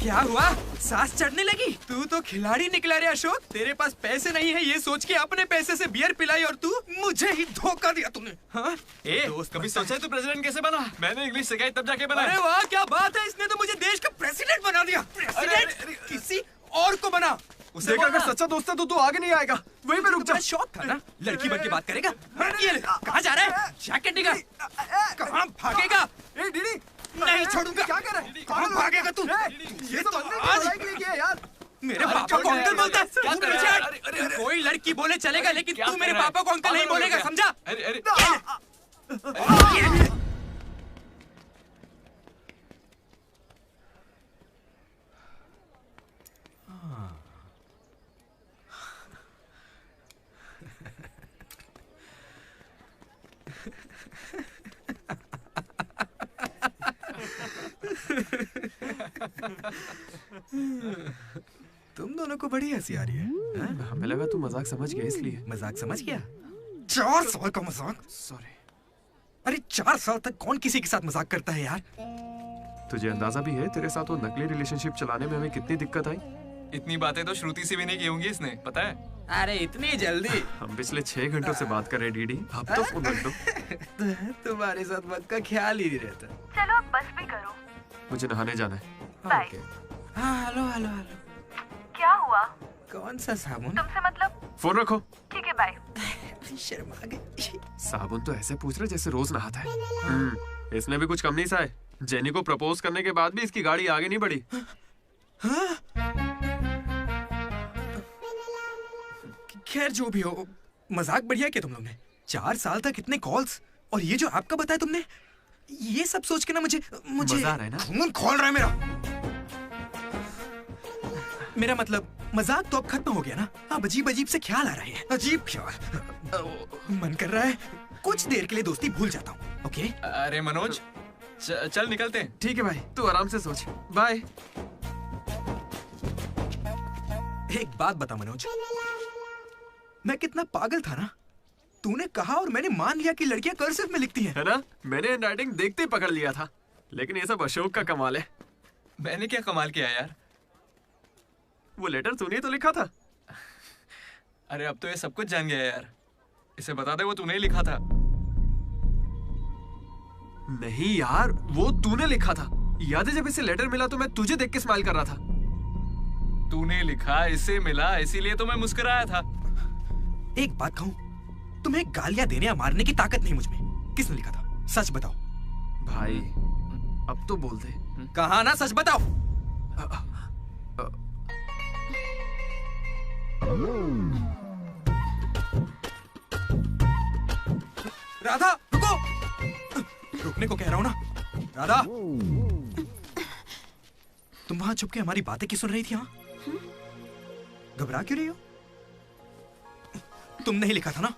क्या हुआ? सांस चढ़ने लगी? तू तो खिलाड़ी निकला रे अशोक। तेरे पास पैसे नहीं है ये सोच के अपने पैसे से बियर पिलाई और तू मुझे ही धोखा दिया तूने। हाँ? दोस्त कभी सोचा है तू प्रेसिडेंट कैसे बना? मैंने इंग्लिश सिखाई तब जाके बना। अरे वाह क्या बात है, इसने तो मुझे देश का प्रेसिडेंट बना दिया। प्रेसिडेंट किसी और को बना। उसे अगर सच्चा दोस्त है तो तू आगे नहीं आएगा, वहीं पे रुक जा। शौक था ना लड़की बन के बात करेगा। ये ले, कहाँ जा रहा है? जैकेट निकाल। कहाँ भागेगा? नहीं छोड़ूंगा। क्या कर रहा है? कहाँ भागेगा तू? ये तो आज किया यार। मेरे पापा को अंकल बोलता है। कोई लड़की बोले चलेगा, लेकिन तू मेरे पापा को अंकल नहीं बोलेगा, समझा? तुम दोनों को बड़ी हंसी आ रही है। हमें लगा तू मजाक समझ गया इसलिए। मजाक समझ गया? 4 साल का मजाक? सॉरी। अरे 4 साल तक कौन किसी के साथ मजाक करता है यार? तुझे अंदाजा भी है तेरे साथ वो नकली रिलेशनशिप चलाने में हमें कितनी दिक्कत आई? इतनी बातें तो श्रुति से भी नहीं की होंगी इसने, पता है? अरे इतनी जल्दी? हम पिछले 6 घंटों से बात कर रहे डीडी, अब तो फोन रख दो। तुम्हारे साथ वक्त का ख्याल ही नहीं रहता। चलो अब बस भी करो। मुझे नहाने जाना है। बाय। हाँ हेलो हेलो हेलो। क्या हुआ? कौन सा साबुन? तुमसे मतलब? फोन रखो। ठीक है बाय। शर्मा गई। साबुन तो ऐसे पूछ रहे जैसे रोज नहाता है। इसने भी कुछ कम नहीं सहा है। जेनी को प्रपोज करने के बाद भी इसकी गाड़ी आगे नहीं बढ़ी। खैर जो भी हो, मजाक बढ़िया किया तुम लोग ने। 4 साल तक इतने कॉल्स, और ये जो आपका बताया तुमने, ये सब सोच के ना मुझे मजा आ रहा है ना? खून खोल रहा है मेरा मतलब मजाक तो अब खत्म हो गया ना। अब अजीब अजीब से ख्याल आ रहे हैं। अजीब ख्याल। मन कर रहा है कुछ देर के लिए दोस्ती भूल जाता हूँ। ओके? अरे मनोज, चल निकलते हैं। ठीक है भाई, तू आराम से सोच। बाय। एक बात बता मनोज, मैं कितना पागल था ना। तूने कहा और मैंने मान लिया कि लड़कियां कर्सिव में लिखती हैं। है ना? मैंने हैंडराइटिंग देखते ही पकड़ लिया था। लेकिन ये सब अशोक का कमाल है। मैंने क्या कमाल किया यार? वो लेटर तूने तो लिखा था। अरे अब तो ये सब कुछ जान गया यार। इसे बता दे वो तूने ही लिखा था। नहीं यार, वो तूने लिखा था। याद है जब इसे लेटर मिला तो मैं तुझे देख के स्माइल कर रहा था। तूने लिखा, इसे मिला, इसीलिए तो मैं मुस्कुराया था। एक बात कहूं, तुम्हें गालियां देने या मारने की ताकत नहीं मुझ में। किसने लिखा था? सच बताओ। भाई अब तो बोल दे। कहा ना, सच बताओ। राधा रुको। रुकने को कह रहा हूं ना। राधा, तुम वहां छुप के हमारी बातें क्यों सुन रही थी? हाँ, घबरा क्यों रही हो? तुमने ही लिखा था ना?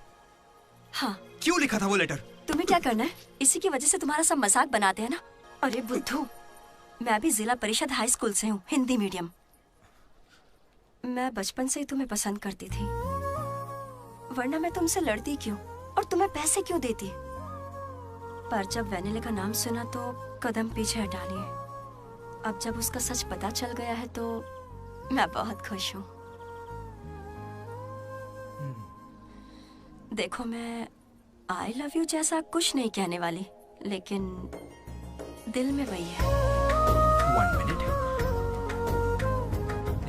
हाँ। क्यों लिखा था वो लेटर? तुम्हें क्या करना है? इसी की वजह से तुम्हारा सब मजाक बनाते हैं ना। अरे बुद्धू, मैं भी जिला परिषद हाई स्कूल से हूँ, हिंदी मीडियम। मैं बचपन से ही तुम्हें पसंद करती थी, वरना मैं तुमसे लड़ती क्यों और तुम्हें पैसे क्यों देती? पर जब वेनिला का नाम सुना तो कदम पीछे हटा लिए। अब जब उसका सच पता चल गया है तो मैं बहुत खुश हूँ। देखो, मैं आई लव यू जैसा कुछ नहीं कहने वाली, लेकिन दिल में वही है। 1 मिनट।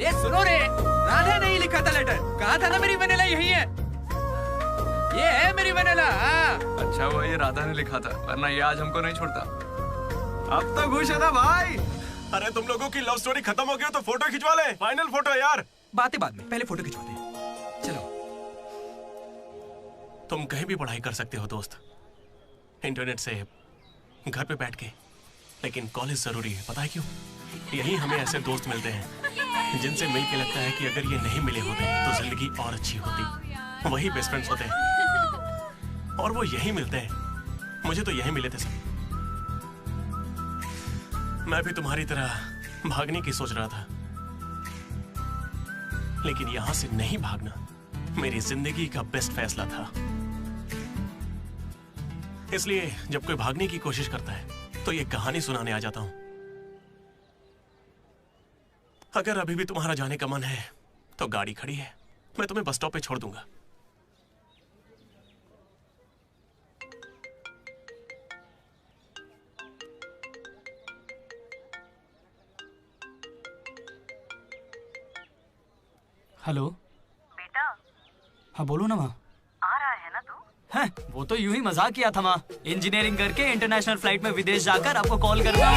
ये सुनो रे, राधा नहीं लिखा था लेटर, कहा था ना मेरी वेनिला यही है। ये है मेरी वेनिला। अच्छा वो ये राधा ने लिखा था, वरना ये आज हमको नहीं छोड़ता। अब तो खुश है ना भाई? अरे तुम लोगों की लव स्टोरी खत्म हो गई तो फोटो खिंचवा ले, फाइनल फोटो यार। बातें बाद में, पहले फोटो खिंचवाते हैं। चलो। तुम कहीं भी पढ़ाई कर सकते हो दोस्त, इंटरनेट से, घर पे बैठ के, लेकिन कॉलेज जरूरी है। पता है क्यों? यही हमें ऐसे दोस्त मिलते हैं जिनसे मिलके लगता है कि अगर ये नहीं मिले होते तो जिंदगी और अच्छी होती। वही बेस्ट फ्रेंड्स होते हैं और वो यही मिलते हैं। मुझे तो यही मिले थे सब। मैं भी तुम्हारी तरह भागने की सोच रहा था, लेकिन यहां से नहीं भागना मेरी जिंदगी का बेस्ट फैसला था। इसलिए जब कोई भागने की कोशिश करता है तो ये कहानी सुनाने आ जाता हूं। अगर अभी भी तुम्हारा जाने का मन है तो गाड़ी खड़ी है, मैं तुम्हें बस स्टॉप पे छोड़ दूंगा। हेलो बेटा। हाँ बोलो ना माँ। आ रहा है ना तू? हैं, वो तो यूं ही मजाक किया था माँ। इंजीनियरिंग करके इंटरनेशनल फ्लाइट में विदेश जाकर आपको कॉल करना।